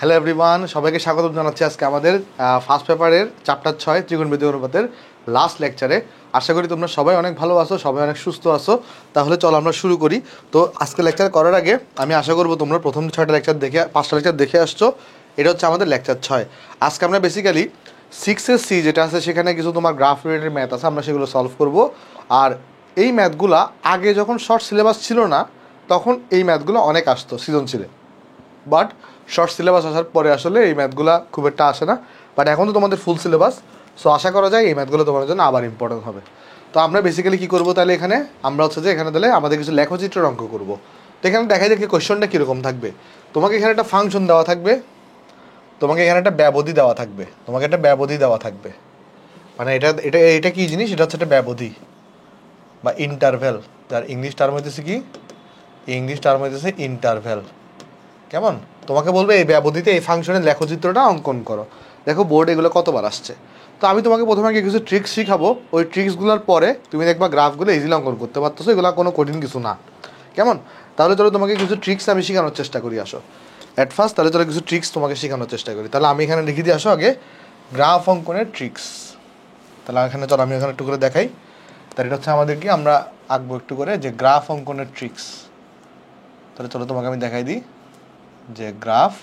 Hello everyone, সবাইকে স্বাগত জানাচ্ছি আজকে আমাদের ফার্স্ট পেপারের চ্যাপ্টার 6 ত্রিকোণমিতি অনুপাতের লাস্ট লেকচারে। আশা করি তোমরা সবাই অনেক ভালো আছো, সবাই অনেক সুস্থ আছো। তাহলে চলো আমরা শুরু করি। তো আজকে লেকচার করার আগে আমি আশা করবো তোমরা প্রথম 6টা লেকচার দেখে 5টা লেকচার দেখে আসছো। এটা হচ্ছে আমাদের লেকচার 6। আজকে আমরা বেসিক্যালি 6 সি যেটা আছে সেখানে কিছু তোমার গ্রাফ রিলেটেড ম্যাথ আছে, আমরা সেগুলো সলভ করব। আর এই ম্যাথগুলা আগে যখন শর্ট সিলেবাস ছিল না তখন এই ম্যাথগুলো অনেক আসতো সৃজনশীলে, বাট শর্ট সিলেবাস আসার পরে আসলে এই ম্যাথগুলো খুব একটা আসে না। বাট এখন তো তোমাদের ফুল সিলেবাস, সো আশা করা যায় এই ম্যাথগুলো তোমাদের জন্য আবার ইম্পর্টেন্ট হবে। তো আমরা বেসিক্যালি কী করবো তাহলে এখানে, আমরা হচ্ছে যে এখানে তাহলে আমাদের কিছু লেখচিত্রের অঙ্ক করবো। তো এখানে দেখা যায় কি কোয়েশ্চনটা কীরকম থাকবে। তোমাকে এখানে একটা ফাংশন দেওয়া থাকবে, তোমাকে এখানে একটা ব্যবধি দেওয়া থাকবে, তোমাকে একটা ব্যবধি দেওয়া থাকবে। মানে এটা এটা এটা কী জিনিস, এটা হচ্ছে একটা ব্যবধি বা ইন্টারভ্যাল, যার ইংলিশ টার্ম হইতেছে কি, ইংলিশ টার্ম হইতেছে ইন্টারভ্যাল। কেমন? তোমাকে বলবে এই ব্যবধিতে এই ফাংশনের লেখচিত্রটা অঙ্কন করো। দেখো বোর্ড এগুলো কতবার আসছে। তো আমি তোমাকে প্রথমে কিছু ট্রিক্স শিখাবো, ওই ট্রিক্সগুলোর পরে তুমি দেখবা গ্রাফগুলো ইজিলি অঙ্কন করতে পারতেছো, এগুলো কোনো কঠিন কিছু না। কেমন? তাহলে চলো তোমাকে কিছু ট্রিক্স আমি শেখানোর চেষ্টা করি। আসো অ্যাট ফার্স্ট তাহলে চলো কিছু ট্রিক্স তোমাকে শেখানোর চেষ্টা করি। তাহলে আমি এখানে লিখে দিয়ে আসো আগে গ্রাফ অঙ্কনের ট্রিক্স। তাহলে এখানে চলো আমি এখানে একটু করে দেখাই। তাহলে এটা হচ্ছে আমাদের কি, আমরা আঁকবো একটু করে যে গ্রাফ অঙ্কনের ট্রিক্স। তাহলে চলো তোমাকে আমি দেখাই দিই যে গ্রাফ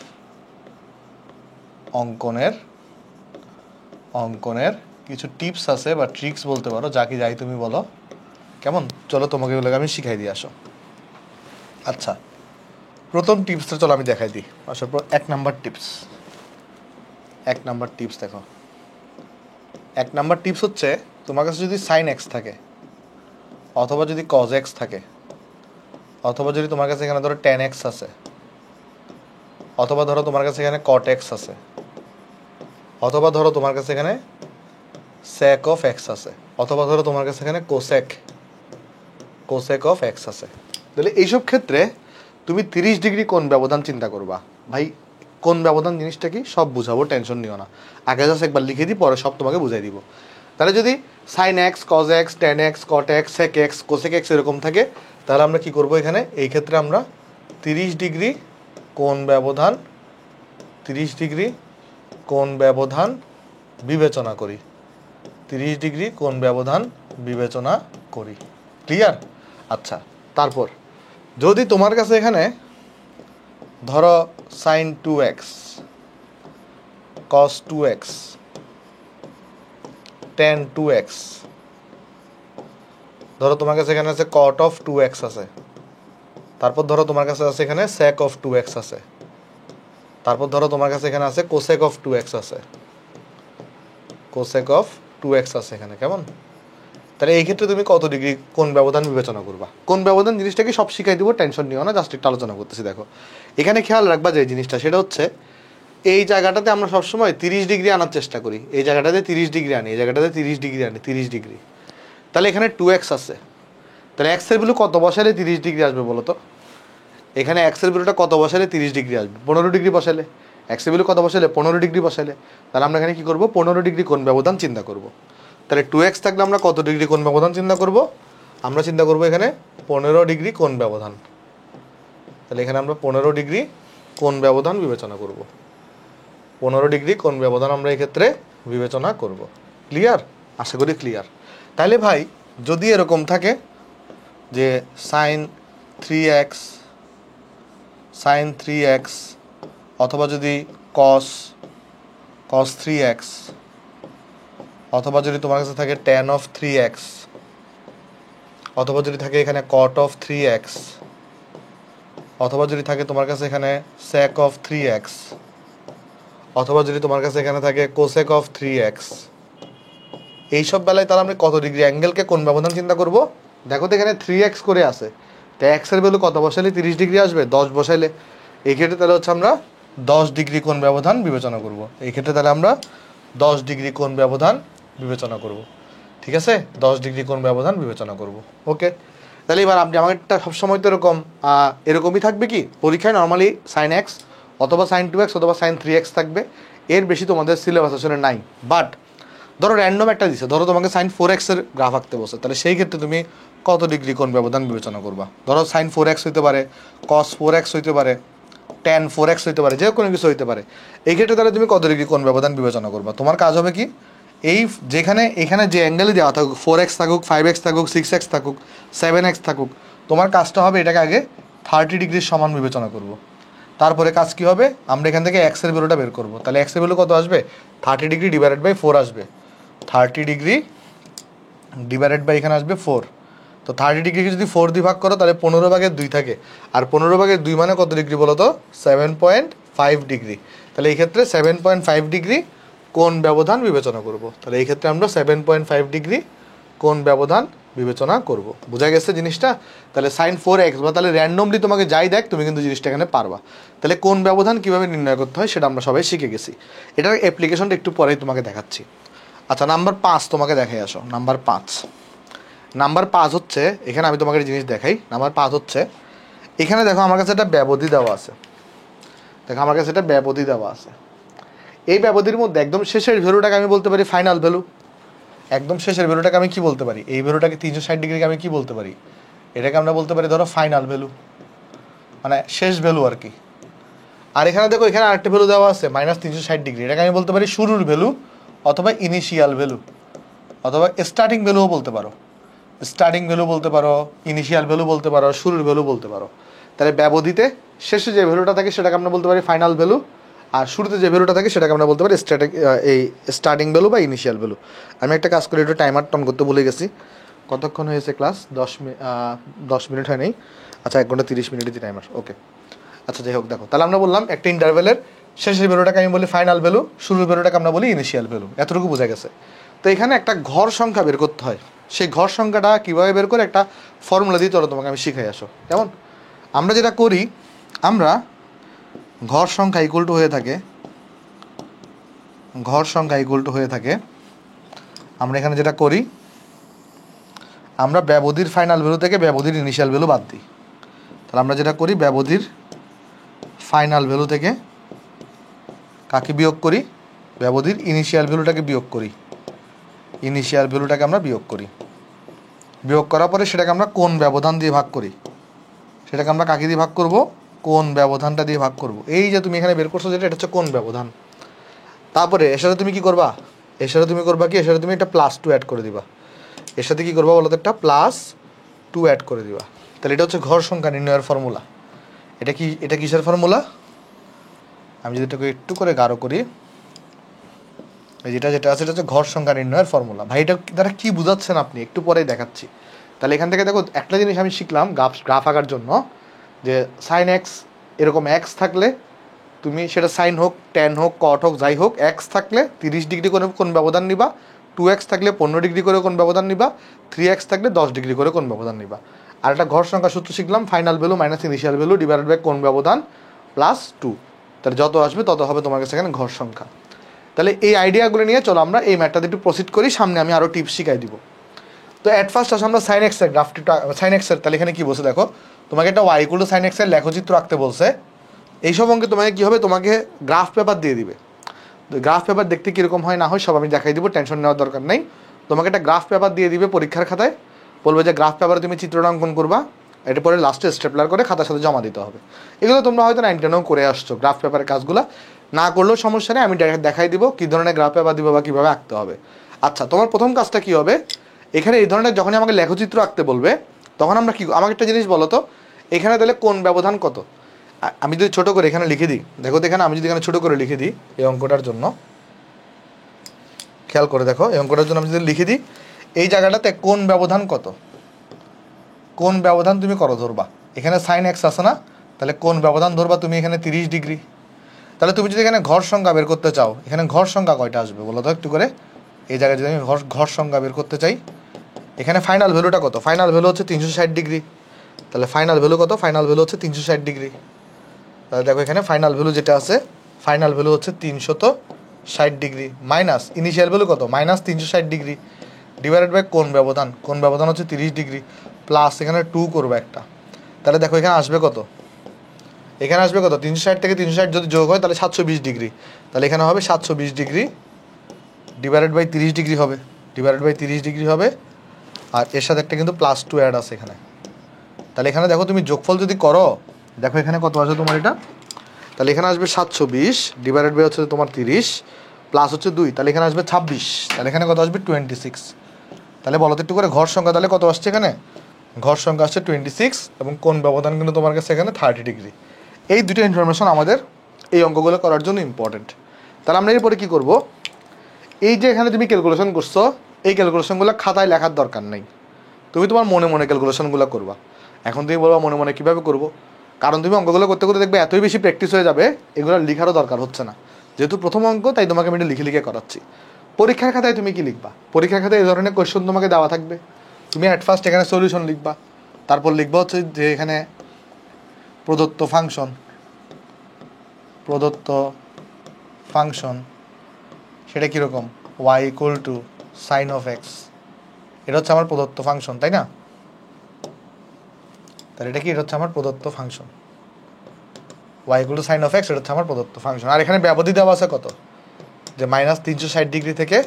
অঙ্কনের কিছু টিপস আছে বা ট্রিক্স বলতে পারো, যাকে যাই তুমি বলো। কেমন? চলো তোমাকে এগুলোকে আমি শিখাই দিয়ে আসো। আচ্ছা, প্রথম টিপসটা চলো আমি দেখাই দিই। আসার পর 1 নাম্বার টিপস দেখো। 1 নাম্বার টিপস হচ্ছে, তোমার কাছে যদি সাইন এক্স থাকে, অথবা যদি কজ এক্স থাকে, অথবা যদি তোমার কাছে এখানে ধরো টেন এক্স আছে, অথবা ধরো তোমার কাছে এখানে কট এক্স আছে, অথবা ধরো তোমার কাছে এখানে সেক অফ এক্স আছে, অথবা ধরো তোমার কাছে এখানে কোসেক অফ এক্স আছে। তাহলে এইসব ক্ষেত্রে তুমি 30 ডিগ্রি কোণ ব্যবধান চিন্তা করবা। ভাই কোণ ব্যবধান জিনিসটা কি সব বুঝাবো, টেনশন নিও না। আগে জাস্ট একবার লিখে দিই, পরে সব তোমাকে বুঝাই দিব। তাহলে যদি sine x, cos x, tan x, cot x, sec x, cosec x এরকম থাকে, তাহলে আমরা কি করব এখানে, এই ক্ষেত্রে আমরা 30 ডিগ্রি কোণ ব্যবধান বিবেচনা করি। 30 ডিগ্রি কোণ ব্যবধান বিবেচনা করি। ক্লিয়ার? আচ্ছা, তারপর যদি তোমার কাছে এখানে ধরো সাইন 2x, কস 2x, টেন 2x, ধরো তোমার কাছে এখানে আছে কট অফ 2x আছে, তারপর ধরো তোমার কাছে আছে এখানে সেক অফ 2x আছে, তারপর ধরো তোমার কাছে এখানে আছে কোসেক অফ 2x আছে, এখানে। কেমন? তাহলে এই ক্ষেত্রে তুমি কত ডিগ্রি কোণ ব্যবধান বিবেচনা করবা? কোণ ব্যবধান জিনিসটা কি সব শিখাই দিব, টেনশন নিও না, জাস্ট একটু আলোচনা করতেছি। দেখো এখানে খেয়াল রাখবা যে জিনিসটা, সেটা হচ্ছে এই জায়গাটাতে আমরা সবসময় 30 ডিগ্রি আনার চেষ্টা করি। এই জায়গাটাতে 30 ডিগ্রি আনি, এই জায়গাটাতে 30 ডিগ্রি আনি, 30 ডিগ্রি। তাহলে এখানে 2x আছে, তাহলে এক্সের ভ্যালু কত বসালে 30 ডিগ্রি আসবে বলো তো? এখানে এক্সের ভ্যালুটা কত বসালে 30 ডিগ্রি আসবে? 15 ডিগ্রি বসালে। এক্সের ভ্যালু কত বসালে? 15 ডিগ্রি বসালে। তাহলে আমরা এখানে কী করবো, 15 ডিগ্রি কোণ ব্যবধান চিন্তা করব। তাহলে 2x থাকলে আমরা কত ডিগ্রি কোণ ব্যবধান চিন্তা করব? আমরা চিন্তা করব এখানে 15 ডিগ্রি কোণ ব্যবধান। তাহলে এখানে আমরা 15 ডিগ্রি কোণ ব্যবধান বিবেচনা করব। 15 ডিগ্রি কোণ ব্যবধান আমরা এক্ষেত্রে বিবেচনা করব। ক্লিয়ার? আশা করি ক্লিয়ার। তাহলে ভাই যদি এরকম থাকে যে সাইন 3x, অথবা যদি কস 3x, অথবা যদি তোমার কাছে থাকে tan অফ 3x, অথবা যদি থাকে এখানে cot অফ 3x, অথবা যদি থাকে তোমার কাছে এখানে sec অফ 3x, অথবা যদি তোমার কাছে এখানে থাকে কোসেক অফ 3x, এইসব বেলায় তাহলে আমরা কত ডিগ্রি অ্যাঙ্গেলকে কোণ ব্যবধান চিন্তা করব? দেখো তো এখানে 3x করে আছে, তো এক্সের ভ্যালু কত বসালে 30 ডিগ্রি আসবে? 10 বসাইলে। এই ক্ষেত্রে তাহলে হচ্ছে আমরা 10 ডিগ্রি কোণ ব্যবধান বিবেচনা করব। এই ক্ষেত্রে তাহলে আমরা 10 ডিগ্রি কোণ ব্যবধান বিবেচনা করব। ঠিক আছে? 10 ডিগ্রি কোণ ব্যবধান বিবেচনা করব। ওকে, তাহলে এবার আপনি আমারটা সবসময় তো এরকমই থাকবে কি, পরীক্ষায় নর্মালি সাইন এক্স অথবা সাইন 2x অথবা সাইন 3x থাকবে, এর বেশি তোমাদের সিলেবাস আসলে নাই। বাট ধরো র্যান্ডম একটা দিছে, ধরো তোমাকে সাইন 4x এর গ্রাফ আঁকতে বসে, তাহলে সেই ক্ষেত্রে তুমি কত ডিগ্রি কোণ ব্যবধান বিবেচনা করবা? ধরো সাইন 4x হইতে পারে, কস 4x হইতে পারে, tan 4x হইতে পারে, যে কোনো কিছু হইতে পারে। এই ক্ষেত্রে তাহলে তুমি কত ডিগ্রি কোণ ব্যবধান বিবেচনা করবা? তোমার কাজ হবে কি, এই যেখানে এখানে যে অ্যাঙ্গেলই দেওয়া থাকুক 4x থাকুক, 5x থাকুক, 6x থাকুক, 7x থাকুক, তোমার কাজটা হবে এটাকে আগে 30 ডিগ্রির সমান বিবেচনা করব। তারপরে কাজ কি হবে, আমরা এখান থেকে x এর ভ্যালুটা বের করব। তাহলে x এর ভ্যালু কত আসবে? 30 ডিগ্রি ডিভাইডেড বাই 4 আসবে। 30 ডিগ্রি ডিভাইডেড বাই এখানে আসবে 4। তো 30 ডিগ্রিকে যদি 4 দিয়ে ভাগ করো তাহলে 15/2 থাকে। আর 15/2 মানে কত ডিগ্রি বলো তো? 7.5 ডিগ্রি। তাহলে এই ক্ষেত্রে 7.5 ডিগ্রি কোণ ব্যবধান বিবেচনা করব। তাহলে এই ক্ষেত্রে আমরা 7.5 ডিগ্রি কোণ ব্যবধান বিবেচনা করব। বোঝা গেছে জিনিসটা? তাহলে sin 4x বা তাহলে র্যান্ডমলি তোমাকে যাই দেখ তুমি কিন্তু জিনিসটা এখানে পারবা। তাহলে কোণ ব্যবধান কীভাবে নির্ণয় করতে হয় সেটা আমরা সবাই শিখে গেছি। এটার অ্যাপ্লিকেশনটা একটু পরেই তোমাকে দেখাচ্ছি। আচ্ছা, নাম্বার 5 তোমাকে দেখাই আসো। নাম্বার 5 হচ্ছে, এখানে আমি তোমাকে একটা জিনিস দেখাই। নাম্বার 5 হচ্ছে, এখানে দেখো আমার কাছে একটা ব্যবধি দেওয়া আছে। দেখো আমার কাছে একটা ব্যবধি দেওয়া আছে। এই ব্যবধির মধ্যে একদম শেষের ভ্যালুটাকে আমি বলতে পারি ফাইনাল ভ্যালু। একদম শেষের ভ্যালুটাকে আমি কি বলতে পারি? এই ভ্যালুটাকে 360 ডিগ্রিকে আমি কি বলতে পারি? এটাকে আমরা বলতে পারি ধরো ফাইনাল ভ্যালু, মানে শেষ ভ্যালু আর কি। আর এখানে দেখো এখানে আরেকটা ভ্যালু দেওয়া আছে -360 ডিগ্রি। এটাকে আমি বলতে পারি শুরুর ভ্যালু অথবা ইনিশিয়াল ভ্যালু, অথবা স্টার্টিং ভ্যালুও বলতে পারো। স্টার্টিং ভ্যালু বলতে পারো, ইনিশিয়াল ভ্যালু বলতে পারো, শুরুর ভ্যালু বলতে পারো। তাহলে ব্যবধিতে শেষে যে ভ্যালুটা থাকে সেটাকে আমরা বলতে পারি ফাইনাল ভ্যালু, আর শুরুতে যে ভ্যালুটা থাকে সেটাকে আমরা বলতে পারি স্টার্টিং ভ্যালু বা ইনিশিয়াল ভ্যালু। আমি একটা কাজ করি, একটু টাইমার টন করতে ভুলে গেছি। কতক্ষণ হয়েছে ক্লাস? 10 মিনিট হয় নাই। আচ্ছা, 1 ঘন্টা 30 মিনিটই টাইমার। ওকে, আচ্ছা যাই হোক। দেখো তাহলে আমরা বললাম একটা ইন্টারভ্যালের শেষের ভ্যালুটাকে আমি বলি ফাইনাল ভ্যালু, শুরুর ভ্যালুটাকে আমরা বলি ইনিশিয়াল ভ্যালু। এতটুকু বোঝা গেছে? তো এখানে একটা ঘর সংখ্যা বের করতে হয়। সেই ঘর সংখ্যাটা কীভাবে বের করে একটা ফর্মুলা দিয়ে চলো তোমাকে আমি শিখাই আসো। যেমন আমরা যেটা করি, আমরা ঘর সংখ্যা ইকুয়াল টু হয়ে থাকে, আমরা এখানে যেটা করি, আমরা ব্যবধির ফাইনাল ভ্যালু থেকে ব্যবধির ইনিশিয়াল ভ্যালু বাদ দিই। তাহলে আমরা যেটা করি, ব্যবধির ফাইনাল ভ্যালু থেকে কাকে বিয়োগ করি? ব্যবধির ইনিশিয়াল ভ্যালুটাকে বিয়োগ করি। আমরা বিয়োগ করি। বিয়োগ করার পরে সেটাকে আমরা কোণ ব্যবধান দিয়ে ভাগ করি। সেটাকে আমরা কাকে দিয়ে ভাগ করব? কোণ ব্যবধানটা দিয়ে ভাগ করব। এই যে তুমি এখানে বের করছো যেটা, এটা হচ্ছে কোণ ব্যবধান। তারপরে এর সাথে তুমি কি করবা? এর সাথে তুমি একটা +2 অ্যাড করে দিবা। এর সাথে কি করবা বলো তো? একটা +2 অ্যাড করে দিবা। তাহলে এটা হচ্ছে ঘর সংখ্যা নির্ণয়ের ফর্মুলা। এটা কিসের ফর্মুলা? আমি যদি এটাকে একটু করে গাঢ় করি, যেটা আছে এটা হচ্ছে ঘর সংখ্যা নির্ণয়ের ফর্মুলা। ভাই এটা দ্বারা কী বুঝাচ্ছেন আপনি? একটু পরেই দেখাচ্ছি। তাহলে এখান থেকে দেখো একটা জিনিস আমি শিখলাম গ্রাফ আঁকার জন্য, যে sin x এরকম x থাকলে তুমি সেটা সাইন হোক, ট্যান হোক, কট হোক, যাই হোক, x থাকলে 30 ডিগ্রি করে কোণ ব্যবধান নিবা, 2x থাকলে 15 ডিগ্রি করে কোণ ব্যবধান নিবা, 3x থাকলে 10 ডিগ্রি করে কোণ ব্যবধান নিবা। আর একটা ঘর সংখ্যা সূত্র শিখলাম, final value minus initial value divided by কোণ ব্যবধান +2। তাহলে যত আসবে তত হবে তোমার কাছে এখানে ঘর সংখ্যা। তাহলে এই আইডিয়াগুলো নিয়ে চলো আমরা এই ম্যাথটাতে একটু প্রসিড করি। সামনে আমি আরও টিপস শিখাই দিব। তো অ্যাট ফার্স্ট আসলে আমরা sin x এর গ্রাফটা, sin x এর, তাহলে এখানে কি বলছে দেখো, তোমাকে একটা y = sin x এর লেখচিত্র আঁকতে বলছে। এইসব অঙ্কে তোমাকে কী হবে, তোমাকে গ্রাফ পেপার দিয়ে দিবে। গ্রাফ পেপার দেখতে কীরকম হয় না হয় সব আমি দেখাই দিব, টেনশন নেওয়ার দরকার নেই। তোমাকে একটা গ্রাফ পেপার দিয়ে দিবে পরীক্ষার খাতায়, বলবে যে গ্রাফ পেপারে তুমি চিত্রটা অঙ্কন করবা, এটা পরে লাস্টে স্টেপলার করে খাতার সাথে জমা দিতে হবে। এগুলো তোমরা হয়তো 9 10 করে আসছো গ্রাফ পেপারের কাজগুলো, না করলেও সমস্যা নেই, আমি দেখাই দিব কী ধরনের গ্রাফ পেপার দিব বা কীভাবে আঁকতে হবে। আচ্ছা, তোমার প্রথম কাজটা কী হবে, এখানে এই ধরনের যখনই আমাকে লেখচিত্র আঁকতে বলবে তখন আমরা কি, আমাকে একটা জিনিস বলো তো, এখানে তাহলে কোণ ব্যবধান কত? আমি যদি ছোটো করে এখানে লিখে দিই, দেখো তো এখানে আমি যদি এখানে ছোটো করে লিখে দিই এই অঙ্কটার জন্য, খেয়াল করে দেখো, এই অঙ্কটার জন্য আমি যদি লিখে দিই এই জায়গাটাতে কোণ ব্যবধান কত, কোণ ব্যবধান তুমি করো ধরবা, এখানে sin x আছে না, তাহলে কোণ ব্যবধান ধরবা তুমি এখানে 30 ডিগ্রি। তাহলে তুমি যদি এখানে ঘর সংখ্যা বের করতে চাও, এখানে ঘর সংখ্যা কয়টা আসবে বলো তো একটু করে? এই জায়গায় যদি আমি ঘর সংখ্যা বের করতে চাই, এখানে ফাইনাল ভ্যালুটা কত? ফাইনাল ভ্যালু হচ্ছে 360 ডিগ্রি। তাহলে ফাইনাল ভ্যালু কত? ফাইনাল ভ্যালু হচ্ছে 360 ডিগ্রি। তাহলে দেখো এখানে ফাইনাল ভ্যালু যেটা আছে, ফাইনাল ভ্যালু হচ্ছে 360 ডিগ্রি, মাইনাস ইনিশিয়াল ভ্যালু কত? -360 ডিগ্রি, ডিভাইডেড বাই কোণ ব্যবধান হচ্ছে 30 ডিগ্রি, প্লাস এখানে 2 করবো একটা। তাহলে দেখো এখানে আসবে কত? এখানে আসবে কত? 360 থেকে 360 যদি যোগ হয় তাহলে 720 ডিগ্রি। তাহলে এখানে হবে 720 ডিগ্রি ডিভাইডেড বাই 30 ডিগ্রি হবে, আর এর সাথে একটা কিন্তু +2 অ্যাড আছে এখানে। তাহলে এখানে দেখো তুমি যোগফল যদি করো, দেখো এখানে কত আছে তোমার, এটা তাহলে এখানে আসবে 720 ডিভাইডেড বাই হচ্ছে তোমার 30 প্লাস হচ্ছে 2, তাহলে এখানে আসবে 26, তাহলে এখানে কত আসবে 26। তাহলে বলো তো একটু করে ঘর সংখ্যা তাহলে কত আসছে এখানে? ঘর সংখ্যা আসছে 26 এবং কোণ ব্যবধান কিন্তু তোমার কাছে এখানে 30 ডিগ্রি। এই দুটো ইনফরমেশন আমাদের এই অঙ্কগুলো করার জন্য ইম্পর্টেন্ট। তাহলে আমরা এরপরে কী করব, এই যে এখানে তুমি ক্যালকুলেশন করছো এই ক্যালকুলেশনগুলো খাতায় লেখার দরকার নেই, তুমি তোমার মনে মনে ক্যালকুলেশনগুলো করবা। এখন তুমি বলবা মনে মনে কীভাবে করবো, কারণ তুমি অঙ্কগুলো করতে করতে দেখবে এতই বেশি প্র্যাকটিস হয়ে যাবে এগুলো লিখারও দরকার হচ্ছে না, যেহেতু প্রথম অঙ্ক তাই তোমাকে আমি এটা লিখে লিখে করাচ্ছি। পরীক্ষার খাতায় তুমি কি লিখবা? পরীক্ষার খাতায় এই ধরনের কোয়েশ্চন তোমাকে দেওয়া থাকবে, তুমি অ্যাট ফার্স্ট এখানে সলিউশন লিখবা, তারপর লিখবা হচ্ছে যে এখানে প্রদত্ত ফাংশন সেটা কীরকম, y equal to sine of x, এটা হচ্ছে আমার প্রদত্ত ফাংশন, তাই না? তাহলে এটা কি, এটা হচ্ছে আমার প্রদত্ত function y equal to sine of x, এটা হচ্ছে আমার প্রদত্ত ফাংশন। আর এখানে ব্যবধি দেওয়া আছে কত, যে -360 ডিগ্রি থেকে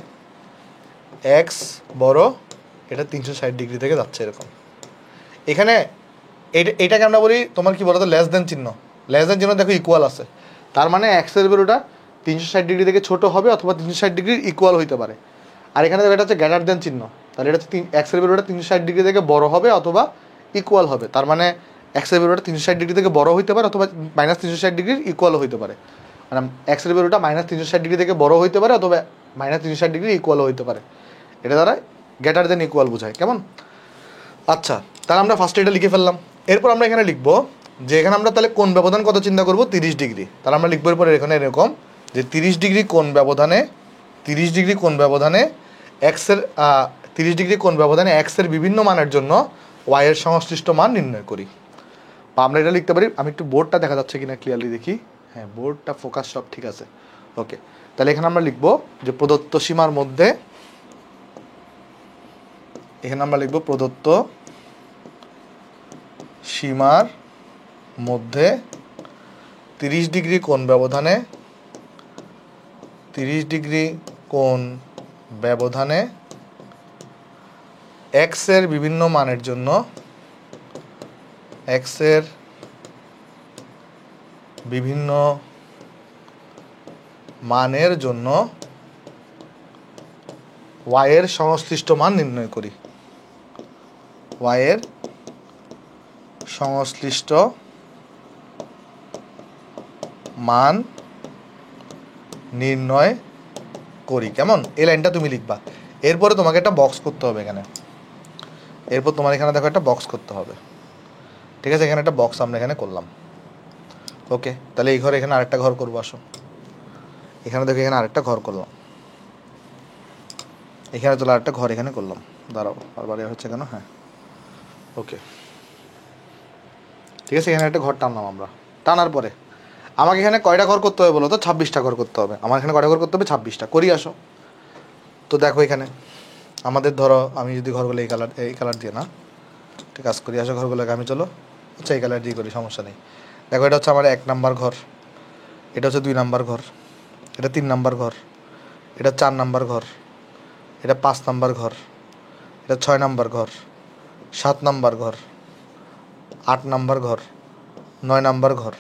এক্স বড়, এটা 360 ডিগ্রি থেকে যাচ্ছে এরকম। এখানে এইটাকে আমরা বলি তোমার কি বলতো লেস দেন চিহ্ন, লেস দেন চিহ্ন দেখো ইকুয়াল আছে, তার মানে এক্সের ভ্যালুটা 360 ডিগ্রি থেকে ছোট হবে অথবা 360 ডিগ্রির ইকুয়াল হইতে পারে। আর এখানে দেখো এটা হচ্ছে গ্রেটার দেন চিহ্ন, তাহলে এটা হচ্ছে এক্সের ভ্যালুটা 360 ডিগ্রি থেকে বড় হবে অথবা ইকুয়াল হবে, তার মানে এক্সের ভ্যালুটা 360 ডিগ্রি থেকে বড় হইতে পারে অথবা -360 ডিগ্রির ইকুয়ালও হইতে পারে, মানে এক্সের ভ্যালুটা -360 ডিগ্রি থেকে বড় হইতে পারে অথবা -360 ডিগ্রি ইকুয়ালও হইতে পারে, এটা দ্বারা গ্রেটার দেন ইকুয়াল বোঝায়, কেমন? আচ্ছা, তাহলে আমরা ফার্স্টে এটা লিখে ফেললাম। এরপর আমরা এখানে লিখবো যে এখানে আমরা তাহলে কোণ ব্যবধান কত চিন্তা করবো, 30 ডিগ্রি। তাহলে আমরা লিখবো এরপরে এখানে এরকম যে 30 ডিগ্রি কোণ ব্যবধানে এক্সের 30 ডিগ্রি কোণ ব্যবধানে এক্সের বিভিন্ন মানের জন্য ওয়াইয়ের সংশ্লিষ্ট মান নির্ণয় করি। বা আমরা এটা লিখতে পারি, আমি একটু বোর্ডটা দেখা যাচ্ছে কিনা ক্লিয়ারলি দেখি, হ্যাঁ বোর্ডটা ফোকাস সব ঠিক আছে, ওকে। তাহলে এখানে আমরা লিখবো যে প্রদত্ত সীমার মধ্যে, এখানে আমরা লিখবো প্রদত্ত সীমার মধ্যে 30 ডিগ্রি কোণ ব্যবধানে এক্সের বিভিন্ন মানের জন্য ওয়াইয়ের সংশ্লিষ্ট মান নির্ণয় করি, ওয়াইয়ের সংশ্লিষ্ট মান নির্ণয় করি, কেমন? এই লাইনটা তুমি লিখবা। এরপরে তোমাকে একটা বক্স করতে হবে এখানে, এরপর তোমার এখানে দেখো একটা বক্স করতে হবে, ঠিক আছে? এখানে একটা বক্স আমরা এখানে করলাম, ওকে। তাহলে এই ঘরে এখানে আরেকটা ঘর করবো, আসো এখানে দেখো এখানে আরেকটা ঘর করলাম, এখানে চলে আরেকটা ঘর এখানে করলাম, দাঁড়াও বারবার হচ্ছে কেন, হ্যাঁ ওকে ঠিক আছে। এখানে একটা ঘর টানলাম আমরা, টানার পরে আমাকে এখানে কয়টা ঘর করতে হবে বলো তো? 26টা ঘর করতে হবে। আমার এখানে কয়টা ঘর করতে হবে? 26টা। করি আসো। তো দেখো এখানে আমাদের ধরো আমি যদি ঘরগুলো এই কালার দিয়ে না কাজ করি, আসো ঘরগুলোকে আমি চলো আচ্ছা এই কালার দিয়ে করি, সমস্যা নেই। দেখো এটা হচ্ছে আমার 1 নাম্বার ঘর, এটা হচ্ছে 2 নাম্বার ঘর, এটা 3 নাম্বার ঘর, এটা 4 নাম্বার ঘর, এটা 5 নাম্বার ঘর, এটা 6 নাম্বার ঘর, 7 নাম্বার ঘর, 8 নাম্বার ঘর, 9 নাম্বার ঘর,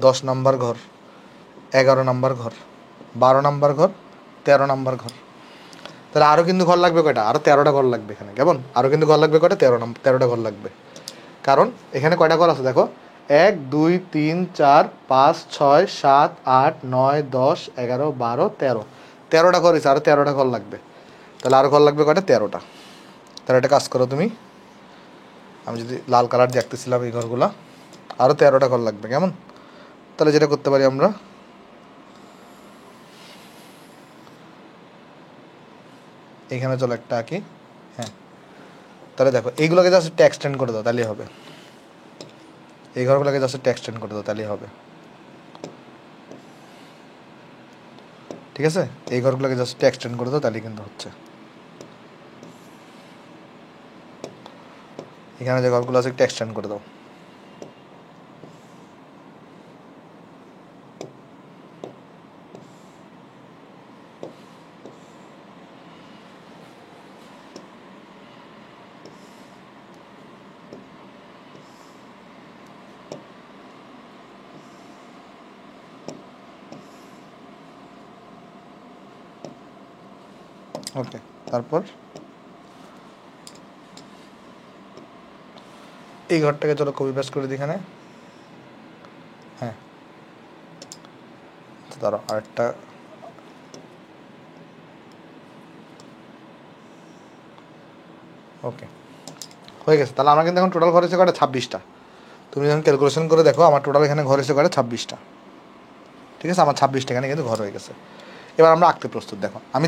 10 নাম্বার ঘর, 11 নাম্বার ঘর, 12 নাম্বার ঘর, 13 নাম্বার ঘর। তাহলে আরও কিন্তু ঘর লাগবে কয়টা? আরও 13টা ঘর লাগবে এখানে, কেমন? আরও কিন্তু ঘর লাগবে কয়টা? 13টা ঘর লাগবে। কারণ এখানে কয়টা ঘর আছে দেখো, 1 2 3 4 5 6 7 8 9 10 11 12 13, 13টা ঘর হয়েছে, আরও 13টা ঘর লাগবে। তাহলে আরও ঘর লাগবে কয়টা? 13টা। তাহলে একটা কাজ করো তুমি, আমি যদি লাল কালার দিয়ে আঁকতেছিলাম এই ঘরগুলো, আরও 13টা ঘর লাগবে, কেমন? তাহলে যেটা করতে পারি আমরা, এখানে চলো একটা আঁকি, হ্যাঁ। তাহলে দেখো এইগুলোকে জাস্ট একটা এক্সটেন্ড করে দাও, তাহলেই হবে। এই ঘরগুলোকে জাস্ট একটা এক্সটেন্ড করে দাও, তাহলেই হবে, ঠিক আছে? এই ঘরগুলোকে জাস্ট একটা এক্সটেন্ড করে দাও, তাহলেই কিন্তু হচ্ছে। এখানে যে ঘরগুলো আছে একটা এক্সটেন্ড করে দাও। ওকে, তারপর এই ঘরটাকে চলো কপি পেস্ট করে দিই এখানে। হ্যাঁ, ধরো আরেকটা, ওকে হয়ে গেছে। তাহলে আমরা কিন্তু এখন টোটাল ঘর হয়েছে কটা? 26টা। তুমি যখন ক্যালকুলেশন করে দেখো আমার টোটাল এখানে ঘর হয়েছে কটা? 26টা। ঠিক আছে, আমার 26টা এখানে কিন্তু ঘর হয়ে গেছে। এবার আমরা আঁকতে প্রস্তুত। দেখো আমি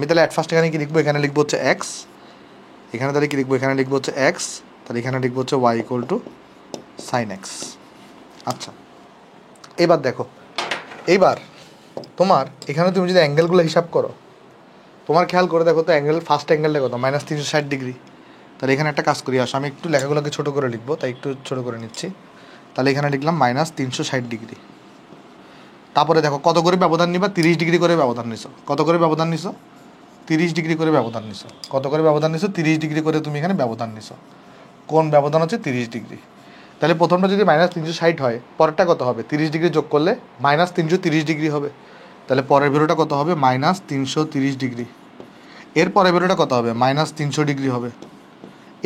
তাহলে অ্যাট ফার্স্ট এখানে কি লিখবো? এখানে লিখবো হচ্ছে এক্স, এখানে তাহলে কি লিখবো? এখানে লিখবো হচ্ছে এক্স, তাহলে এখানে লিখবো হচ্ছে y equal to sine x. আচ্ছা, এবার দেখো, এইবার তোমার এখানে তুমি যদি অ্যাঙ্গেলগুলো হিসাব করো, তোমার খেয়াল করে দেখো তো অ্যাঙ্গেল, ফার্স্ট অ্যাঙ্গেলটা কত? -360 ডিগ্রি। তাহলে এখানে একটা কাজ করি, আসো আমি একটু লেখাগুলোকে ছোটো করে লিখবো, তাই একটু ছোটো করে নিচ্ছি। তাহলে এখানে লিখলাম -360 ডিগ্রি। তারপরে দেখো কত করে ব্যবধান নিবা? 30 ডিগ্রি করে ব্যবধান নিছো। কত করে ব্যবধান নিছো? 30 ডিগ্রি করে ব্যবধান নিছো। কত করে ব্যবধান নিছো? 30 ডিগ্রি করে তুমি এখানে ব্যবধান নিছো। কোন ব্যবধান হচ্ছে? 30 ডিগ্রি। তাহলে প্রথমটা যদি -360 হয়, পরেরটা কত হবে? 30 ডিগ্রি যোগ করলে -330 ডিগ্রি হবে। তাহলে পরের ভ্যালুটা কত হবে? -330 ডিগ্রি। এর পরের ভ্যালুটা কত হবে? -300 ডিগ্রি হবে।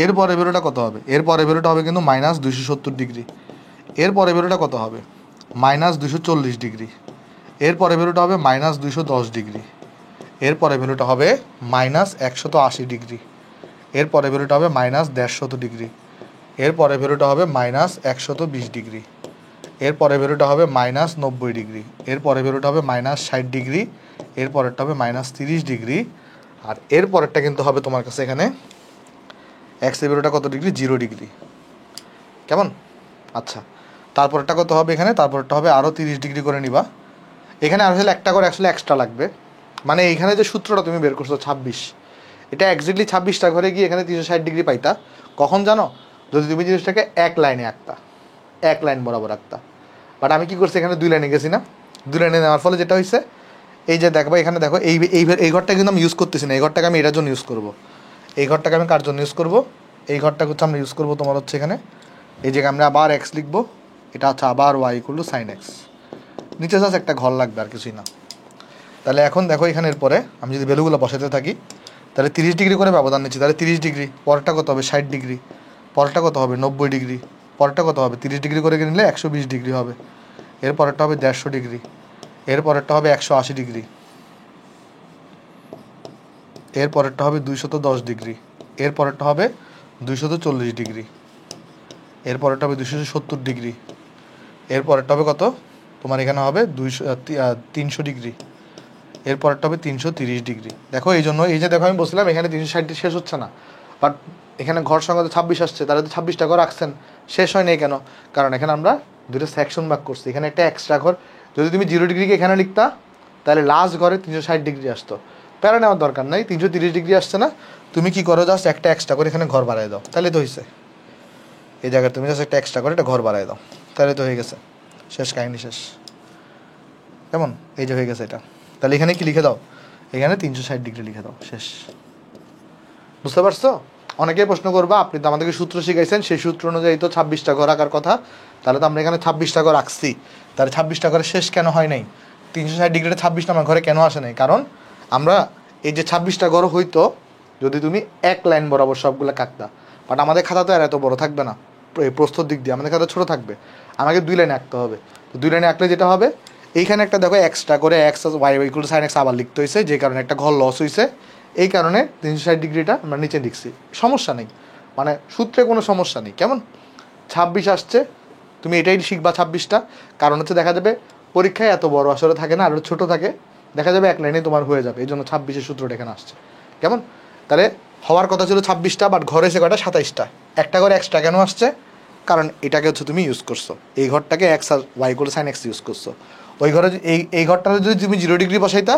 এর পরের ভ্যালুটা কত হবে? এর পরের ভ্যালুটা হবে কিন্তু -270 ডিগ্রি। এর পরের ভ্যালুটা কত হবে? -240 ডিগ্রি। এর পরের ভ্যালুটা হবে -210 ডিগ্রি। এর পরের ভ্যালুটা হবে -180 ডিগ্রি। এর পরের ভ্যালুটা হবে -150 ডিগ্রি। এর পরের ভ্যালুটা হবে -120 ডিগ্রি। এর পরের ভ্যালুটা হবে -90 ডিগ্রি। এর পরের ভ্যালুটা হবে -60 ডিগ্রি। এর পরেরটা হবে -30 ডিগ্রি। আর এর পরেরটা কিন্তু হবে তোমার কাছে এখানে এক্সের ভ্যালুটা কত ডিগ্রি? 0 ডিগ্রি। কেমন? আচ্ছা, তারপরটা কত হবে এখানে? তারপরটা হবে আরও 30 ডিগ্রি করে নিবা। এখানে আসলে একটা করে আসলে এক্সট্রা লাগবে, মানে এইখানে যে সূত্রটা তুমি বের করছো 26, এটা এক্স্যাক্টলি 26টা ঘরে গিয়ে এখানে 360 ডিগ্রি পাইতা। কখন জানো? যদি তুমি জিনিসটাকে এক লাইনে আঁকতা, এক লাইন বরাবর আঁকতা। বাট আমি কী করছি? এখানে 2 লাইনে গেছি না? 2 লাইনে নেওয়ার ফলে যেটা হয়েছে, এই যে দেখো এখানে দেখো, এই ঘরটা কিন্তু আমি ইউজ করতেছি না। এই ঘরটাকে আমি এটার জন্য ইউজ করবো। এই ঘরটাকে আমি কার জন্য ইউজ করবো? এই ঘরটাকে হচ্ছে আমরা ইউজ করবো তোমার হচ্ছে এখানে, এই জায়গায় আমরা আবার এক্স লিখবো, এটা হচ্ছে আবার y equal to sine x. নিচে জাস্ট একটা ঘর লাগবে, আর কিছুই না। তাহলে এখন দেখো এখানের পরে আমি যদি ভ্যালুগুলো বসাতে থাকি, তাহলে 30 ডিগ্রি করে ব্যবধান নিচ্ছি। তাহলে 30 ডিগ্রি, পরেরটা কত হবে? 60 ডিগ্রি। পরেরটা কত হবে? 90 ডিগ্রি। পরেরটা কত হবে? 30 ডিগ্রি করে নিলে 120 ডিগ্রি হবে। এর পরেরটা হবে 150 ডিগ্রি। এর পরেরটা হবে 180 ডিগ্রি। এর পরেরটা হবে 210 ডিগ্রি। এর পরেরটা হবে 240 ডিগ্রি। এর পরেরটা হবে 270 ডিগ্রি। এর পরেরটা হবে কত? তোমার এখানে হবে 300 ডিগ্রি। এর পরেরটা হবে 330 ডিগ্রি। দেখো এই জন্য, এই যে দেখো আমি বলছিলাম এখানে 360 শেষ হচ্ছে না, বাট এখানে ঘর সংখ্যা তো 26 আসছে, তাহলে তো 26টা ঘর রাখছেন, শেষ হয় নাই কেন? কারণ এখানে আমরা দুটো সেকশন ভাগ করছি। এখানে একটা এক্সট্রা ঘর, যদি তুমি 0 ডিগ্রিকে এখানে লিখতা তাহলে লাস্ট ঘরে 360 ডিগ্রি আসতো। প্যারা নেওয়ার দরকার নাই, 330 ডিগ্রি আসছে না, তুমি কি করো? জাস্ট একটা এক্সট্রা করে এখানে ঘর বাড়াই দাও, তাহলে তো হয়েছে। এই জায়গায় তুমি জাস্ট একটা এক্সট্রা করে একটা ঘর বাড়াই দাও, তাহলে তো হয়ে গেছে, শেষ, কাহিনী শেষ। কেমন? এই যে হয়ে গেছে এটা। তাহলে এখানে কি লিখে দাও? এখানে 360 ডিগ্রি লিখে দাও, শেষ। বুঝতে পারছো? অনেকেই প্রশ্ন করবা, আপনি তো আমাদেরকে সূত্র শিখাইছেন, সেই সূত্র অনুযায়ী তো 26টা ঘর আঁকার কথা, তাহলে তো আমরা এখানে 26টা ঘর আঁকছি, তাহলে 26টা ঘরে শেষ কেন হয় নাই? 360 ডিগ্রিতে 26 আমার ঘরে কেন আসে নাই? কারণ আমরা এই যে 26টা ঘর হইতো যদি তুমি এক লাইন বরাবর সবগুলো কাটতা, বাট আমাদের খাতা তো আর এত বড় থাকবে না, প্রস্থর দিক দিয়ে আমাদের খাতা ছোটো থাকবে, আমাকে 2 লাইনে আঁকতে হবে। তো 2 লাইনে আঁকলে যেটা হবে, এইখানে একটা দেখো এক্সট্রা করে x y equal to sine x আবার লিখতে হয়েছে, যে কারণে একটা ঘর লস হয়েছে। এই কারণে 360 ডিগ্রিটা আমরা নিচে লিখছি। সমস্যা নেই, মানে সূত্রে কোনো সমস্যা নেই। কেমন? 26 আসছে, তুমি এটাই শিখবা 26টা। কারণ হচ্ছে দেখা যাবে পরীক্ষায় এত বড় আসলে থাকে না, আরও ছোটো থাকে, দেখা যাবে এক লাইনে তোমার হয়ে যাবে। এই জন্য 26-এর সূত্রটা এখানে আসছে। কেমন? তাহলে হওয়ার কথা ছিল 26টা, বাট ঘরে এসে কটা? 27টা। একটা ঘরে এক্সট্রা কেন আসছে? কারণ এটাকে হচ্ছে তুমি ইউজ করছো, এই ঘরটাকে এক্স আর ওয়াই করে সাইন এক্স ইউজ করছো। ওই ঘরে এই ঘরটাতে যদি তুমি 0 ডিগ্রি বসাইতা,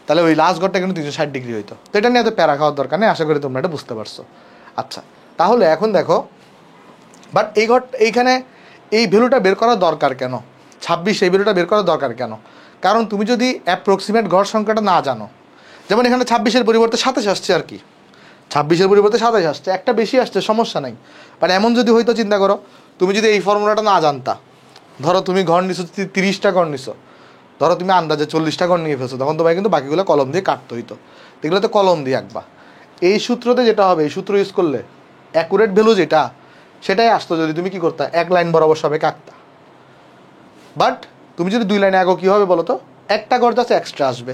তাহলে ওই লাস্ট ঘরটা কিন্তু 360 ডিগ্রি হইতো। তো এটা নিয়ে এত প্যারা খাওয়ার দরকার নেই, আশা করি তোমরা এটা বুঝতে পারছো। আচ্ছা, তাহলে এখন দেখো, বাট এইখানে এই ভ্যালুটা বের করার দরকার কেন? 26, এই ভ্যালুটা বের করার দরকার কেন? কারণ তুমি যদি অ্যাপ্রক্সিমেট ঘর সংখ্যাটা না জানো, যেমন এখানে 26-এর পরিবর্তে 27 আসছে, আর কি 26-এর পরিবর্তে 27 আসছে, একটা বেশি আসছে, সমস্যা নাই। বাট এমন যদি হয়তো, চিন্তা করো, তুমি যদি এই ফর্মুলাটা না জানতা, ধরো তুমি ঘর নিছো 30টা ঘর নিছো, ধরো তুমি আন্দাজে 40টা ঘর নিয়ে ফেলছো, তখন তোমায় কিন্তু বাকিগুলো কলম দিয়ে কাটতে হইতো, এগুলো তো কলম দিয়ে আঁকবা। এই সূত্রতে যেটা হবে, এই সূত্র ইউজ করলে অ্যাকুরেট ভ্যালু যেটা সেটাই আসতো যদি তুমি কি করতা, এক লাইন বরাবর সবে কাটতা। বাট তুমি যদি 2 লাইনে আঁকো কী হবে বলো তো, একটা ঘর যাচ্ছে এক্সট্রা আসবে,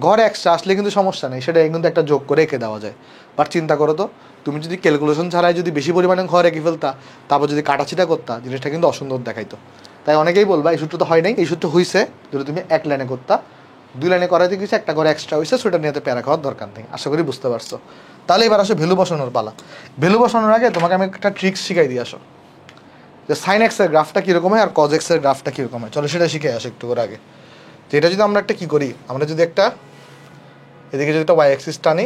ঘর এক্সট্রা আসলে কিন্তু সমস্যা নেই, সেটা কিন্তু একটা যোগ করে এঁকে দেওয়া যায়। বাট চিন্তা করো তো, তুমি যদি ক্যালকুলেশন ছাড়াই যদি বেশি পরিমাণে ঘর এঁকে ফেলতা, তারপর যদি কাটাছিটা করতা, জিনিসটা কিন্তু অসুন্দর দেখাইতো। তাই অনেকেই বলবা এই সূত্র তো হয় নাই, এই সূত্র হয়েছে যদি তুমি এক লাইনে করতা, 2 লাইনে করাইতে কিছু একটা করে এক্সট্রা হয়েছে, সেটা নিয়ে প্যারা খাওয়ার দরকার নেই। আশা করি বুঝতে পারছো। তাহলে এবার আসো ভ্যালু বসানোর পালা। ভ্যালু বসানোর আগে তোমাকে আমি একটা ট্রিক্স শিখাই দিয়ে আসো, যে সাইন এক্সের গ্রাফটা কীরকম হয় আর কজ এক্সের গ্রাফটা কীরকম হয়। চলো সেটা শিখে আসো একটু করে আগে। তো এটা যদি আমরা একটা কী করি, আমরা যদি একটা এদিকে যদি একটা ওয়াই অ্যাক্সিস টানি,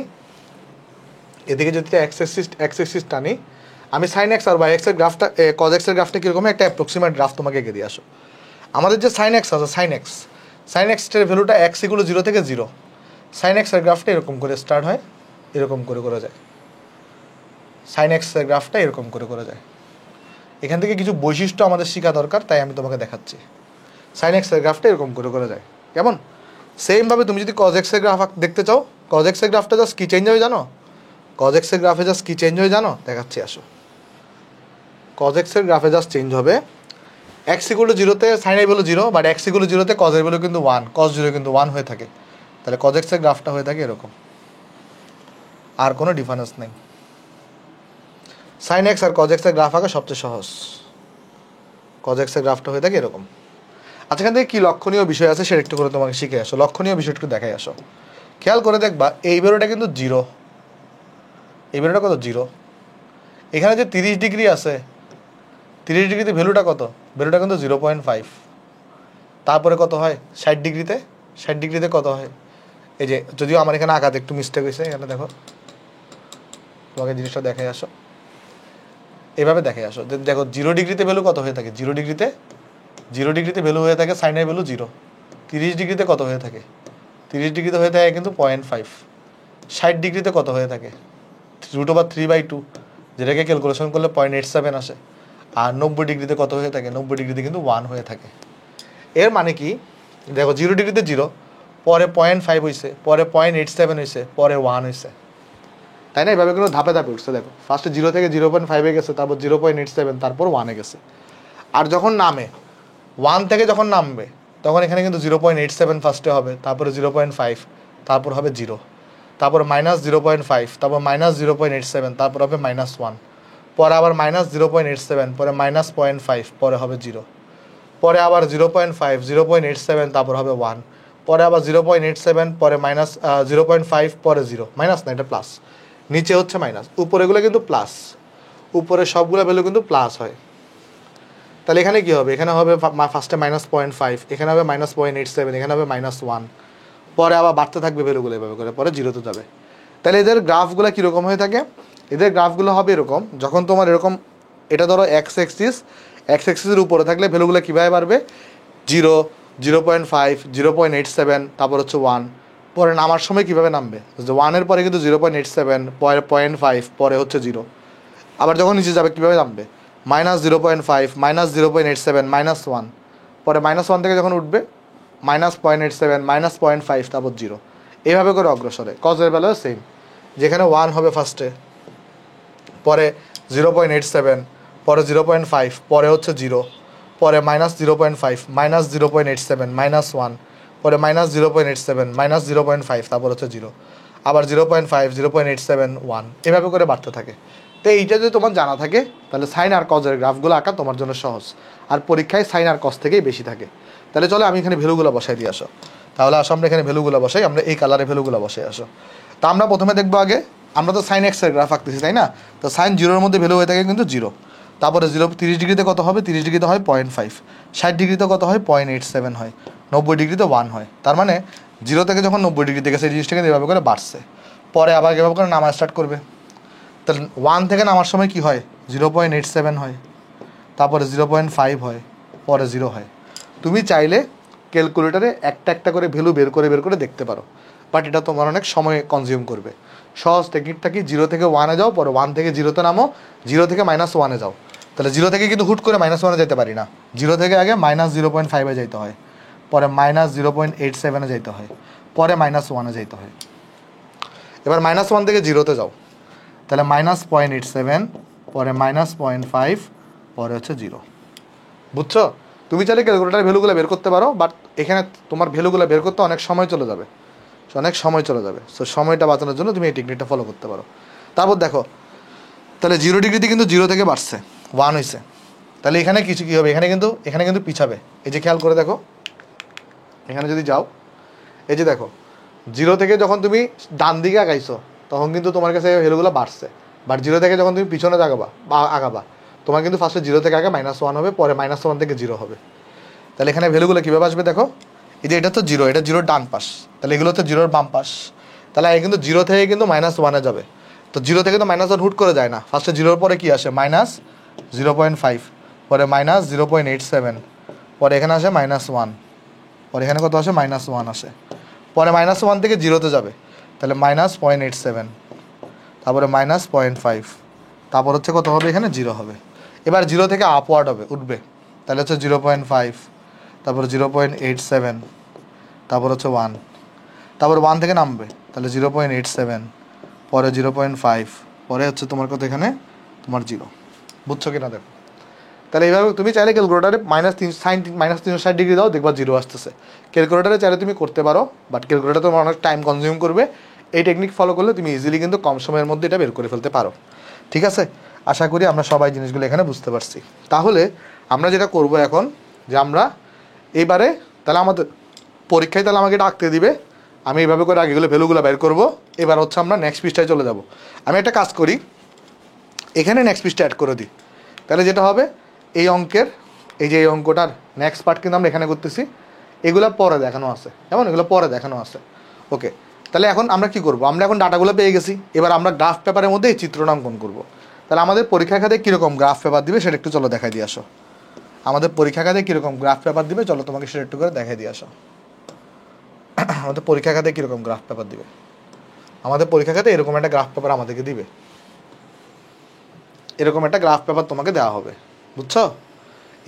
এদিকে যদি এক্স অ্যাক্সিস টানি, আমি সাইন এক্স আর ওয়াই এক্সের গ্রাফটা কজ এক্সের গ্রাফটা কীরকম একটা অ্যাপ্রক্সিমেট গ্রাফ তোমাকে এঁকে দিয়ে আসো। আমাদের যে সাইন এক্স আছে, সাইন এক্সের ভ্যালুটা এক্স ইকুয়াল 0 থেকে 0, সাইন এক্সের গ্রাফটা এরকম করে স্টার্ট হয়, এরকম করে করে যায়। সাইন এক্সের গ্রাফটা এরকম করে করে যায়। এখান থেকে কিছু বৈশিষ্ট্য আমাদের শেখা দরকার, তাই আমি তোমাকে দেখাচ্ছি। সাইন এক্সের গ্রাফটা এরকম করে করে যায় কেমন। সেমভাবে তুমি যদি কজ এক্সের গ্রাফ দেখতে চাও, কজ এক্সের গ্রাফটা জাস্ট কী চেঞ্জ হয়ে জানো, কজ এক্সের গ্রাফে জাস্ট কী চেঞ্জ হয়ে জানো, দেখাচ্ছি আসো। কজ এক্সের গ্রাফে জাস্ট চেঞ্জ হবে, এক্স ইকুয়াল 0-তে সাইনের ভ্যালু 0, বাট এক্স ইকুয়াল 0-তে কজের ভ্যালু কিন্তু 1, কজ 0 কিন্তু 1 হয়ে থাকে। তাহলে কজ এক্সের গ্রাফটা হয়ে থাকে এরকম, আর কোনো ডিফারেন্স নেই। সাইন এক্স আর কজ এক্সের গ্রাফ আঁকা সবচেয়ে সহজ, কজ এক্সের গ্রাফটা হয়ে থাকে এরকম। আচ্ছা, এখান থেকে কী লক্ষণীয় বিষয় আছে সেটা একটু করে তোমাকে শিখে আসো, লক্ষণীয় বিষয়টা একটু দেখাই আসো। খেয়াল করে দেখবা এই ভ্যালুটা কিন্তু 0, এই ভ্যালুটা কত 0। এখানে যে 30 ডিগ্রি আছে, 30 ডিগ্রিতে ভ্যালুটা কত, ভ্যালুটা কিন্তু 0.5। তারপরে কত হয় 60 ডিগ্রিতে, 60 ডিগ্রিতে কত হয়, এই যে যদিও আমার এখানে আঁকাতে একটু মিস্টেক হয়েছে, এখানে দেখো, তোমাকে জিনিসটা দেখাই আসো, এভাবে দেখে আসো। দেখো 0 ডিগ্রিতে ভ্যালু কত হয়ে থাকে, 0 ডিগ্রিতে ভ্যালু হয়ে থাকে সাইনের ভ্যালু 0। 30 ডিগ্রিতে কত হয়ে থাকে, 30 ডিগ্রিতে হয়ে থাকে কিন্তু 0.5। 60 ডিগ্রিতে কত হয়ে থাকে √3/2, যেটাকে ক্যালকুলেশন করলে 0.87 আসে। আর 90 ডিগ্রিতে কত হয়ে থাকে, 90 ডিগ্রিতে কিন্তু 1 হয়ে থাকে। এর মানে কি, দেখো 0 ডিগ্রিতে 0, পরে 0.5 হয়েছে, পরে 0.87 হয়েছে, পরে 1 হয়েছে, তাই না? এভাবে কিন্তু ধাপে ধাপে উঠছে। দেখো ফার্স্টে 0 থেকে 0.5-এ গেছে, তারপর 0.87, তারপর 1-এ গেছে। আর যখন নামে 1 থেকে যখন নামবে, তখন এখানে কিন্তু 0.87 ফার্স্টে হবে, তারপরে 0.5, তারপর হবে 0, তারপর -0.5, তারপর -0.87, তারপর হবে -1, পরে আবার -0.87, পরে -0.5, পরে হবে 0, পরে আবার 0.5, 0.87, তারপর হবে 1, পরে আবার 0.87, পরে -0.5, পরে 0, মাইনাস না এটা প্লাস, নিচে হচ্ছে মাইনাস, উপরেগুলো কিন্তু প্লাস, উপরে সবগুলো ভ্যালু কিন্তু প্লাস হয়। তাহলে এখানে কী হবে, এখানে হবে ফার্স্টে -0.5, এখানে হবে -0.87, এখানে হবে -1, পরে আবার বাড়তে থাকবে ভ্যালুগুলো এভাবে করে, পরে 0-তে যাবে। তাহলে এদের গ্রাফগুলো কীরকম হয়ে থাকে, এদের গ্রাফগুলো হবে এরকম, যখন তোমার এরকম, এটা ধরো এক্স অ্যাক্সিসের উপরে থাকলে ভ্যালুগুলো কীভাবে বাড়বে, 0, 0.5, 0.87, তারপর হচ্ছে 1, পরে নামার সময় কীভাবে নামবে, যে 1-এর পরে কিন্তু 0.87, পরে 0.5, পরে হচ্ছে 0, আবার যখন নিচে যাবে কীভাবে নামবে, -0.5, -0.87, -1, পরে -1 থেকে যখন উঠবে -0.87, -0.5, তারপর 0, এইভাবে করে অগ্রসরে। কজের বেলাও সেম, যেখানে 1 হবে ফার্স্টে, পরে 0.87, পরে 0.5, পরে হচ্ছে 0, পরে -0.5, -0.87, -1, পরে -0.87, -0.5, তারপর হচ্ছে 0, আবার 0.5, 0.87, 1, এভাবে করে বাড়তে থাকে। তো এইটা যদি তোমার জানা থাকে, তাহলে সাইন আর কজের গ্রাফগুলো আঁকা তোমার জন্য সহজ, আর পরীক্ষায় সাইন আর কজ থেকেই বেশি থাকে। তাহলে চলো আমি এখানে ভ্যালুগুলো বসাই দিয়ে আসো। তাহলে আসো আমরা এখানে ভ্যালুগুলো বসাই, আমরা এই কালারে ভ্যালুগুলো বসাই আসো। তা আমরা প্রথমে দেখবো আগে, আমরা তো সাইন এক্সের গ্রাফ আঁকতেছি তাই না, তো সাইন 0-এর মধ্যে ভ্যালু হয়ে থাকে কিন্তু 0, তারপরে 30 ডিগ্রিতে কত হবে, 30 ডিগ্রিতে হয় 0.5, 60 ডিগ্রিতে কত হয় 0.87 হয়, 90 ডিগ্রিতে 1 হয়। তার মানে 0 থেকে যখন 90 ডিগ্রিতে গেছে এই জিনিসটা কিন্তু এভাবে করে বাড়ছে, পরে আবার এভাবে করে নামা স্টার্ট করবে। তাহলে 1 থেকে নামার সময় কি হয়, 0.87 হয়, তারপরে 0.5 হয়, পরে 0 হয়। তুমি চাইলে ক্যালকুলেটারে একটা একটা করে ভ্যালু বের করে দেখতে পারো, বাট এটা তোমার অনেক সময় কনজিউম করবে। সহজ টেকনিকটা কি, 0 থেকে 1-এ যাও, পরে 1 থেকে 0-তে নামো, 0 থেকে -1-এ যাও। তাহলে 0 থেকে কিন্তু হুট করে -1-এ যেতে পারি না, 0 থেকে আগে -0.5-এ যেতে হয়, পরে -0.87 যাইতে হয়, পরে -1 যাইতে হয়। এবার -1 থেকে 0-তে যাও, তাহলে -0.87, পরে -0.5, পরে হচ্ছে 0। বুঝছো? তুমি চাইলে ক্যালকুলেটারের ভ্যালুগুলো বের করতে পারো, বাট এখানে তোমার ভ্যালুগুলো বের করতে অনেক সময় চলে যাবে, সো সময়টা বাঁচানোর জন্য তুমি এই টেকনিকটা ফলো করতে পারো। তারপর দেখো, তাহলে 0 ডিগ্রিতে কিন্তু 0 থেকে বাড়ছে, 1 হয়েছে। তাহলে এখানে কিছু কী হবে, এখানে কিন্তু পিছাবে। এই যে খেয়াল করে দেখো, এখানে যদি যাও, এই যে দেখো 0 থেকে যখন তুমি ডান দিকে আগাইছো তখন কিন্তু তোমার কাছে ভ্যালুগুলো বাড়ছে, বাট 0 থেকে যখন তুমি পিছনে আগাবা তোমার কিন্তু ফার্স্টে 0 থেকে আগে -1 হবে, পরে -1 থেকে 0 হবে। তাহলে এখানে ভ্যালুগুলো কীভাবে আসবে দেখো, এই যে এটা তো 0, এটা 0 ডান পাশ, তাহলে এগুলো তো 0 বাম পাশ, তাহলে কিন্তু 0 থেকে কিন্তু -1 যাবে। তো 0 থেকে তো -1 হুট করে যায় না, ফার্স্টে 0-র পরে কী আসে -0.5, পরে -0.87, পরে এখানে আসে -1, পরে এখানে কত আসে -1 আসে, পরে -1 থেকে 0-তে যাবে, তাহলে -0.87, তারপরে -0.5, তারপর হচ্ছে কত হবে, এখানে 0 হবে। এবার 0 থেকে আপওয়ার্ড উঠবে, তাহলে হচ্ছে 0.5, তারপরে 0.87, তারপর হচ্ছে 1, তারপর 1 থেকে নামবে, তাহলে 0.87, পরে 0.5, পরে হচ্ছে তোমার কত এখানে তোমার 0। বুঝছো কিনা দেখো। তাহলে এইভাবে তুমি চাইলে ক্যালকুলেটারে -360 ডিগ্রি দাও, দেখবা 0 আসতেছে। ক্যালকুলেটারে চাইলে তুমি করতে পারো, বাট ক্যালকুলেটার তোমার অনেক টাইম কনজিউম করবে। এই টেকনিক ফলো করলে তুমি ইজিলি কিন্তু কম সময়ের মধ্যে এটা বের করে ফেলতে পারো। ঠিক আছে, আশা করি আমরা সবাই জিনিসগুলো এখানে বুঝতে পারছি। তাহলে আমরা যেটা করব এখন, যে আমরা এইবারে তাহলে আমাদের পরীক্ষায় তাহলে আমাকে এটা আঁকতে দিবে, আমি এইভাবে করে আগেগুলো ভ্যালুগুলো বের করবো। এবার হচ্ছে আমরা নেক্সট পৃষ্ঠায় চলে যাব। আমি একটা কাজ করি, এখানে নেক্সট পৃষ্ঠা অ্যাড করে দিই, তাহলে যেটা হবে এই অঙ্কের এই যে এই অঙ্কটার নেক্সট পার্ট কিন্তু আমরা এখানে করতেছি, এগুলো পরে দেখানো আছে, যেমন এগুলো পরে দেখানো আছে। ওকে, তাহলে এখন আমরা কি করব, আমরা এখন ডাটাগুলো পেয়ে গেছি, এবার আমরা গ্রাফ পেপারের মধ্যে এই চিত্রটা অঙ্কন করব। তাহলে আমাদের পরীক্ষা খাতে কীরকম গ্রাফ পেপার দিবে সেটা একটু চলো দেখাই দিয়ে আসো। আমাদের পরীক্ষা খাতে কীরকম গ্রাফ পেপার দিবে চলো তোমাকে সেটা একটু করে দেখাই দিয়ে আসো। আমাদের পরীক্ষা খাতে কীরকম গ্রাফ পেপার দিবে, আমাদের পরীক্ষা খাতে এরকম একটা গ্রাফ পেপার আমাদেরকে দিবে, এরকম একটা গ্রাফ পেপার তোমাকে দেওয়া হবে। বুঝছো?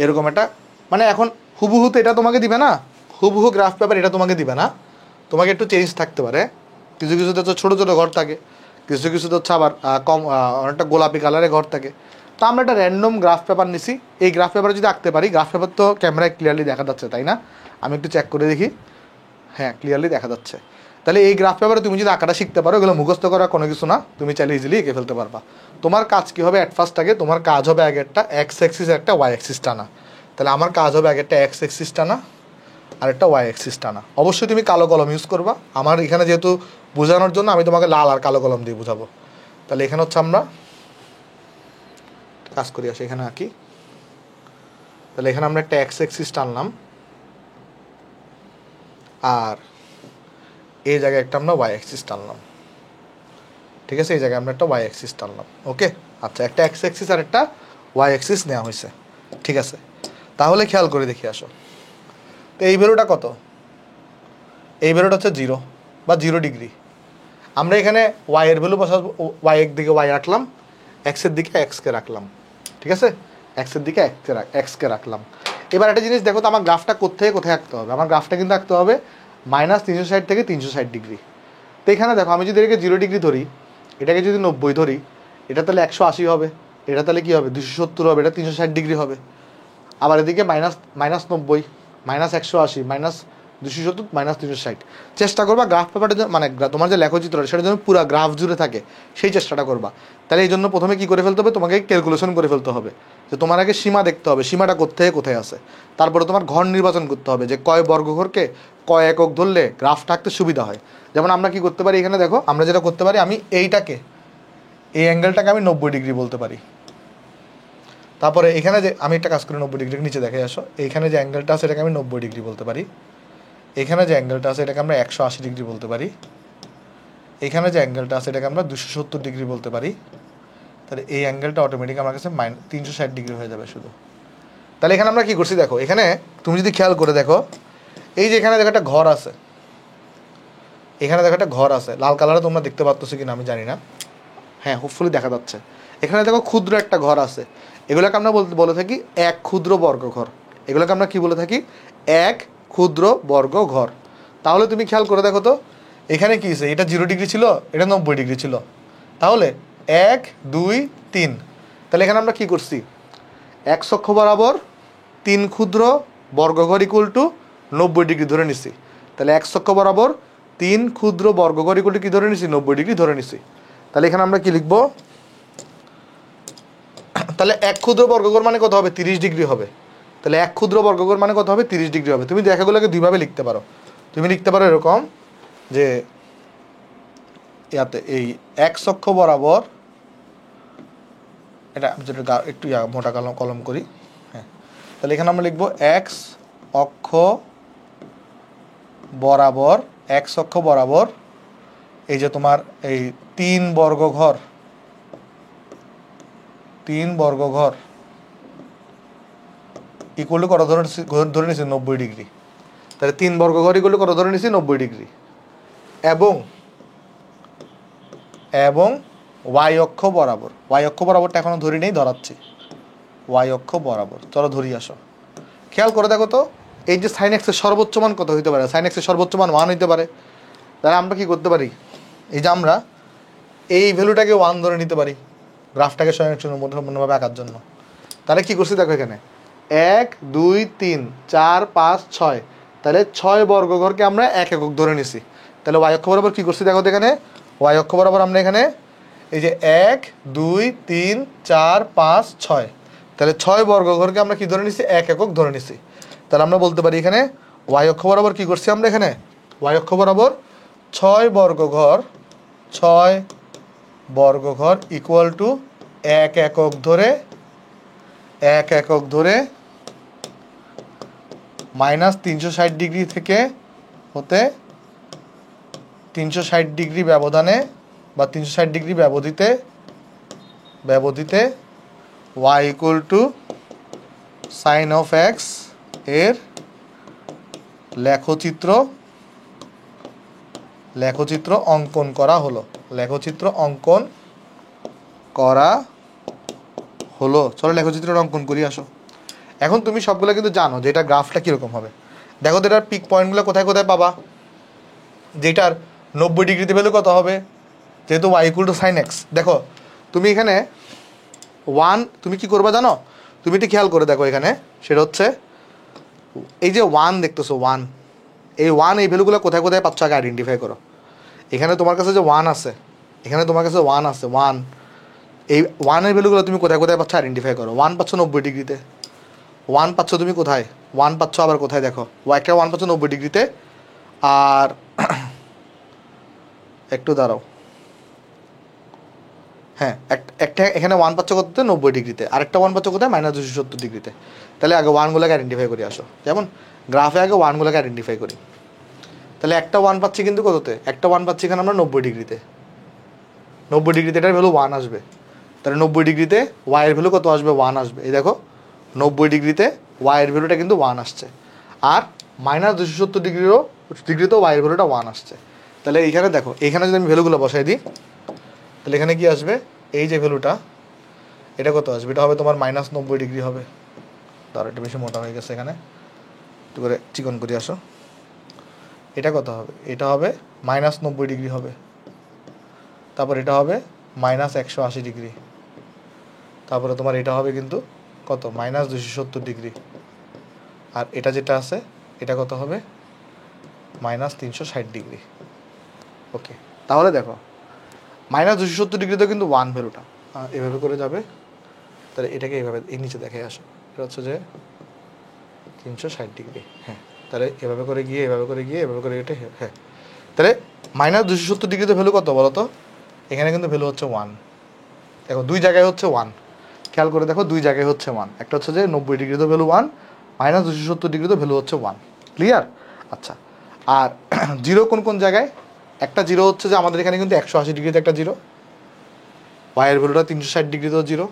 এরকম একটা, মানে এখন হুবহু তো এটা তোমাকে দিবে না, হুবহু গ্রাফ পেপার এটা তোমাকে দিবে না, তোমাকে একটু চেঞ্জ থাকতে পারে। কিছু কিছুতে তো ছোটো ছোটো ঘর থাকে, কিছু কিছুতে হচ্ছে আবার অনেকটা গোলাপি কালারের ঘর থাকে। তো আমরা একটা র্যান্ডম গ্রাফ পেপার নিছি, এই গ্রাফ পেপারে যদি আঁকতে পারি, গ্রাফ পেপার তো ক্যামেরায় ক্লিয়ারলি দেখা যাচ্ছে তাই না? আমি একটু চেক করে দেখি, হ্যাঁ ক্লিয়ারলি দেখা যাচ্ছে। তাহলে এই গ্রাফ পেপারে তুমি যদি আঁকাটা শিখতে পারো, এগুলো মুখস্থ করা কোনো কিছু না, তুমি চাইলে ইজিলি এঁকে ফেলতে পারবা। তোমার কাজ কী হবে, অ্যাট ফার্স্ট আগে তোমার কাজ হবে আগে একটা এক্স অ্যাক্সিস একটা ওয়াই অ্যাক্সিস টানা। তাহলে আমার কাজ হবে আগে একটা এক্স অ্যাক্সিস টানা আর একটা ওয়াই অ্যাক্সিস টানা। অবশ্যই তুমি কালো কলম ইউজ করবা, আমার এখানে যেহেতু বোঝানোর জন্য আমি তোমাকে লাল আর কালো কলম দিয়ে বোঝাবো। তাহলে এখানে হচ্ছে আমরা কাজ করি আসি, এখানে আঁকি। তাহলে এখানে আমরা একটা এক্স অ্যাক্সিস টানলাম, আর এই জায়গায় একটা আমরা ওয়াই অ্যাক্সিস টানলাম। ঠিক আছে, এই জায়গায় আমরা একটা ওয়াই অ্যাক্সিস টানলাম। ওকে, আচ্ছা, একটা এক্স অ্যাক্সিস আর একটা ওয়াই অ্যাক্সিস নেওয়া হয়েছে। ঠিক আছে, তাহলে খেয়াল করে দেখি আসো, তো এই ভ্যালুটা কত, এই ভ্যালুটা হচ্ছে 0 বা 0 ডিগ্রি। আমরা এখানে ওয়াইয়ের ভ্যালু বসাবো, ওয়াই এর দিকে ওয়াই রাখলাম, এক্সের দিকে এক্সকে রাখলাম। ঠিক আছে, এক্সের দিকে এক্সকে রাখলাম। এবার একটা জিনিস দেখো তো, আমার গ্রাফটা কোথায় কোথায় আঁকতে হবে, আমার গ্রাফটা কিন্তু আঁকতে হবে -360 থেকে 360 ডিগ্রি। তো এখানে দেখো, আমি যদি এটাকে 0 ডিগ্রি ধরি, এটাকে যদি 90 ধরি, এটা তাহলে 180 হবে, এটা তাহলে কী হবে 270 হবে, এটা 360 ডিগ্রি হবে। আবার এদিকে -90, -180, -270, -360। চেষ্টা করবা গ্রাফ পেপারটা মানে তোমার যে লেখচিত্র সেটা যেন পুরো গ্রাফ জুড়ে থাকে, সেই চেষ্টাটা করবা। তাহলে এই জন্য প্রথমে কী করে ফেলতে হবে, তোমাকে ক্যালকুলেশন করে ফেলতে হবে, যে তোমার আগে সীমা দেখতে হবে, সীমাটা কোথায় কোথায় আছে। তারপরে তোমার ঘর নির্বাচন করতে হবে, যে কয় বর্গঘরকে কয় একক ধরলে গ্রাফটা আঁকতে সুবিধা হয়। যেমন আমরা কি করতে পারি, এখানে দেখো আমরা যেটা করতে পারি, আমি এইটাকে এই অ্যাঙ্গেলটাকে আমি 90 ডিগ্রি বলতে পারি। তারপরে এখানে যে আমি একটা কাজ করি, 90 ডিগ্রির নিচে দেখে আসো, এইখানে যে অ্যাঙ্গেলটা আছে এটাকে আমি 90 ডিগ্রি বলতে পারি। এখানে যে অ্যাঙ্গেলটা আছে এটাকে আমরা 180 ডিগ্রি বলতে পারি। এখানে যে অ্যাঙ্গেলটা আছে এটাকে আমরা 270 ডিগ্রি বলতে পারি। তাহলে এই অ্যাঙ্গেলটা অটোমেটিক আমার কাছে 360 ডিগ্রি হয়ে যাবে শুধু। তাহলে এখানে আমরা কী করছি দেখো, এখানে তুমি যদি খেয়াল করে দেখো, এই যে এখানে দেখো একটা ঘর আছে, এখানে দেখো একটা ঘর আছে, লাল কালারে তোমরা দেখতে পাচ্ছ কি না আমি জানি না, হ্যাঁ হোপফুলি দেখা যাচ্ছে। এখানে দেখো ক্ষুদ্র একটা ঘর আছে, এগুলোকে আমরা বলে থাকি এক ক্ষুদ্র বর্গঘর। এগুলোকে আমরা কি বলে থাকি, এক ক্ষুদ্র বর্গ ঘর। তাহলে তুমি খেয়াল করে দেখো তো এখানে কি হয়েছে, এটা 0 ডিগ্রি ছিল, এটা 90 ডিগ্রি ছিল, তাহলে 1 2 3, তাহলে এখানে আমরা কি করছি, এক্স অক্ষ বরাবর 3 ক্ষুদ্র বর্গঘর ইকুয়াল টু 90 ডিগ্রি ধরে নিছি। তাহলে এক্স অক্ষ বরাবর 3 ক্ষুদ্র বর্গঘর ইকুয়াল টু কি ধরে নিছি, 90 ডিগ্রি ধরে নিছি। তাহলে এখানে আমরা কি লিখবো, তাহলে 1 ক্ষুদ্র বর্গঘর মানে কত হবে, 30 ডিগ্রি হবে। তাহলে 1 ক্ষুদ্র বর্গঘর মানে কত হবে, 30 ডিগ্রি হবে। তুমি দেখাগুলোকে দুইভাবে লিখতে পারো। তুমি লিখতে পারো এরকম যে ইয়াতে এই এক্স অক্ষ বরাবর, এটা যেটা একটু মোটা কলম করি, হ্যাঁ, তাহলে এখানে আমরা লিখবো এক্স অক্ষ বরাবর, এক্স অক্ষ বরাবর এই যে তোমার এই 3 বর্গঘর, 3 বর্গঘর ইকুয়াল টু কত ধরে নিছি, 90 ডিগ্রি। তাহলে 3 বর্গঘর ইকুয়াল টু কত ধরে নিছি, 90 ডিগ্রি। এবং এবং ওয়াই অক্ষ বরাবর, ওয়াই অক্ষ বরাবরটা এখনো ধরি নেই, ধরাচ্ছি ওয়াই অক্ষ বরাবর। চলো ধরি আসো, খেয়াল করে দেখো তো এই যে সাইন এক্সের সর্বোচ্চ মান কত হইতে পারে, সাইন এক্সের সর্বোচ্চ মান 1 হইতে পারে। তাহলে আমরা কি করতে পারি, এই যে আমরা এই ভ্যালুটাকে 1 ধরে নিতে পারি গ্রাফটাকে সম্পূর্ণভাবে আঁকার জন্য। তাহলে কি করছি দেখো এখানে 1 2 3 4 5 6, তাহলে 6 বর্গঘরকে আমরা 1 একক ধরে নিছি। তাহলে ওয়াই অক্ষ বরাবর কি করছি দেখো তো এখানে, ওয়াই অক্ষ বরাবর আমরা এখানে এই যে 1 2 3 4 5 6, তাহলে 6 বর্গঘরকে আমরা কি ধরে নিছি, 1 একক ধরে নিছি। তাহলে আমরা বলতে পারি এখানে ওয়াই অক্ষ বরাবর কি করছি আমরা এখানে, ওয়াই অক্ষ বরাবর 6 বর্গঘর, 6 বর্গঘর ইকুয়াল টু 1 একক ধরে, 1 একক ধরে মাইনাস 360 ডিগ্রি থেকে হতে 360 ডিগ্রি ব্যবধানে বা 360 ডিগ্রি ব্যবধিতে y equal to sine of x এর লেখচিত্র অঙ্কন করা হলো, লেখচিত্র অঙ্কন করা হলো। চলো লেখচিত্রটা অঙ্কন করি আসো। এখন তুমি সবগুলো কিন্তু জানো যে এটা গ্রাফটা কীরকম হবে। দেখো তো এটার পিক পয়েন্টগুলো কোথায় কোথায় পাবা, যেটার 90 ডিগ্রিতে ভ্যালু কত হবে, যেহেতু y equal to sine x. দেখো তুমি এখানে 1 তুমি কি করবা জানো, তুমি একটু খেয়াল করে দেখো এখানে, সেটা হচ্ছে এই যে 1 দেখতেছো 1, এই 1 এই ভ্যালুগুলো কোথায় কোথায় পাচ্ছ আগে আইডেন্টিফাই করো। এখানে তোমার কাছে যে 1 আছে, এখানে তোমার কাছে 1 আছে, 1 এই 1 এর ভ্যালুগুলো তুমি কোথায় কোথায় পাচ্ছ আইডেন্টিফাই করো। 1 পাচ্ছ 90 ডিগ্রিতে, 1 পাচ্ছ তুমি কোথায়, 1 পাচ্ছ আবার কোথায় দেখো, একটা 1 পাচ্ছ 90 ডিগ্রিতে, আর একটু দাঁড়াও, হ্যাঁ একটা এখানে 1 পাচ্ছ কততে 90 ডিগ্রিতে, আরেকটা 1 পাচ্ছ কোথায় -270 ডিগ্রিতে। তাহলে আগে 1গুলোকে আইডেন্টিফাই করি আসো, যেমন গ্রাফে আগে 1গুলোকে আইডেন্টিফাই করি। তাহলে একটা 1 পাচ্ছি কিন্তু কততে, একটা 1 পাচ্ছি এখানে আমরা 90 ডিগ্রিতে, 90 ডিগ্রিতে এটার ভ্যালু 1 আসবে। তাহলে 90 ডিগ্রিতে ওয়াইয়ের ভ্যালু কত আসবে, 1 আসবে। এই দেখো 90 ডিগ্রিতে ওয়াইয়ের ভ্যালুটা কিন্তু 1 আসছে, আর -270 ডিগ্রিতেও ওয়াইয়ের ভ্যালুটা 1 আসছে। তাহলে এইখানে দেখো, এইখানে যদি আমি ভ্যালুগুলো বসাই দিই, তাহলে এখানে কি আসবে, এই যে ভ্যালুটা এটা কত আসবে, এটা হবে তোমার -90 ডিগ্রি হবে। তার একটু বেশি মোটা হয়ে গেছে, এখানে একটু করে চিকন করে আসো। এটা কত হবে, এটা হবে -90 ডিগ্রি হবে। তারপর এটা হবে -180 ডিগ্রি। তারপরে তোমার এটা হবে কিন্তু কত, -270 ডিগ্রি। আর এটা যেটা আছে এটা কত হবে, -360 ডিগ্রি। ওকে, তাহলে দেখো -270 ডিগ্রিতে কিন্তু 1 ভ্যালুটা এভাবে করে যাবে। তাহলে এটাকে এইভাবে এই নিচে দেখে আসো, এটা হচ্ছে যে 360 ডিগ্রি, হ্যাঁ। তাহলে এভাবে করে গিয়ে এভাবে করে গিয়ে এভাবে করে এটা, হ্যাঁ। তাহলে -270 ডিগ্রিতে ভ্যালু কত বলো তো, এখানে কিন্তু ভ্যালু হচ্ছে 1। দেখো 2 জায়গায় হচ্ছে 1, খেয়াল করে দেখো 2 জায়গায় হচ্ছে 1। একটা হচ্ছে যে 90 ডিগ্রিতে ভ্যালু 1, -270 ডিগ্রিতে ভ্যালু হচ্ছে 1। ক্লিয়ার? আচ্ছা, আর 0 কোন কোন জায়গায়, একটা 0 হচ্ছে যে আমাদের এখানে কিন্তু 180 ডিগ্রিতে একটা 0, ওয়াইয়ের ভ্যালুটা 360 ডিগ্রিতেও 0,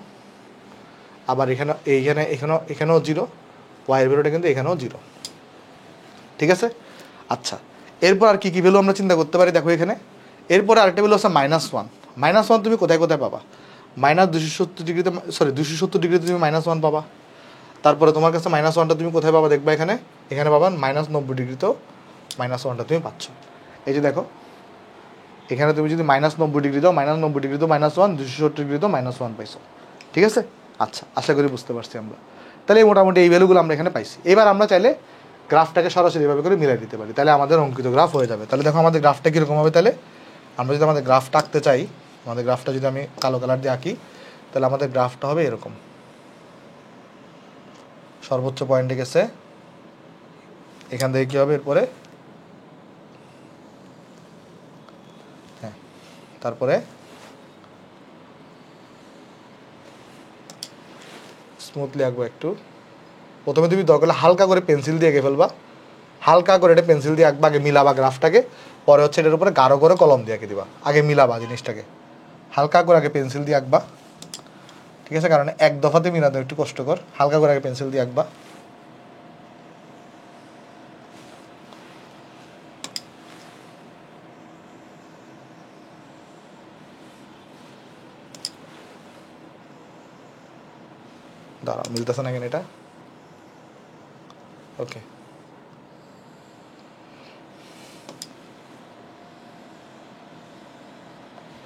আবার এখানেও 0, ওয়াইয়ের ভ্যালুটা কিন্তু এখানেও 0। ঠিক আছে? আচ্ছা, এরপর আর কি কি ভ্যালু আমরা চিন্তা করতে পারি, দেখো এখানে এরপরে আরেকটা ভ্যালু আছে -1। -1 তুমি কোথায় কোথায় পাবা, -270 ডিগ্রিতে, 270 ডিগ্রিতে তুমি -1 পাবা। তারপরে তোমার কাছে -1টা তুমি কোথায় পাবা দেখবা, এখানে এখানে পাবা -90° তো -1টা তুমি পাচ্ছ। এই যে দেখো এখানে তুমি যদি -90° দাও -90° তো -1, 270° তো -1 পাইছো। ঠিক আছে? আচ্ছা, আশা করি বুঝতে পারছি আমরা। তাহলে মোটামুটি এই ভ্যালুগুলো আমরা এখানে পাইছি। এবার আমরা চাইলে গ্রাফটাকে সরাসরি এভাবে করে মিলাই দিতে পারি, তাহলে আমাদের অঙ্কিত গ্রাফ হয়ে যাবে। তাহলে দেখো আমাদের গ্রাফটা কীরকম হবে। তাহলে আমরা যদি আমাদের গ্রাফটা আঁকতে চাই, আমাদের গ্রাফটা যদি আমি কালো কালার দিয়ে আঁকি, তাহলে আমাদের গ্রাফটা হবে এরকম। সর্বোচ্চ পয়েন্টে গেছে, এখান থেকে কী হবে এরপরে, হ্যাঁ, তারপরে স্মুথলি আঁকবো একটু। প্রথমে তুমি দরকার হলে হালকা করে পেন্সিল দিয়ে এঁকে ফেলবা, হালকা করে এটা পেন্সিল দিয়ে আঁকবা, আগে মিলাবা গ্রাফটাকে, পরে হচ্ছে এটার উপরে গাঢ় করে কলম দিয়ে এঁকে দিবা। আগে মিলাবা জিনিসটাকে, হালকা করে আগে পেন্সিল দিয়ে আঁকবা, ঠিক আছে? কারণ এক দফাতে মিলাতে একটু কষ্টকর, হালকা করে আগে পেন্সিল দিয়ে আঁকবা। দাঁড়াও, মিলতেছে না কেন এটা? ওকে,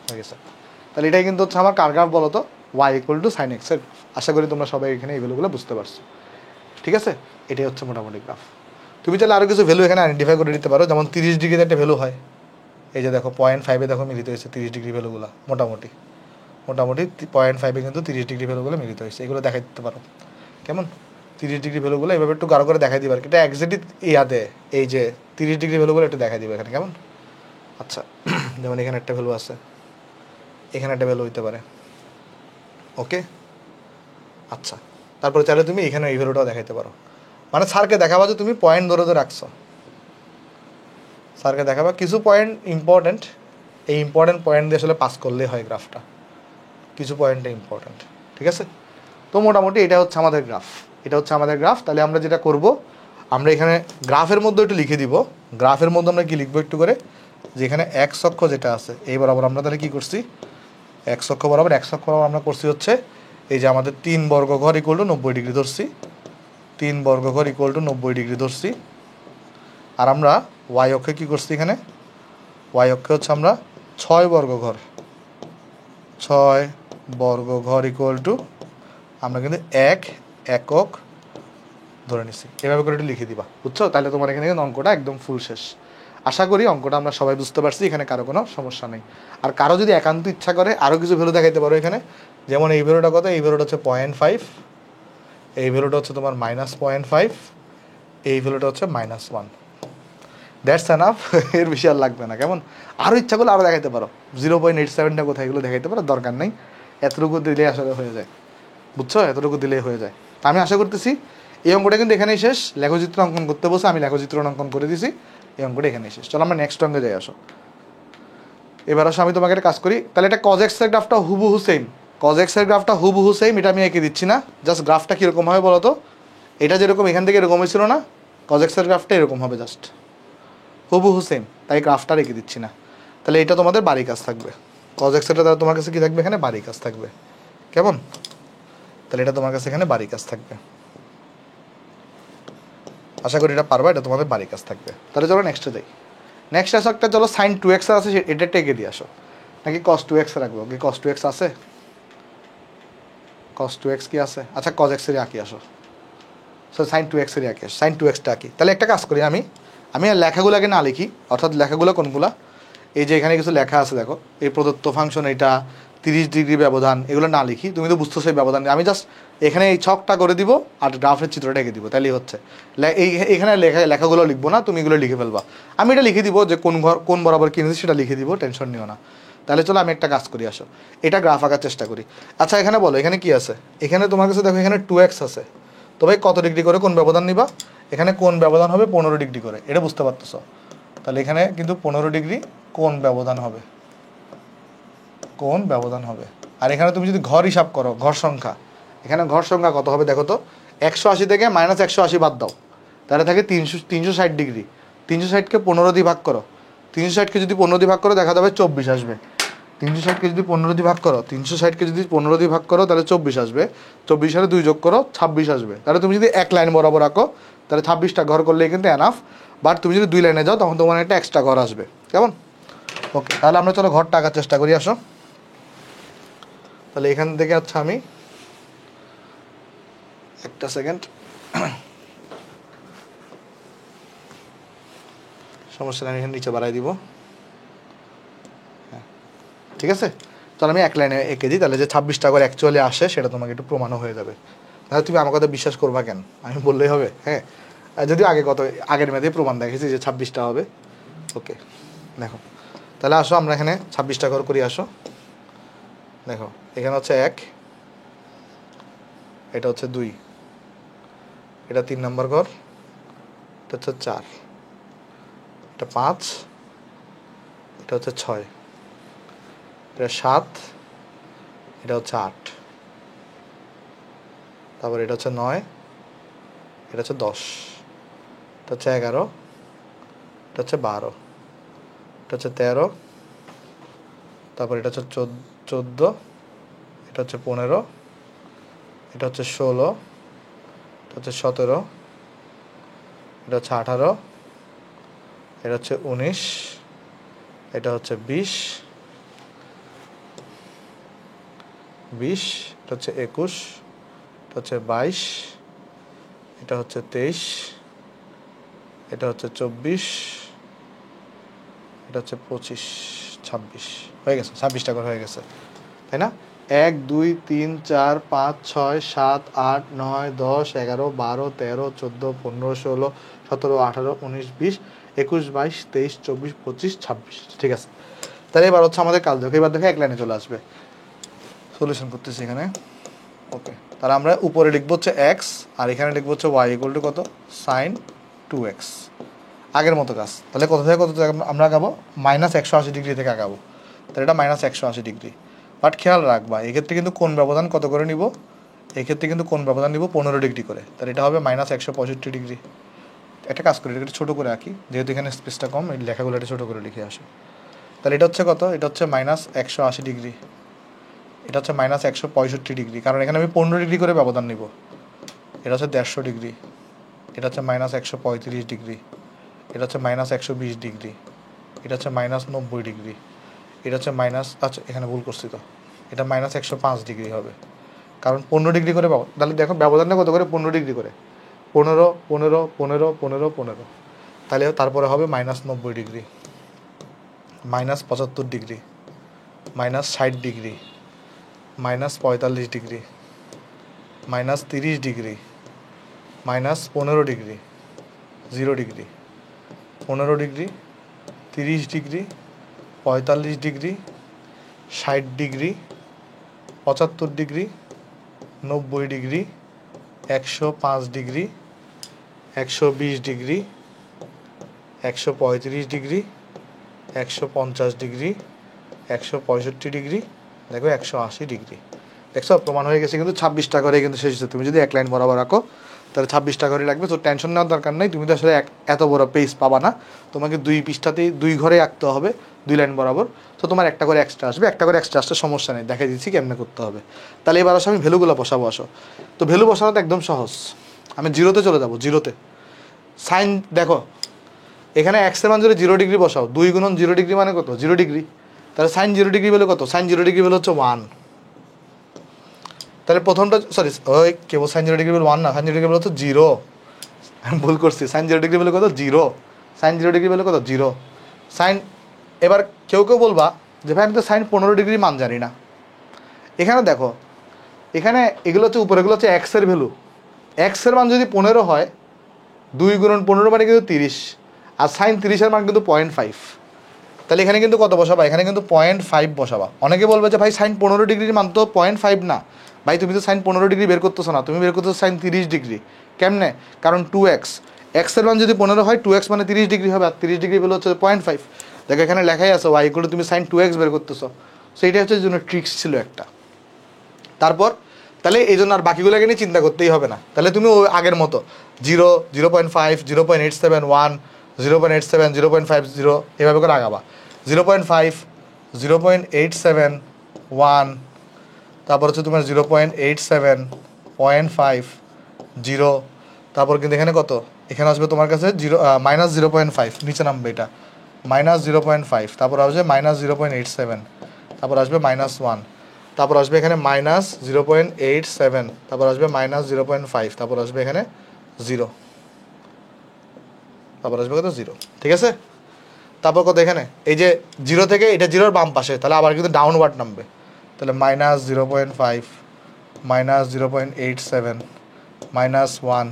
হয়ে গেছে। তাহলে এটাই কিন্তু হচ্ছে আমার কার গ্রাফ বলো তো, y = sin x এর। আশা করি তোমরা সবাই এখানে এই ভ্যালুগুলো বুঝতে পারছো। ঠিক আছে? এটাই হচ্ছে মোটামুটি গ্রাফ। তুমি চাইলে আরও কিছু ভ্যালু এখানে আইডেন্টিফাই করে দিতে পারো, যেমন 30° একটা ভ্যালু হয়। এই যে দেখো 0.5 দেখো মিলিত হয়েছে 30° ভ্যালুগুলো, মোটামুটি 0.5 কিন্তু 30° ভ্যালুগুলো মিলিত হয়েছে। এগুলো দেখাই দিতে পারো কেমন, 30° ভ্যালুগুলো এভাবে একটু গাঢ় করে দেখাই দিবার, এটা এক্স্যাক্টলি ইয়াতে এই যে 30° ভ্যালুগুলো একটু দেখাই দিবে এখানে, কেমন? আচ্ছা, যেমন এখানে একটা ভ্যালু আছে, এখানে একটা ভ্যালু হইতে পারে। ওকে, আচ্ছা, তারপরে চাইলে তুমি এখানে এই ভ্যালুটাও দেখাইতে পারো। মানে স্যারকে দেখাবা যে তুমি পয়েন্ট ধরে ধরে রাখছো, স্যারকে দেখাবা কিছু পয়েন্ট ইম্পর্ট্যান্ট, এই ইম্পর্ট্যান্ট পয়েন্ট দিয়ে আসলে পাস করলেই হয় গ্রাফটা, কিছু পয়েন্টটা ইম্পর্ট্যান্ট। ঠিক আছে? তো মোটামুটি এটা হচ্ছে আমাদের গ্রাফ, এটা হচ্ছে আমাদের গ্রাফ। তাহলে আমরা যেটা করব, আমরা এখানে গ্রাফের মধ্যে একটু লিখে দিব। গ্রাফের মধ্যে আমরা কি লিখবো একটু করে, যে এখানে এক্স অক্ষ যেটা আছে এই বরাবর আমরা তাহলে কী করছি, এক্স অক্ষ বরাবর আমরা করছি হচ্ছে এই যে আমাদের 3 বর্গঘর = 90° ধরছি, 3 বর্গঘর = 90° ধরছি। আর আমরা ওয়াই অক্ষে কী করছি, এখানে ওয়াই অক্ষে হচ্ছে আমরা 6 বর্গঘর = আমরা কিন্তু 1 একক ধরে নিচ্ছি। এভাবে করে একটু লিখে দিবা, বুঝছো? তাহলে তোমার এখানে কিন্তু অঙ্কটা একদম ফুল শেষ। আশা করি অঙ্কটা আমরা সবাই বুঝতে পারছি, এখানে কারো কোনো সমস্যা নেই। আর কারো যদি একান্ত ইচ্ছা করে আরও কিছু ভ্যালু দেখাইতে পারো এখানে, যেমন এই ভ্যালুটা কত, এই ভ্যালুটা হচ্ছে 0.5, এই ভ্যালুটা হচ্ছে তোমার -0.5, এই ভ্যালুটা হচ্ছে -1। দ্যাটস এনাফ, এর বেশি আর লাগবে না, কেমন? আরও ইচ্ছা করলে আরও দেখাইতে পারো, 0.87টা কোথায়, এগুলো দেখাইতে পারো, দরকার নেই। এতটুকু দিলে আসলে হয়ে যায়, বুঝছো? এতটুকু দিলেই হয়ে যায়। আমি আশা করতেছি এই অঙ্কটা কিন্তু এখানেই শেষ। লেখচিত্র অঙ্কন করতে বসে আমি লেখচিত্র অঙ্কন করে দিছি, এই অঙ্কটা এখানেই শেষ। চলো আমরা নেক্সট অঙ্কে যাই। আসো, এবার আসো আমি তোমাকে একটা কাজ করি। তাহলে এটা cos x এর গ্রাফটা হুবহু সেম, cos x এর গ্রাফটা হুবহু সেম, এটা আমি এঁকে দিচ্ছি না। জাস্ট গ্রাফটা কীরকম হবে বলো তো, এটা যেরকম এখান থেকে এরকম হয়েছিল না, cos x এর গ্রাফটা এরকম হবে, জাস্ট হুবহু সেম, তাই গ্রাফটা রেখে দিচ্ছি না। তাহলে এটা তোমাদের বাড়ি কাজ থাকবে, cos x এটা তোমার কাছে কী থাকবে, এখানে বাড়ি কাজ থাকবে, কেমন? তাহলে এটা তোমার কাছে এখানে বাড়ি কাজ থাকবে। আশা করি এটা পারবা, এটা তোমাদের বাড়ির কাজ থাকবে। তাহলে চলো নেক্সটে যাই। নেক্সট আসো একটা, চলো sin 2x আছে, এটা টেকে দিয়ে আসো, নাকি cos 2x রাখবো? কি cos 2x আছে? cos 2x কি আছে? আচ্ছা cos x এরই আঁকি, আসো। সো sin 2x এরই আঁকি, sin 2xটা আঁকি। তাহলে একটা কাজ করি, আমি আর লেখাগুলোকে না লিখি, অর্থাৎ লেখাগুলো কোনগুলা, এই যে এখানে কিছু লেখা আছে দেখো, এই প্রদত্ত ফাংশন, এটা 30° ব্যবধান, এগুলো না লিখি, তুমি তো বুঝতেছো এই ব্যবধান। আমি জাস্ট এখানে এই ছকটা করে দিব আর গ্রাফের চিত্রটা এঁকে দিব, তাহলেই হচ্ছে। এখানে লেখাগুলো লিখবো না, তুমি এগুলো লিখে ফেলবা। আমি এটা লিখে দিব যে কোন বরাবর কিনেছি সেটা লিখে দিব, টেনশন নিও না। তাহলে চলো আমি একটা কাজ করি, আসো এটা গ্রাফ আঁকার চেষ্টা করি। আচ্ছা এখানে বলো, এখানে কি আছে? এখানে তোমার কাছে দেখো এখানে 2x আছে, তো ভাই কত ডিগ্রি করে কোন ব্যবধান নিবা? এখানে কোন ব্যবধান হবে 15° করে, এটা বুঝতে পারতেছ? তাহলে এখানে কিন্তু 15° কোন ব্যবধান হবে, কোন ব্যবধান হবে। আর এখানে তুমি যদি ঘর হিসাব করো, ঘর সংখ্যা, এখানে ঘর সংখ্যা কত হবে দেখো তো, 180 থেকে -180 বাদ দাও, তাহলে থাকে 360°। 360কে 15 দিয়ে ভাগ করো, 360কে যদি 15 দিয়ে ভাগ করো দেখা যাবে 24 আসবে। 360কে যদি 15 দিয়ে ভাগ করো, 360কে যদি 15 দিয়ে ভাগ করো তাহলে 24 আসবে। 24 সাথে 2 যোগ করো, 26 আসবে। তাহলে তুমি যদি এক লাইন বরাবর রাখো তাহলে 26টা ঘর করলেই কিন্তু এনাফ। বাট তুমি যদি 2 লাইনে যাও তখন তোমার একটা এক্সট্রা ঘর আসবে। কেমন? ওকে, তাহলে আমরা চলো ঘরটা আঁকার চেষ্টা করি, আসো। তাহলে এখান থেকে হচ্ছে আমি একটা সেকেন্ড, সমস্যা নেই, আমি এখানে নিচে বাড়াই দিব। হ্যাঁ, ঠিক আছে। তাহলে আমি এক লাইনে এঁকে দিই, তাহলে যে 26টা করে অ্যাকচুয়ালি আসে সেটা তোমাকে একটু প্রমাণও হয়ে যাবে। তাহলে তুমি আমার কথা বিশ্বাস করবা কেন, আমি বললেই হবে? হ্যাঁ, যদিও আগের মেয়াদে প্রমাণ দেখেছি যে 26টা হবে। ওকে, দেখো তাহলে আসো আমরা এখানে 26টা ঘর করি, আসো। দেখো এখানে হচ্ছে 1, এটা হচ্ছে 2, এটা 3 নম্বর ঘর, এটা হচ্ছে 4, এটা 5, এটা হচ্ছে 6, এটা 7, এটা হচ্ছে 8, তারপর এটা হচ্ছে 9, এটা হচ্ছে 10, এটা হচ্ছে 11, এটা হচ্ছে 12, এটা হচ্ছে 13, তারপর এটা হচ্ছে 14, এটা হচ্ছে 15, এটা হচ্ছে 16, এটা হচ্ছে 17, এটা হচ্ছে 18, এটা হচ্ছে 19, এটা হচ্ছে 20, এটা হচ্ছে 21, এটা হচ্ছে 22, এটা হচ্ছে 23, এটা হচ্ছে 24, এটা হচ্ছে 25, 26 হয়ে গেছে। 26টা করে হয়ে গেছে, তাই না? 1 2 3 4 5 6 7 8 9 10 11 12 13 14 15 16 17 18 19 20 21 22 23 24 25 26, ঠিক আছে। তাহলে এবার হচ্ছে আমাদের কাজ, দেখো এবার দেখো এক লাইনে চলে আসবে। সলিউশন করতেছি এখানে। ওকে, তাহলে আমরা উপরে লিখবো হচ্ছে এক্স, আর এখানে লিখবো হচ্ছে ওয়াই ইকুয়াল টু কত, সাইন 2x। আগের মতো কাজ। তাহলে কত থেকে কত আমরা আগাবো, -180 ডিগ্রি থেকে আগাবো। তাহলে এটা -180 ডিগ্রি। বাট খেয়াল রাখবা এক্ষেত্রে কিন্তু কোণ ব্যবধান কত করে নিব, এক্ষেত্রে কিন্তু কোণ ব্যবধান নিব 15 ডিগ্রি করে। তাহলে এটা হবে -165 ডিগ্রি। একটা কাজ করি, এটা একটু ছোটো করে আঁকি, যেহেতু এখানে স্পেসটা কম, এই লেখাগুলো এটা ছোটো করে লিখে আসে। তাহলে এটা হচ্ছে কত, এটা হচ্ছে -180 ডিগ্রি, এটা হচ্ছে -165 ডিগ্রি, কারণ এখানে আমি 15 ডিগ্রি করে ব্যবধান নিব। এটা হচ্ছে 150 ডিগ্রি, এটা হচ্ছে -135 ডিগ্রি, এটা হচ্ছে -120 ডিগ্রি, এটা হচ্ছে -90 ডিগ্রি, এটা হচ্ছে আচ্ছা এখানে ভুল করছি তো, এটা -105 ডিগ্রি হবে, কারণ 15 ডিগ্রি করে তাহলে দেখো ব্যবধানটা কত করে, 15 ডিগ্রি করে, 15 15 15 15 15, তাহলে তারপরে হবে -90 degree, -75 degree, -60 degree, -45 degree, -30 degree, -15 degree, 0 degree, 15 degree, 30 degree, 45 degree, 60 degree, 75 degree, 90 degree, 105 degree, 120 degree, 135 degree, 150 degree, 165 degree, দেখো 180 ডিগ্রি। দেখছো প্রমাণ হয়ে গেছে কিন্তু 26টা করে কিন্তু শেষ হচ্ছে। তুমি যদি এক লাইন বরাবর রাখো তাহলে 26টা করে লাগবে, তো টেনশন নেওয়ার দরকার নেই। তুমি তো আসলে এত বড় পেজ পাবা না, তোমাকে 2 পৃষ্ঠাতেই 2 ঘরে আঁকতে হবে 2 লাইন বরাবর। তো তোমার একটা করে এক্সট্রা আসবে, একটা করে এক্সট্রা আসতে সমস্যা নেই, দেখাই দিচ্ছি কেমনে করতে হবে। তাহলে এবার আসো আমি ভ্যালুগুলো বসাবো, আসো। তো ভ্যালু বসানো তো একদম সহজ, আমি জিরোতে চলে যাবো। জিরোতে সাইন, দেখো এখানে এক্সের মান যদি 0 ডিগ্রি বসাও, 2 গুণন 0 ডিগ্রি মানে কত, 0 ডিগ্রি। তাহলে সাইন 0 ডিগ্রি বলে কত, সাইন 0 ডিগ্রি বলে হচ্ছে 1। তাহলে প্রথমটা সরি ওই কেবল সাইন 0 ডিগ্রি বলে 1 না, সাইন 0 ডিগ্রি বলে হচ্ছে 0, আমি ভুল করছি। সাইন 0 ডিগ্রি বলে কত, 0, সাইন 0 ডিগ্রি বলে কত, 0 সাইন। এবার কেউ কেউ বলবা যে ভাই আমি তো সাইন 15 ডিগ্রি মান জানি না। এখানে দেখো, এখানে এগুলো হচ্ছে উপরেগুলো হচ্ছে এক্সের ভ্যালু, এক্সের মান যদি 15 হয়, 2 গুণন 15 মানে কিন্তু 30, আর সাইন 30-এর মান কিন্তু 0.5। তাহলে এখানে কিন্তু কত বসাবা, এখানে কিন্তু 0.5 বসাবা। অনেকে বলবে যে ভাই সাইন 15 ডিগ্রির মান তো 0.5 না। ভাই তুমি তো সাইন 15 ডিগ্রি বের করতেছো না, তুমি বের করতেছো সাইন 30 ডিগ্রি। কেমনে, কারণ 2x, এক্সের মান যদি 15 হয় 2x মানে 30 ডিগ্রি হবে, আর 30 ডিগ্রি বের হচ্ছে 0.5। দেখো এখানে লেখাই আছে y ইকুয়াল টু তুমি সাইন 2x বের করতেছো। সো এইটা হচ্ছে জন্য ট্রিক্স ছিল একটা। তারপর তাহলে এই জন্য আর বাকিগুলোকে নিয়ে চিন্তা করতেই হবে না। তাহলে তুমি ওই আগের মতো 0, 0.5, 0.871, 0.87, 0.50 এভাবে করে আগাবা। 0.5, 0.871, তারপর হচ্ছে তোমার 0.870, তারপর কিন্তু এখানে কত, এখানে আসবে তোমার কাছে -0.5, নিচে নামবে এটা -0.5, তারপর আসবে -0.87, তারপর আসবে -1, তারপর আসবে এখানে -0.87, তারপর আসবে -0.5, তারপর আসবে এখানে 0, তারপর আসবে কত 0, ঠিক আছে। তারপর কত এখানে এই যে 0 থেকে এটা 0-র বাম পাশে, তাহলে আবার কিন্তু ডাউনওয়ার্ড নামবে, তাহলে -0.5, -0.87, -1,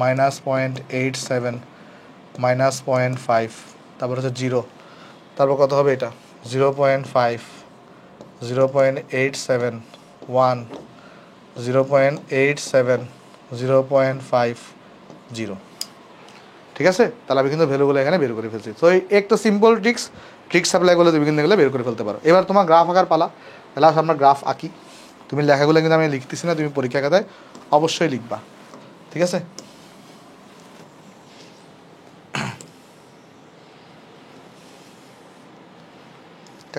-0.87, -0.5, তারপর হচ্ছে 0, তারপর কত হবে এটা 0.5, 0.87, 1, 0.87, 0.5, 0, ঠিক আছে। তাহলে আমি কিন্তু ভ্যালুগুলো এখানে বের করে ফেলছি। তো এই একটা সিম্পল ট্রিক্স অ্যাপ্লাই করলে তুমি কিন্তু এগুলো বের করে ফেলতে পারো। এবার তোমার গ্রাফ আঁকার পালা, তাহলে আমরা গ্রাফ আঁকি। তুমি লেখাগুলো কিন্তু আমি লিখতেছি না, তুমি পরীক্ষা খাতায় অবশ্যই লিখবা, ঠিক আছে।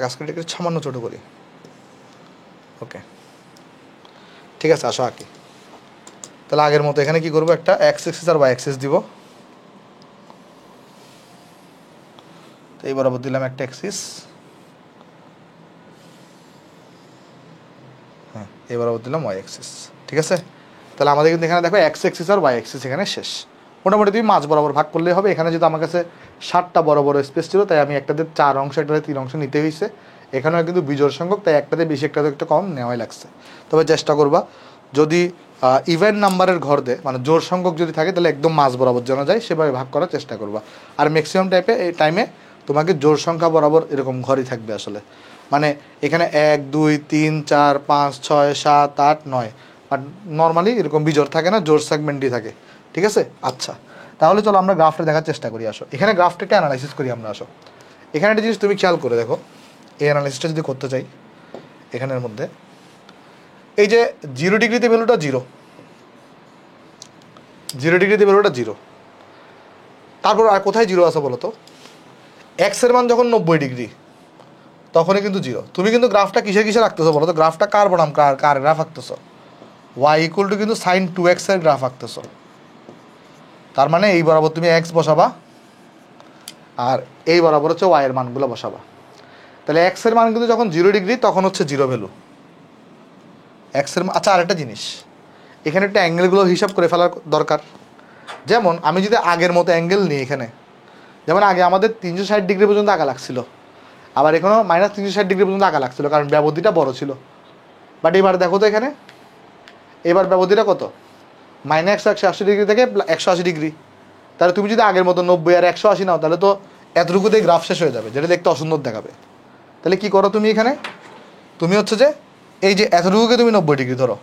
কাজ করে একটু সামান্য ছোটো করি, ওকে, ঠিক আছে, আসো আঁকি। তাহলে আগের মতো এখানে কি করবো, একটা এক্স এক্সিস আর ওয়াই এক্সিস দিব। তো এই বরাবর দিলাম একটা এক্সিস, হ্যাঁ এই বরাবর দিলাম ওয়াই এক্সিস, ঠিক আছে। তাহলে আমাদের কিন্তু এখানে দেখো এক্স এক্সিস আর ওয়াই এক্সিস এখানে শেষ। মোটামুটি তুমি মাঝ বরাবর ভাগ করলেই হবে। এখানে যেহেতু আমার কাছে 7টা বড় বড় স্পেস ছিল, তাই আমি একটাতে 4 অংশ, একটাতে 3 অংশ নিতে হয়েছে। এখানেও কিন্তু বিজোড় সংখ্যক, তাই একটাতে বেশি একটাতে একটু কম নেওয়াই লাগছে। তবে চেষ্টা করবা যদি ইভেন নাম্বারের ঘর দেয়, মানে জোড় সংখ্যক যদি থাকে, তাহলে একদম মাঝ বরাবর জানা যায় সেভাবে ভাগ করার চেষ্টা করবা। আর ম্যাক্সিমাম টাইমে তোমাকে জোড় সংখ্যা বরাবর এরকম ঘরই থাকবে আসলে। মানে এখানে 1, 2, 3, 4, 5, 6, 7, 8, 9, বাট নর্মালি এরকম বিজোড় থাকে না, জোড় সেগমেন্টই থাকে, ঠিক আছে। আচ্ছা, তাহলে চলো আমরা গ্রাফটা দেখার চেষ্টা করি। আসো এখানে গ্রাফটাকে অ্যানালাইসিস করি আমরা। আসো এখানে একটা জিনিস তুমি খেয়াল করে দেখো, এই অ্যানালাইসিসটা যদি করতে চাই, এখানের মধ্যে এই যে 0 ডিগ্রিতে ভ্যালুটা 0, 0 ডিগ্রিতে ভ্যালুটা 0, তারপর আর কোথায় 0 আছে বলো তো? এক্সের মান যখন 90 ডিগ্রি তখনই কিন্তু 0। তুমি কিন্তু গ্রাফটা কিসে রাখতেছো বলো তো? গ্রাফটা কার বনাম কার গ্রাফ আঁকতেছো? y ইকুয়াল টু কিন্তু sin 2x এর গ্রাফ আঁকতেছো। তার মানে এই বরাবর তুমি x বসাবা, আর এই বরাবর হচ্ছে y এর মানগুলো বসাবা। তাহলে x এর মান কিন্তু যখন 0 ডিগ্রি তখন হচ্ছে 0 ভ্যালু x এর। আচ্ছা, আরেকটা জিনিস, এখানে একটা অ্যাঙ্গেলগুলো হিসাব করে ফেলার দরকার। যেমন আমি যদি আগের মতো অ্যাঙ্গেল নিই, এখানে যেমন আগে আমাদের 360 ডিগ্রি পর্যন্ত আঁকা লাগছিল, আবার এখানেও -360 ডিগ্রি পর্যন্ত আঁকা লাগছিল, কারণ ব্যবধিটা বড় ছিল। বাট এবার দেখো তো এখানে, এবার ব্যবধিটা কত, -180 ডিগ্রি থেকে 180 ডিগ্রি। তাহলে তুমি যদি আগের মতো 90 আর 180 নাও, তাহলে তো এতটুকুতেই গ্রাফ শেষ হয়ে যাবে, যেটা দেখতে অসুন্দর দেখাবে। তাহলে কি করো তুমি এখানে, তুমি হচ্ছে যে এই যে এতটুকুকে তুমি 90 ডিগ্রি ধরো,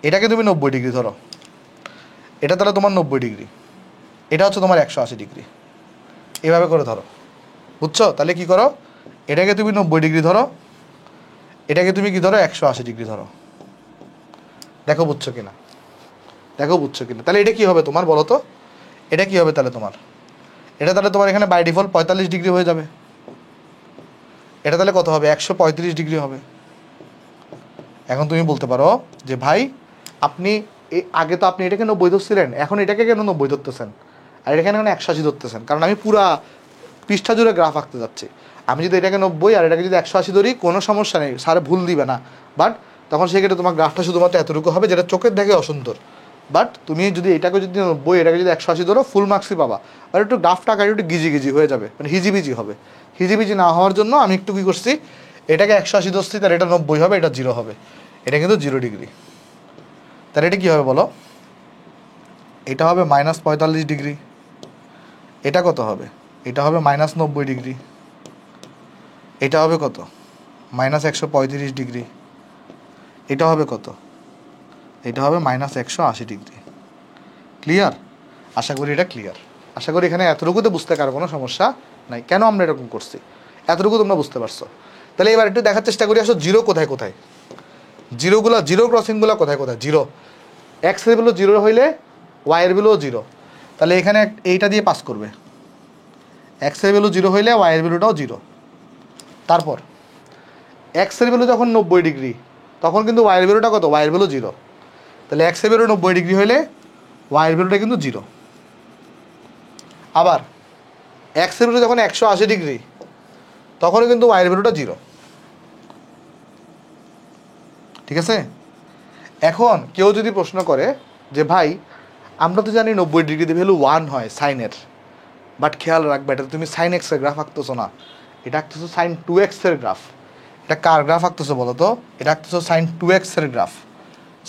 এটাকে তুমি 90 ডিগ্রি ধরো, এটা তাহলে তোমার 90 ডিগ্রি, এটা হচ্ছে তোমার 180 ডিগ্রি, এভাবে করে ধরো, বুঝছো? তাহলে কি করো, এটাকে তুমি 90 ডিগ্রি ধরো, এটাকে তুমি কি ধরো 180 ডিগ্রি ধরো। দেখো বুঝছো কিনা, দেখো বুঝছো কিনা। তাহলে এটা কি হবে তোমার বলো তো? এটা কি হবে তাহলে তোমার? এটা তাহলে তোমার এখানে বাই ডিফল্ট 45 ডিগ্রি হয়ে যাবে। এটা তাহলে কত হবে? 135 ডিগ্রি হবে। এখন তুমি বলতে পারো যে ভাই আপনি আগে তো আপনি এটাকে 90 ধরছিলেন, এখন এটাকে কেন 90 ধরতেছেন, আর এখানে কেন 180 ধরতেছেন? কারণ আমি পুরা পৃষ্ঠা জুড়ে গ্রাফ আঁকতে যাচ্ছি। আমি যদি এটাকে 90 আর এটাকে যদি 180 ধরি, কোনো সমস্যা নেই, স্যার ভুল দিবে না। বাট তখন সেক্ষেত্রে তোমার গ্রাফটা শুধুমাত্র এতটুকু হবে, যেটা চোখের দেখে অসুন্দর। বাট তুমি যদি এটাকে যদি 90, এটাকে যদি 180 ধরো, ফুল মার্কসই পাবা। আর একটু গ্রাফটা আঁকা একটু গিজি হয়ে যাবে, মানে হিজিবিজি হবে। হিজিবিজি না হওয়ার জন্য আমি একটু কী করছি, এটাকে 180 ধরছি, তাহলে এটা 90 হবে, এটা 0 হবে। এটা কিন্তু 0 ডিগ্রি। তাহলে এটা কী হবে বলো? এটা হবে -45 ডিগ্রি। এটা কত হবে? এটা হবে -90 ডিগ্রি। এটা হবে কত? -135 ডিগ্রি। এটা হবে কত? এটা হবে -180 ডিগ্রি। ক্লিয়ার? আশা করি এটা ক্লিয়ার। আশা করি এখানে এতটুকুতে বুঝতে কারো কোনো সমস্যা নাই, কেন আমরা এরকম করছি, এতটুকু তোমরা বুঝতে পারছো। তাহলে এবার একটু দেখার চেষ্টা করি, আসো জিরো কোথায় কোথায়, জিরো ক্রসিংগুলো কোথায় কোথায়। জিরো, এক্সের ভ্যালু 0 হইলে ওয়াইয়ের ভ্যালুও 0, তাহলে এখানে এইটা দিয়ে পাস করবে। এক্সের ভ্যালু 0 হইলে ওয়াইয়ের ভ্যালুটাও 0। তারপর এক্সের ভ্যালু যখন 90 ডিগ্রি তখন কিন্তু ওয়াইয়ের ভ্যালুটা কত? ওয়াইয়ের ভ্যালু 0। তাহলে এক্সের ভ্যালু 90 ডিগ্রি হলে ওয়াইয়ের ভ্যালুটা কিন্তু 0। আবার এক্সের ভ্যালু যখন 180 ডিগ্রি তখনও কিন্তু ওয়াইয়ের ভ্যালুটা 0। ঠিক আছে? এখন কেউ যদি প্রশ্ন করে যে ভাই আমরা তো জানি 90 ডিগ্রিতে ভ্যালু 1 হয় সাইনের, বাট খেয়াল রাখবে এটা তুমি সাইন এক্সের গ্রাফ আঁকতেছো না, এটা আঁকতেছো সাইন 2x-এর গ্রাফ। এটা কার গ্রাফ আঁকতেছো বলো তো? এটা আঁকতেছো সাইন 2x-এর গ্রাফ।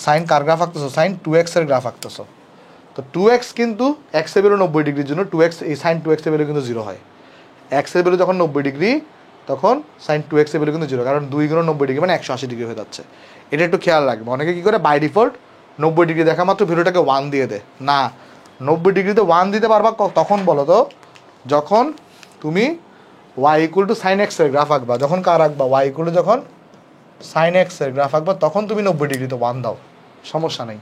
সাইন কার গ্রাফ আঁকতেছো? সাইন 2x-এর গ্রাফ আঁকতেছো। তো 2x কিন্তু এক্সের ভ্যালু 90 ডিগ্রির জন্য 2x, এই সাইন 2x-এর ভ্যালু কিন্তু 0 হয়। এক্সের ভ্যালু যখন 90 ডিগ্রি তখন সাইন 2x-এর ভ্যালু কিন্তু 0, কারণ 2 গুণ 90 ডিগ্রি মানে 180 ডিগ্রি হয়ে যাচ্ছে। এটা একটু খেয়াল রাখবে। অনেকে কী করে বাই ডিফল্ট 90 ডিগ্রি দেখা মাত্র ভ্যালুটাকে 1 দিয়ে দেয়। না, 90 ডিগ্রিতে 1 দিতে পারবা তখন বলো তো যখন তুমি y ইকুয়াল টু সাইন এক্সের গ্রাফ আঁকবা। যখন কার আঁকবা? y ইকুয়াল টু যখন সাইন এক্সের গ্রাফ আঁকবা তখন তুমি 90 ডিগ্রিতে 1 দাও, সমস্যা নেই।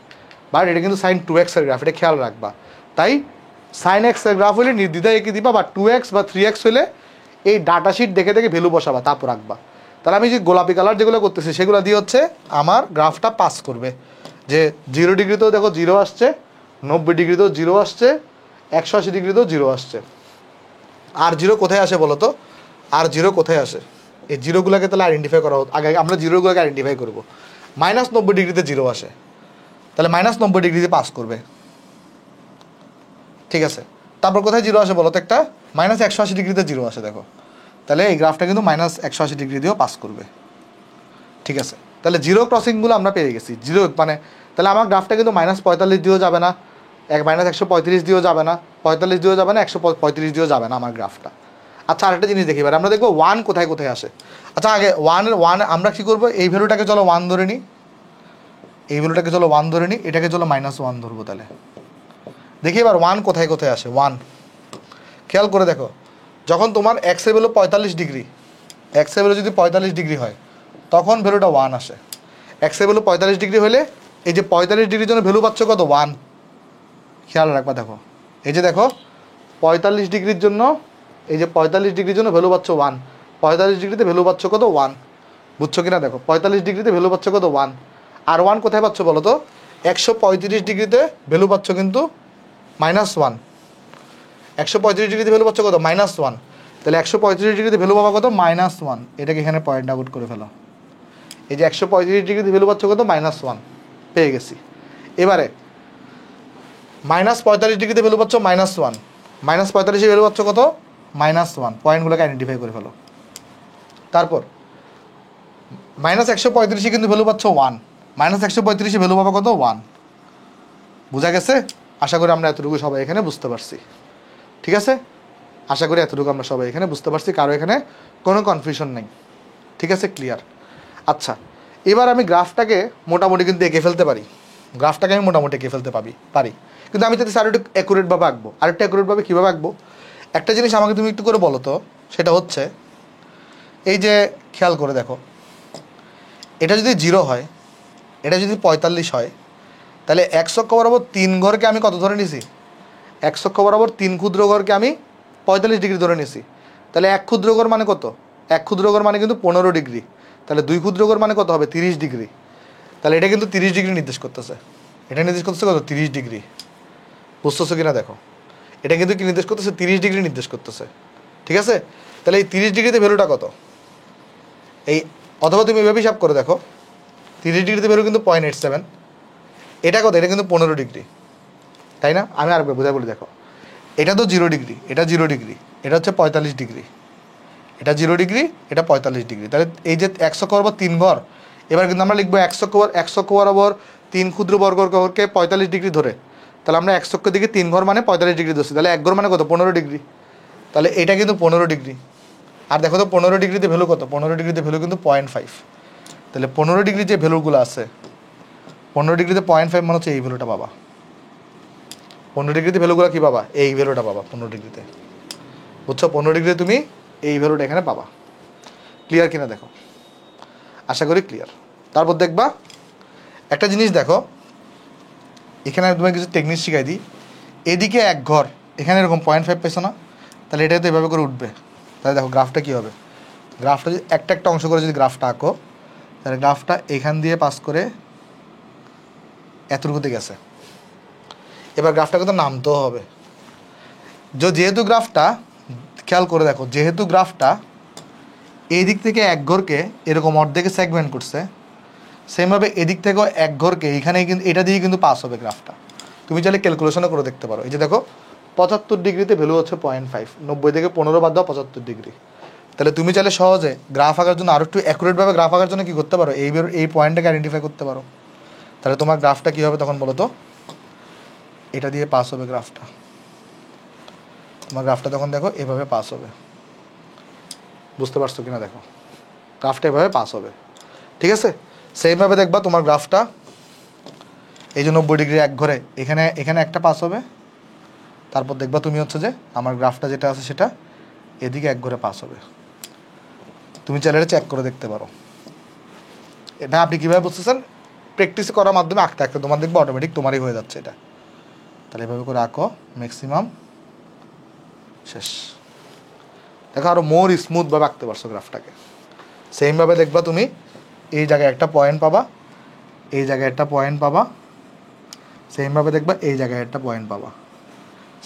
বাট এটা কিন্তু সাইন 2x-এর গ্রাফ, এটা খেয়াল রাখবা। তাই সাইন এক্সের গ্রাফ হলে নির্দ্বিধায় এঁকে দিবা, বা 2x বা 3x হলে এই ডাটা শিট দেখে দেখে ভ্যালু বসাবা, তারপর রাখবা। তাহলে আমি যে গোলাপি কালার যেগুলো করতেছি সেগুলো দিয়ে হচ্ছে আমার গ্রাফটা পাস করবে। যে 0 ডিগ্রিতেও দেখো 0 আসছে, 90 ডিগ্রিতেও 0 আসছে, 180 ডিগ্রিতেও 0 আসছে। আর 0 কোথায় আসে বলো তো? আর 0 কোথায় আসে? এই জিরোগুলোকে তাহলে আইডেন্টিফাই করা হোক। আগে আমরা জিরোগুলোকে আইডেন্টিফাই করবো। -90 ডিগ্রিতে 0 আসে, তাহলে -90 ডিগ্রিতে পাস করবে। ঠিক আছে, তারপর কোথায় 0 আসে বলো তো? একটা -180 ডিগ্রিতে 0 আসে দেখো, তাহলে এই গ্রাফটা কিন্তু -180 ডিগ্রি দিয়েও পাস করবে। ঠিক আছে, তাহলে 0 ক্রসিংগুলো আমরা পেয়ে গেছি। 0 মানে তাহলে আমার গ্রাফটা কিন্তু -45 দিয়েও যাবে না, -135 দিয়েও যাবে না, 45 দিয়েও যাবে না, 135 দিয়েও যাবে না আমার গ্রাফটা। আচ্ছা, আরেকটা জিনিস দেখি এবার আমরা দেখবো 1 কোথায় কোথায় আসে। আচ্ছা, আগে 1 আমরা কী করবো? এই ভ্যালুটাকে চলো 1 ধরে নিই, এই ভ্যালুটাকে চলো 1 ধরে নিই, এটাকে চলো -1 ধরবো। তাহলে দেখি এবার 1 কোথায় কোথায় আসে। 1 খেয়াল করে দেখো, যখন তোমার এক্সের ভ্যালু 45 ডিগ্রি, এক্সের ভ্যালু যদি 45 ডিগ্রি হয় তখন ভ্যালুটা 1 আসে। এক্সের ভ্যালু 45 ডিগ্রি হলে এই যে 45 ডিগ্রির জন্য ভ্যালু পাচ্ছ কত? 1। খেয়াল রাখবা, দেখো এই যে দেখো 45 ডিগ্রির জন্য, এই যে 45 ডিগ্রির জন্য ভ্যালু পাচ্ছ 1। 45 ডিগ্রিতে ভ্যালু পাচ্ছ কত? 1। বুঝছো কিনা দেখো, 45 ডিগ্রিতে ভ্যালু পাচ্ছ কত? 1। আর 1 কোথায় পাচ্ছ বলো তো? 135 ডিগ্রিতে ভ্যালু পাচ্ছ কিন্তু -1। 135 ডিগ্রিতে ভ্যালু পাচ্ছ কত? -1। তাহলে 135 ডিগ্রিতে ভ্যালু পাবা কত? -1। এটাকে এখানে পয়েন্ট আউট করে ফেলো। এই যে 135 ডিগ্রিতে ভ্যালু পাচ্ছ কত? -1 পেয়ে গেছি। এবারে -45 ডিগ্রিতে ভ্যালু পাচ্ছ -1, -45 ভ্যালু পাচ্ছ কত? -1। পয়েন্টগুলোকে আইডেন্টিফাই করে ফেলো। তারপর -135 কিন্তু ভ্যালু পাচ্ছ 1, -135 ভ্যালু পাবা কত? 1। বোঝা গেছে? আশা করি আমরা এতটুকু সবাই এখানে বুঝতে পারছি। ঠিক আছে, আশা করি এতটুকু আমরা সবাই এখানে বুঝতে পারছি, কারো এখানে কোনো কনফিউশন নেই। ঠিক আছে, ক্লিয়ার? আচ্ছা, এবার আমি গ্রাফটাকে মোটামুটি কিন্তু এঁকে ফেলতে পারি। গ্রাফটাকে আমি মোটামুটি এঁকে ফেলতে পারি, কিন্তু আমি যদি স্যার একটু অ্যাকুরেটভাবে আঁকবো। আরেকটু অ্যাকুরেটভাবে কীভাবে আঁকবো? একটা জিনিস আমাকে তুমি একটু করে বলো তো, সেটা হচ্ছে এই যে খেয়াল করে দেখো, এটা যদি 0 হয়, এটা যদি 45 হয়, তাহলে x অক্ষ বরাবর 3 ঘরকে আমি কত ধরে নিছি? x অক্ষ বরাবর 3 ক্ষুদ্র ঘরকে আমি 45 ডিগ্রি ধরে নিছি। তাহলে 1 ক্ষুদ্র ঘর মানে কত? 1 ক্ষুদ্র ঘর মানে কিন্তু 15 ডিগ্রি। তাহলে 2 ক্ষুদ্র ঘর মানে কত হবে? 30 ডিগ্রি। তাহলে এটা কিন্তু 30 ডিগ্রি নির্দেশ করতেছে। এটা নির্দেশ করতেছে কত? 30 ডিগ্রি। বুঝতেছো কিনা দেখো, এটা কিন্তু কি নির্দেশ করতেছে? 30 ডিগ্রি নির্দেশ করতেছে। ঠিক আছে, তাহলে এই 30 ডিগ্রিতে ভ্যালুটা কত? এই অথবা তুমি এভাবে হিসাব করে দেখো, 30 ডিগ্রিতে ভ্যালু কিন্তু 0.87। এটা কত? এটা কিন্তু 15 ডিগ্রি, তাই না? আমি আরেকবার বোঝাই বলি, দেখো এটা তো 0 ডিগ্রি, এটা 0 ডিগ্রি, এটা হচ্ছে 45 ডিগ্রি, এটা 0 ডিগ্রি, এটা 45 ডিগ্রি। তাহলে এই যে 100 বরাবর 3 ঘর, এবার কিন্তু আমরা লিখবো 100 বরাবর 3 ক্ষুদ্র বর্গকে 45 ডিগ্রি ধরে। তাহলে আমরা 100 দিকে 3 ঘর মানে 45 ডিগ্রি ধরছি। তাহলে 1 ঘর মানে কত? 15 ডিগ্রি। তাহলে এটা কিন্তু 15 ডিগ্রি। আর দেখো তো 15 ডিগ্রিতে ভ্যালু কত? 15 ডিগ্রিতে ভ্যালু কিন্তু 0.5। তাহলে 15 ডিগ্রি যে ভ্যালুগুলো আছে, 15 ডিগ্রিতে 0.5 মানে হচ্ছে এই ভ্যালুটা পাবা। 15 ডিগ্রিতে ভ্যালুগুলো কী পাবা? এই ভ্যালুটা পাবা 15 ডিগ্রিতে। বুঝছো? 15 ডিগ্রিতে তুমি এই ভ্যালুটা এখানে পাবা। ক্লিয়ার কিনা দেখো, আশা করি ক্লিয়ার। তারপর দেখবা একটা জিনিস, দেখো এখানে আমি তোমাকে কিছু টেকনিক শিখাই দিই। এদিকে 1 ঘর, এখানে এরকম 0.5 পেছো না? তাহলে এটা তো এভাবে করে উঠবে। তাহলে দেখো গ্রাফটা কী হবে? গ্রাফটা যদি একটা একটা অংশ করে যদি গ্রাফটা আঁকো, তাহলে গ্রাফটা এখান দিয়ে পাস করে এতটুকুতে গেছে। এবার গ্রাফটাকে তো নামতেও হবে। যেহেতু গ্রাফটা, খেয়াল করে দেখো, যেহেতু গ্রাফটা এই দিক থেকে এক ঘরকে এরকম অর্ধেকে সেগমেন্ট করছে, সেমভাবে এদিক থেকেও এক ঘরকে এইখানে কিন্তু এটা দিয়ে কিন্তু পাস হবে গ্রাফটা। তুমি চাইলে ক্যালকুলেশনও করে দেখতে পারো। এই যে দেখো 75 ডিগ্রিতে ভ্যালু হচ্ছে 0.5, 90 থেকে 15 বাদ দাও 75 ডিগ্রি। তাহলে তুমি চাইলে সহজে গ্রাফ আঁকার জন্য আরও একটু অ্যাকুরেটভাবে গ্রাফ আঁকার জন্য কী করতে পারো, এই পয়েন্টটাকে আইডেন্টিফাই করতে পারো। তাহলে তোমার গ্রাফটা কী হবে তখন বলো তো, এটা দিয়ে পাস হবে গ্রাফটা। তোমার গ্রাফটা তখন দেখো এভাবে পাস হবে। বুঝতে পারছো কিনা দেখো, গ্রাফটা এভাবে পাস হবে, ঠিক আছে? সেইভাবে দেখবা তোমার গ্রাফটা এই যে 90 ডিগ্রি এক ঘরে এখানে এখানে একটা পাস হবে। তারপর দেখবা তুমি হচ্ছে যে আমার গ্রাফটা যেটা আছে সেটা এদিকে এক ঘরে পাস হবে। তুমি চাইলে চেক করে দেখতে পারো। এটা আপনি কীভাবে বুঝতেছেন, প্র্যাকটিস করার মাধ্যমে আঁকতে আঁকতে তোমার দেখবে অটোমেটিক তোমারই হয়ে যাচ্ছে এটা। তাহলে এভাবে করে আঁকো, ম্যাক্সিমাম, শেষ। দেখো আরও মোর স্মুথভাবে আঁকতে পারছো গ্রাফটাকে। সেমভাবে দেখবা তুমি এই জায়গায় একটা পয়েন্ট পাবা, এই জায়গায় একটা পয়েন্ট পাবা, সেমভাবে দেখবা এই জায়গায় একটা পয়েন্ট পাবা,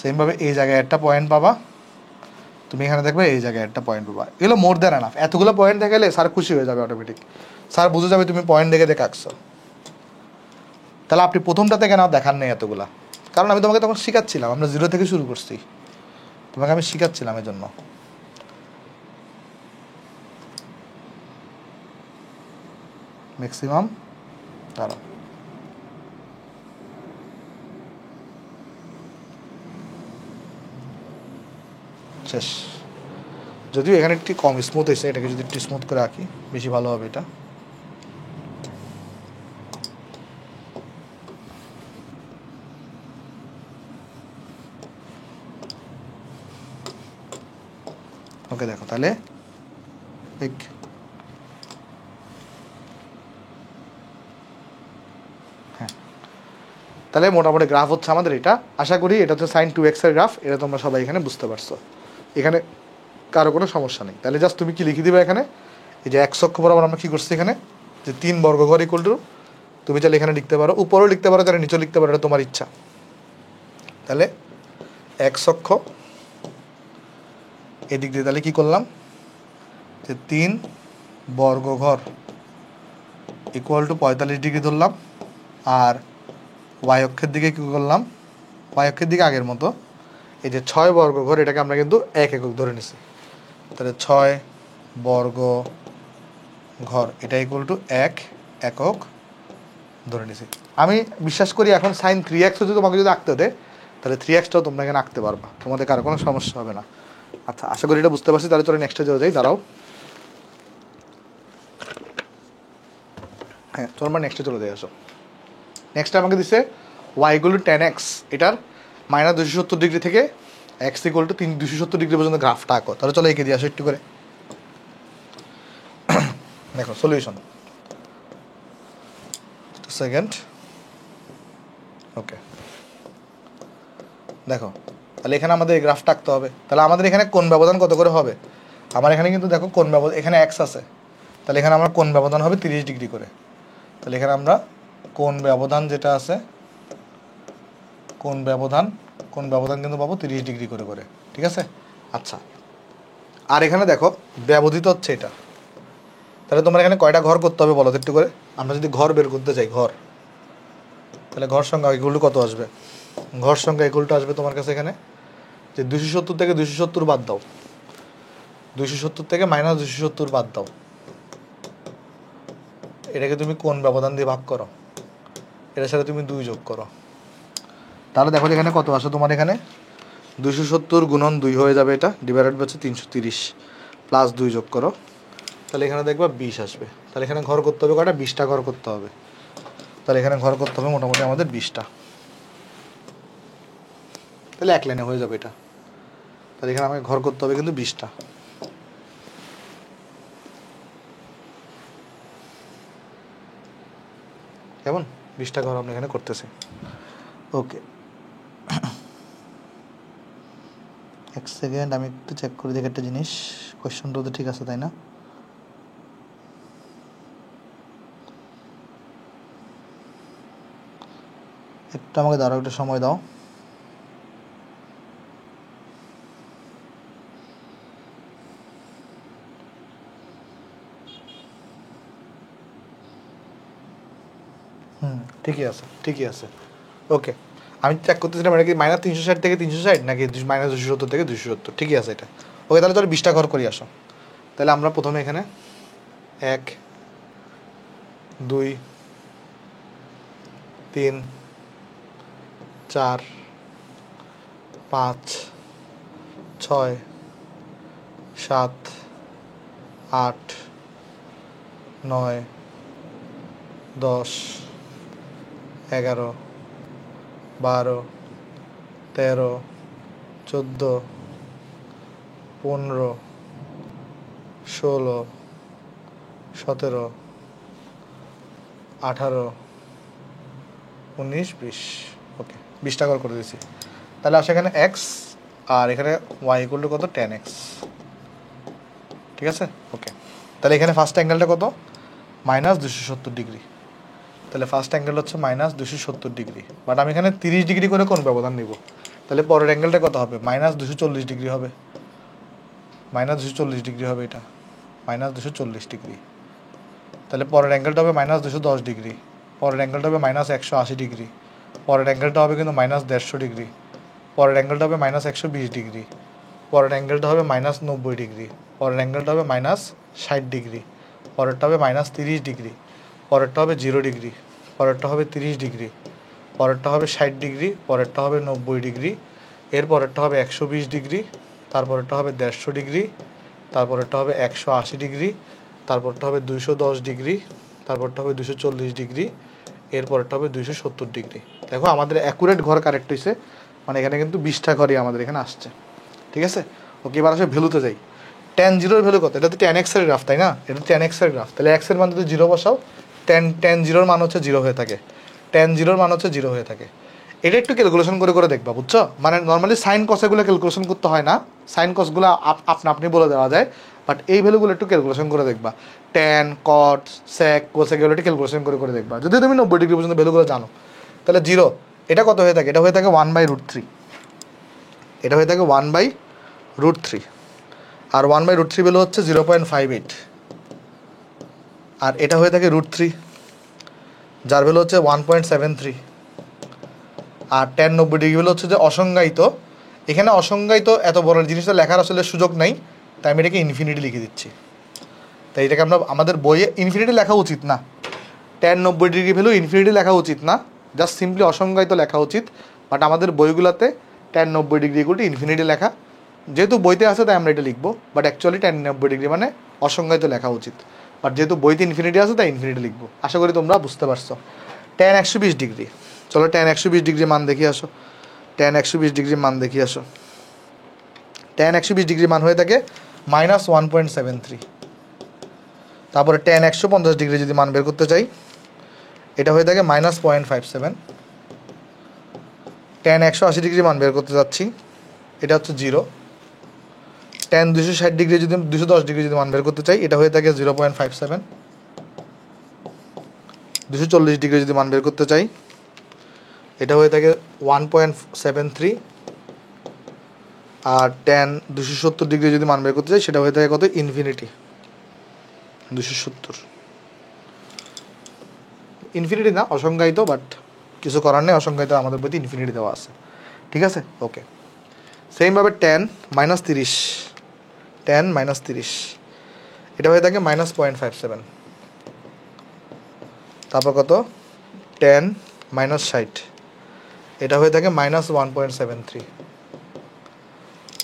সেমভাবে এই জায়গায় একটা পয়েন্ট পাবা, তুমি এখানে দেখবে এই জায়গায় একটা পয়েন্ট পাবা। এগুলো মোর দ্যান এনাফ। এতগুলো পয়েন্ট দেখালে স্যার খুশি হয়ে যাবে অটোমেটিক, স্যার বুঝে যাবে তুমি পয়েন্ট দেখে দেখে আঁকছো। তাহলে আপনি প্রথমটাতে কেন দেখার নেই এতগুলা? কারণ আমি তোমাকে তখন শেখাচ্ছিলাম, আমরা 0 থেকে শুরু করছি, তোমাকে আমি শেখাচ্ছিলাম এই জন্য। ম্যাক্সিমাম, দাঁড়াও, শেষ। যদিও এখানে একটু কম স্মুথ হয়েছে, এটাকে যদি একটু স্মুথ করে আঁকি বেশি ভালো হবে এটা। ওকে দেখো তাহলে হ্যাঁ, তাহলে মোটামুটি গ্রাফ হচ্ছে আমাদের এটা। আশা করি এটা হচ্ছে sin 2x এর গ্রাফ, এটা তোমরা সবাই এখানে বুঝতে পারছো। এখানে কারো কোনো সমস্যা নেই। তাহলে জাস্ট তুমি কি লিখে দিবে এখানে, এই যে x অক্ষ বরাবর আমরা কী করছি এখানে, যে 3 বর্গঘর ইকুয়াল টু, তুমি চাইলে এখানে লিখতে পারো, উপরেও লিখতে পারো, তাহলে নিচেও লিখতে পারো, এটা তোমার ইচ্ছা। তাহলে x অক্ষ এদিক দিয়ে তাহলে কী করলাম, যে 3 বর্গঘর ইকুয়াল টু 45 ডিগ্রি ধরলাম। আর ওয়াই অক্ষের দিকে কী করলাম, ওয়াই অক্ষের দিকে আগের মতো এই যে 6 বর্গঘর, এটাকে আমরা কিন্তু 1 একক ধরে নিছি। তাহলে 6 বর্গ ঘর এটা ইকুয়াল টু 1 একক ধরে নিছি। আমি বিশ্বাস করি এখন sin 3x যদি তোমাকে যদি আঁকতে দেয়, তাহলে 3xটাও তোমরা এখানে আঁকতে পারবা, তোমাদের কারো কোনো সমস্যা হবে না। আচ্ছা, আশা করি এটা বুঝতে পারছি। তাহলে চলো নেক্সটে চলে যাই, দাঁড়াও। হ্যাঁ, তোমরা নেক্সটে চলে যাই, আসো। নেক্সট আমাকে দিছে y ইকুয়াল টু 10x, এটার -270 ডিগ্রি থেকে x ইকুয়াল টু 270 ডিগ্রি পর্যন্ত গ্রাফটা আঁকো। তাহলে চলো এঁকে দিয়ে আসো একটু করে। দেখো সলিউশন, সেকেন্ড, ওকে। দেখো তাহলে এখানে আমাদের এই গ্রাফটা আঁকতে হবে। তাহলে আমাদের এখানে কোণ ব্যবধান কত করে হবে, আমার এখানে কিন্তু দেখো কোণ ব্যবধান, এখানে x আছে, তাহলে এখানে আমার কোণ ব্যবধান হবে 30 ডিগ্রি করে। তাহলে এখানে আমরা কোণ ব্যবধান যেটা আছে, কোণ ব্যবধান কিন্তু পাবো 30 ডিগ্রি করে করে, ঠিক আছে? আচ্ছা, আর এখানে দেখো ব্যবধিত হচ্ছে এটা। তাহলে তোমার এখানে কয়টা ঘর করতে হবে বলো তো একটু করে। আমরা যদি ঘর বের করতে চাই, ঘর, তাহলে ঘর সংখ্যা ইকুয়াল টু কত আসবে, ঘর সংখ্যা ইকুয়াল টু আসবে তোমার কাছে এখানে যে 270 থেকে 270 বাদ দাও, 270 থেকে -270 বাদ দাও, এটাকে তুমি কোণ ব্যবধান দিয়ে ভাগ করো, এটার সাথে তুমি 2 যোগ করো। তাহলে দেখো এখানে কত আসে তোমার, এখানে 270 গুণন 2 হয়ে যাবে, এটা ডিভাইডেড হচ্ছে 330, প্লাস 2 যোগ করো, তাহলে এখানে দেখবা 20 আসবে। তাহলে এখানে ঘর করতে হবে কয়টা, 20টা ঘর করতে হবে। তাহলে এখানে ঘর করতে হবে মোটামুটি আমাদের 20টা। তাহলে এক লাইনে হয়ে যাবে এটা। তাহলে এখানে আমাকে ঘর করতে হবে কিন্তু 20টা। কেমন, 20টা ঘর আমরা এখানে করতেছি। ওকে, এক সেকেন্ড আমি একটু চেক করে দেখি একটা জিনিস, কোয়েশ্চনটা তো ঠিক আছে তাই না? একটু আমাকে দাঁড়াও, একটু সময় দাও। ঠিকই আছে, ঠিকই আছে। ওকে, আমি চেক করতেছিলাম এটা কি -360 থেকে 360 নাকি -270 থেকে 270। ঠিকই আছে এটা। ওকে, তাহলে তোর 20টা ঘর করি আসো। তাহলে আমরা প্রথমে এখানে 1 2 3 4 5 6 7 8 9 10 11 12 13 14 15 16 17 18 19 20। ওকে, 20টা করে দিয়েছি। তাহলে আসে এখানে এক্স, আর এখানে ওয়াই ইকুয়াল টু কত, 10x। ঠিক আছে, ওকে। তাহলে এখানে ফার্স্ট অ্যাঙ্গেলটা কত, -270°। তাহলে ফার্স্ট অ্যাঙ্গেল হচ্ছে -270°, বাট আমি এখানে 30° করে কোন ব্যবধান নিব। তাহলে পরের অ্যাঙ্গেলটা কত হবে, -240° হবে। -240° হবে এটা, -240°। তাহলে পরের অ্যাঙ্গেলটা হবে -210°, পরের অ্যাঙ্গেলটা হবে -180°, পরের অ্যাঙ্গেলটা হবে কিন্তু -150°, পরের অ্যাঙ্গেলটা হবে -120°, পরের অ্যাঙ্গেলটা হবে -90°, পরের অ্যাঙ্গেলটা হবে -60°, পরেরটা হবে -30°, পরেরটা হবে 0°, পরেরটা হবে 30°, পরেরটা হবে 60°, পরেরটা হবে 90°, এর পরেরটা হবে 120°, তারপরেরটা হবে 150°, তারপরেরটা হবে 180°, তারপরটা হবে 210°, তারপরটা হবে 240°, এরপরটা হবে 270°। দেখো আমাদের অ্যাকুরেট ঘর কারেক্ট হয়েছে, মানে এখানে কিন্তু 20টা ঘরই আমাদের এখানে আসছে। ঠিক আছে, ওকে। এবার আসে ভ্যালুতে যাই। tan 0 ভ্যালু কত, এটা তো tan x এর গ্রাফ, তাই না? এটা tan x এর গ্রাফ। তাহলে x এর মান যদি 0 বসাও, tan 0 মান হচ্ছে 0 হয়ে থাকে, tan 0 মান হচ্ছে 0 হয়ে থাকে। এটা একটু ক্যালকুলেশন করে দেখবা, বুঝছো? মানে নর্মালি সাইন কসেগুলো ক্যালকুলেশন করতে হয় না, সাইন কসগুলো আপনি বলে দেওয়া যায়, বাট এই ভ্যালুগুলো একটু ক্যালকুলেশন করে দেখবা। ট্যান, কট, সেক, কোসেক এগুলো একটু ক্যালকুলেশন করে দেখবা। যদি তুমি 90° পর্যন্ত ভ্যালুগুলো জানো, তাহলে 0 এটা কত হয়ে থাকে, এটা হয়ে থাকে 1/√3, এটা হয়ে থাকে 1/√3, আর 1/√3 ভ্যালু হচ্ছে 0.58, আর এটা হয়ে থাকে √3, যার ভ্যালু হচ্ছে 1.73, আর tan 90° ভ্যালু হচ্ছে যে অসংজ্ঞায়িত। এখানে অসংজ্ঞায়িত এত বড় জিনিসটা লেখার আসলে সুযোগ নাই, তাই আমি এটাকে ইনফিনিটি লিখে দিচ্ছি। তাই এটাকে আমরা আমাদের বইয়ে ইনফিনিটি লেখা উচিত না, tan 90° ভ্যালু ইনফিনিটি লেখা উচিত না, জাস্ট সিম্পলি অসংজ্ঞায়িত লেখা উচিত। বাট আমাদের বইগুলোতে tan 90° ইকুয়াল টু ইনফিনিটি লেখা, যেহেতু বইতে আছে তাই আমরা এটা লিখবো, বাট অ্যাকচুয়ালি tan 90° মানে অসংজ্ঞায়িত লেখা উচিত। বাট যেহেতু বইতে ইনফিনিটি আছে তাই ইনফিনিটি লিখবো। আশা করি তোমরা বুঝতে পারছো। tan 120°, চলো tan 120° মান দেখি আসো, tan 120° মান দেখি আসো। tan 120° মান হয়ে থাকে -1.73। তারপরে tan 150° যদি মান বের করতে চাই, এটা হয়ে থাকে -0.57। tan 180° মান বের করতে যাচ্ছি, এটা হচ্ছে 0। tan 260° যদি 210° যদি মান বের করতে চাই, এটা হয়ে থাকে 0.57। 240° যদি মান বের করতে চাই, এটা হয়ে থাকে 1.73। আর tan 270° যদি মান বের করতে চাই, সেটা হয়ে থাকে কত, ইনফিনিটি 270। ইনফিনিটি না, অসংজ্ঞায়িত, বাট কিছু করার নেই, অসংজ্ঞায়িত আমাদের বইতে ইনফিনিটি দেওয়া আছে। ঠিক আছে, ওকে। সেমভাবে tan -30, tan -30, এটা হয়ে থাকে -0.57। তারপর কত, tan -60, এটা হয়ে থাকে -1.73।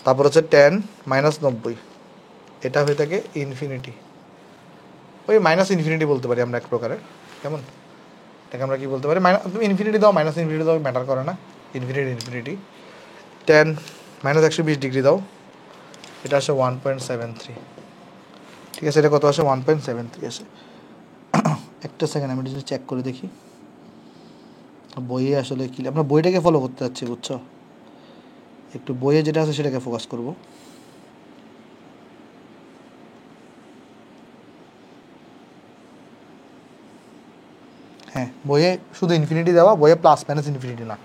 তারপর হচ্ছে tan -90, এটা হয়ে থাকে ইনফিনিটি, ওই ইনফিনিটি বলতে পারি আমরা এক প্রকারের। কেমন, এটাকে আমরা কী বলতে পারি, তুমি ইনফিনিটি দাও, ইনফিনিটি দাও, ম্যাটার করে না, ইনফিনিটি। tan -120° দাও, এটা আসে 1.73। ঠিক আছে, এটা কত আসে, 1.73 আসে। একটা সেকেন্ড আমি এটা চেক করে দেখি বইয়ে আসলে কি, আমরা বইটাকে ফলো করতে যাচ্ছি, বুঝছো? একটু বইয়ে যেটা আছে সেটাকে ফোকাস করব। হ্যাঁ, হ্যাঁ বইয়ে শুধু ইনফিনিটি দেওয়া, বইয়ে প্লাস মাইনাস ইনফিনিটি না,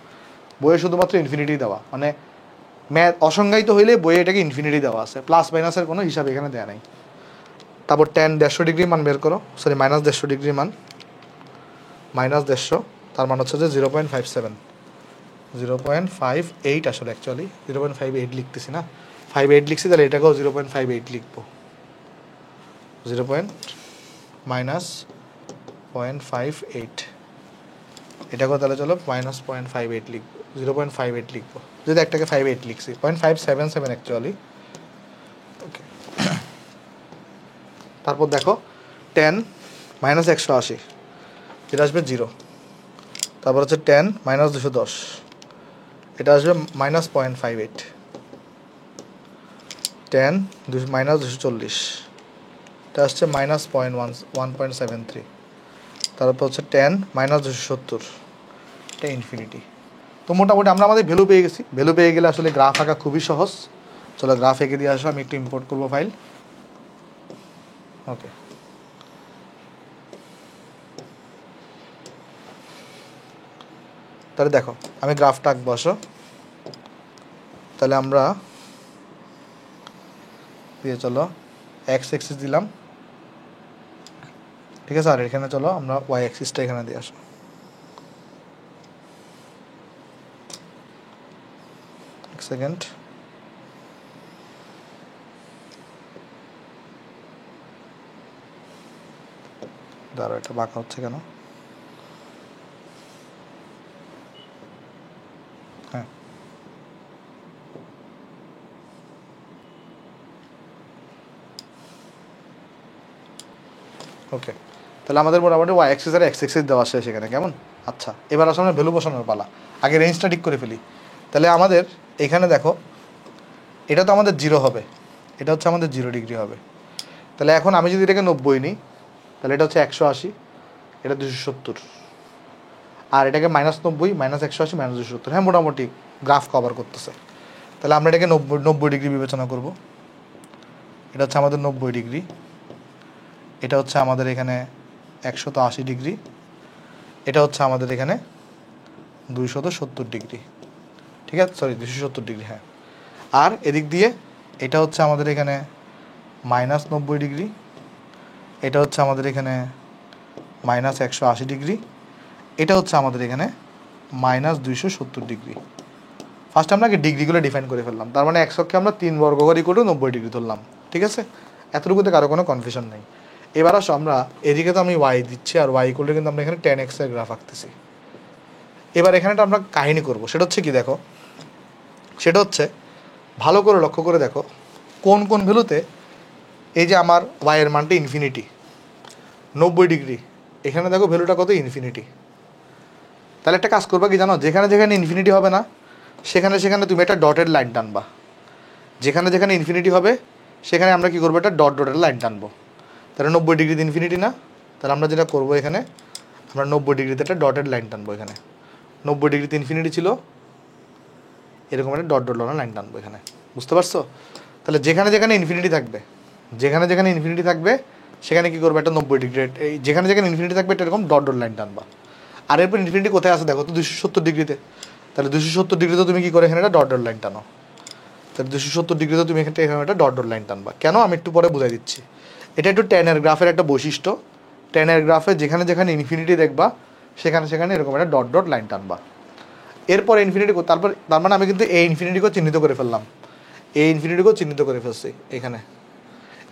বইয়ে শুধুমাত্র ইনফিনিটি দেওয়া, মানে ম্যাথ অসংজ্ঞায়িত হইলে বইয়ে এটাকে ইনফিনিটি দেওয়া আছে, প্লাস মাইনাসের কোনো হিসাব এখানে দেওয়া নাই। তারপর ট্যান 150 ডিগ্রি মান বের করো, সরি মাইনাস 150 ডিগ্রি মান, মাইনাস 150, তার মান হচ্ছে যে 0.57, 0.58 আসলে অ্যাকচুয়ালি 0.58 লিখতেছি না, 58 লিখছি, তাহলে এটাকেও 0.58 লিখবো, 0.58, এটাকেও তাহলে চলো -0.58 লিখবো, 0.58 লিখবো, যদি একটাকে 58 লিখছি, 0.577 অ্যাকচুয়ালি। ওকে, তারপর দেখো 10 -180, এটা আসবে 0, তারপর হচ্ছে 10 -210, এটা আসবে -0.58, 10 -240, এটা আসছে -1.73, তারপর হচ্ছে 10 -270, এটা ইনফিনিটি। তো মোটামুটি আমরা আমাদের ভ্যালু পেয়ে গেছি। ভ্যালু পেয়ে গেলে আসলে গ্রাফ আঁকা খুবই সহজ। চলো গ্রাফ এঁকে দিয়ে আসো, আমি একটু ইম্পোর্ট করবো ফাইল। ওকে, তাহলে দেখো আমি গ্রাফটা আঁকবো, আসো। তাহলে আমরা দিয়ে চলো এক্স এক্সিস দিলাম, ঠিক আছে, আর এখানে চলো আমরা ওয়াই এক্সিসটা এখানে দিয়ে আসো। এক সেকেন্ড, দাঁড়াও, এটা বাঁকা হচ্ছে কেন? হ্যাঁ, ওকে, তাহলে আমাদের মোটামুটি ওয়াই এক্সিস আর এক্স এক্সিস দেওয়া আছে সেখানে, কেমন? আচ্ছা, এবার আসলে ভ্যালু বসানোর পালা, আগে রেঞ্জটা ঠিক করে ফেলি। তাহলে আমাদের এখানে দেখো, এটা তো আমাদের 0 হবে, এটা হচ্ছে আমাদের 0 ডিগ্রি হবে। তাহলে এখন আমি যদি এটাকে 90 নিই, তাহলে এটা হচ্ছে 180, এটা 270, আর এটাকে -90, -180, -270, হ্যাঁ মোটামুটি গ্রাফ কভার করতেছে। তাহলে আমরা এটাকে 90 ডিগ্রি বিবেচনা করব। এটা হচ্ছে আমাদের 90 ডিগ্রি, এটা হচ্ছে আমাদের এখানে 180 ডিগ্রি, এটা হচ্ছে আমাদের এখানে 270 ডিগ্রি, ঠিক আছে, সরি 270 ডিগ্রি, হ্যাঁ। আর এদিক দিয়ে এটা হচ্ছে আমাদের এখানে -90 ডিগ্রি, এটা হচ্ছে আমাদের এখানে -180 ডিগ্রি, এটা হচ্ছে আমাদের এখানে -270 ডিগ্রি। ফার্স্ট আমরা আগে ডিগ্রিগুলো ডিফাইন করে ফেললাম, তার মানে একশোকে আমরা 3 বর্গঘর ইকুয়াল টু 90 ডিগ্রি ধরলাম, ঠিক আছে, এতটুকুতে কারো কোনো কনফিউশন নেই। এবার আসো আমরা এদিকে তো আমি ওয়াই দিচ্ছি, আর ওয়াই ইকুয়াল টু কিন্তু আমরা এখানে 10x এর গ্রাফ আঁকতেছি। এবার এখানেটা আমরা কাহিনী করব, সেটা হচ্ছে কি দেখো, সেটা হচ্ছে ভালো করে লক্ষ্য করে দেখো কোন কোন ভ্যালুতে এই যে আমার ওয়াইয়ের মানটা ইনফিনিটি 90 ডিগ্রি, এখানে দেখো ভ্যালুটা কত ইনফিনিটি। তাহলে একটা কাজ করবা কি জানো, যেখানে যেখানে ইনফিনিটি হবে না সেখানে সেখানে তুমি একটা ডটের লাইন টানবা, যেখানে যেখানে ইনফিনিটি হবে সেখানে আমরা কী করবো, একটা ডটের লাইন টানবো। তাহলে 90 ডিগ্রিতে ইনফিনিটি না, তাহলে আমরা যেটা করবো এখানে, আমরা 90 ডিগ্রিতে একটা ডটের লাইন টানবো। এখানে 90 ডিগ্রিতে ইনফিনিটি ছিল, এরকম একটা ডট লাইন টানবো এখানে, বুঝতে পারছো? তাহলে যেখানে যেখানে ইনফিনিটি থাকবে, যেখানে যেখানে ইনফিনিটি থাকবে সেখানে কী করবো, একটা 90 ডিগ্রি, এই যেখানে যেখানে ইনফিনিটি থাকবে এটা এরকম ডট লাইন টানবা। আর এরপর ইনফিনিটি কোথায় আছে দেখো তো, 270 ডিগ্রিতে। তাহলে 270 ডিগ্রিতে তুমি কী করে এখানে একটা ডট লাইন টানো, তাহলে 270 ডিগ্রিতে তুমি এখানে একটা ডট লাইন টানবা। কেন, আমি একটু পরে বুঝাই দিচ্ছি। এটা একটু ট্যানের গ্রাফের একটা বৈশিষ্ট্য, ট্যানের গ্রাফে যেখানে যেখানে ইনফিনিটি দেখবা সেখানে সেখানে এরকম একটা ডট লাইন টানবা। এরপর ইনফিনিটি, তার মানে আমি কিন্তু এই ইনফিনিটিকেও চিহ্নিত করে ফেললাম, এই ইনফিনিটিকেও চিহ্নিত করে ফেলছি এখানে।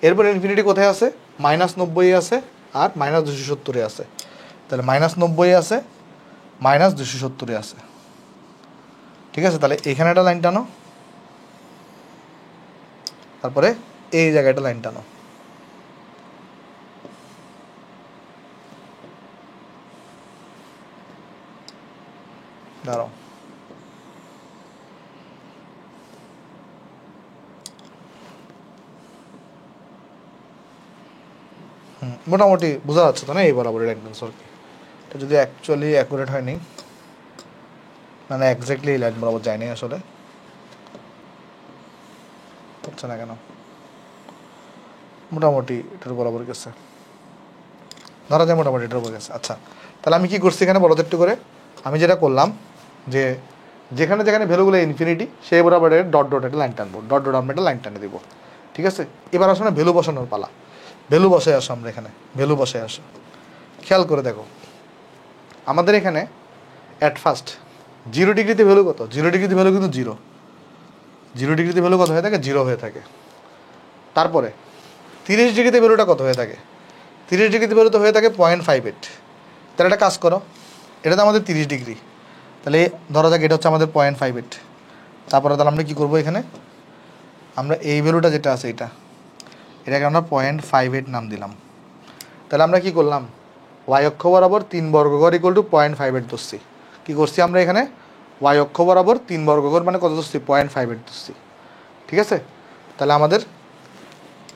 এরপর ইনফিনিটি কোথায় আছে, -90 আছে আর -270 আছে। তাহলে -90 আছে, -270 আছে, ঠিক আছে। তাহলে এখানে একটা লাইন টানো, তারপরে এই জায়গাটা লাইন টানো, দাঁড়াও, মোটামুটি বোঝা যাচ্ছে তো না এই বরাবরের একদম সরকি। এটা যদি অ্যাকচুয়ালি অ্যাকুরেট হয়নি, মানে এক্স্যাক্টলি এই লাইন বরাবর যায়নি আসলে, হচ্ছে না কেন, মোটামুটি এটার বরাবর গেছে, ধরা যায় মোটামুটি এটার উপর গেছে। আচ্ছা, তাহলে আমি কি করছি এখানে বড় একটু করে, আমি যেটা করলাম যে যেখানে যেখানে ভ্যালুগুলো ইনফিনিটি সেই বরাবর ডট ডট একটা লাইন টানবো, ডট ডট আমরা একটা লাইন টানে দিব। ঠিক আছে, এবার আসলে ভ্যালু বসানোর পালা। ভ্যালু বসে আসো, আমরা এখানে ভ্যালু বসে আসো। খেয়াল করে দেখো আমাদের এখানে অ্যাট ফার্স্ট 0 ডিগ্রিতে ভ্যালু কত, 0 ডিগ্রিতে ভ্যালু কিন্তু 0, 0 ডিগ্রিতে ভ্যালু কত হয়ে থাকে, 0 হয়ে থাকে। তারপরে 30 ডিগ্রিতে ভ্যালুটা কত হয়ে থাকে, 30 ডিগ্রিতে ভ্যালু তো হয়ে থাকে 0.58। তাহলে একটা কাজ করো, এটা তো আমাদের 30 ডিগ্রি, তাহলে ধরা যাক এটা হচ্ছে আমাদের 0.58। তারপরে তাহলে আমরা কী করবো, এখানে আমরা এই ভ্যালুটা যেটা আছে এটাকে আমরা 0.58 নাম দিলাম। তাহলে আমরা কি করলাম, ওয়াই অক্ষ বরাবর 3 বর্গঘর ইকুয়াল টু 0.58 ধরছি। কী করছি আমরা এখানে, ওয়াই অক্ষ বরাবর 3 বর্গঘর মানে কত ধরছি, 0.58 ধরছি। ঠিক আছে, তাহলে আমাদের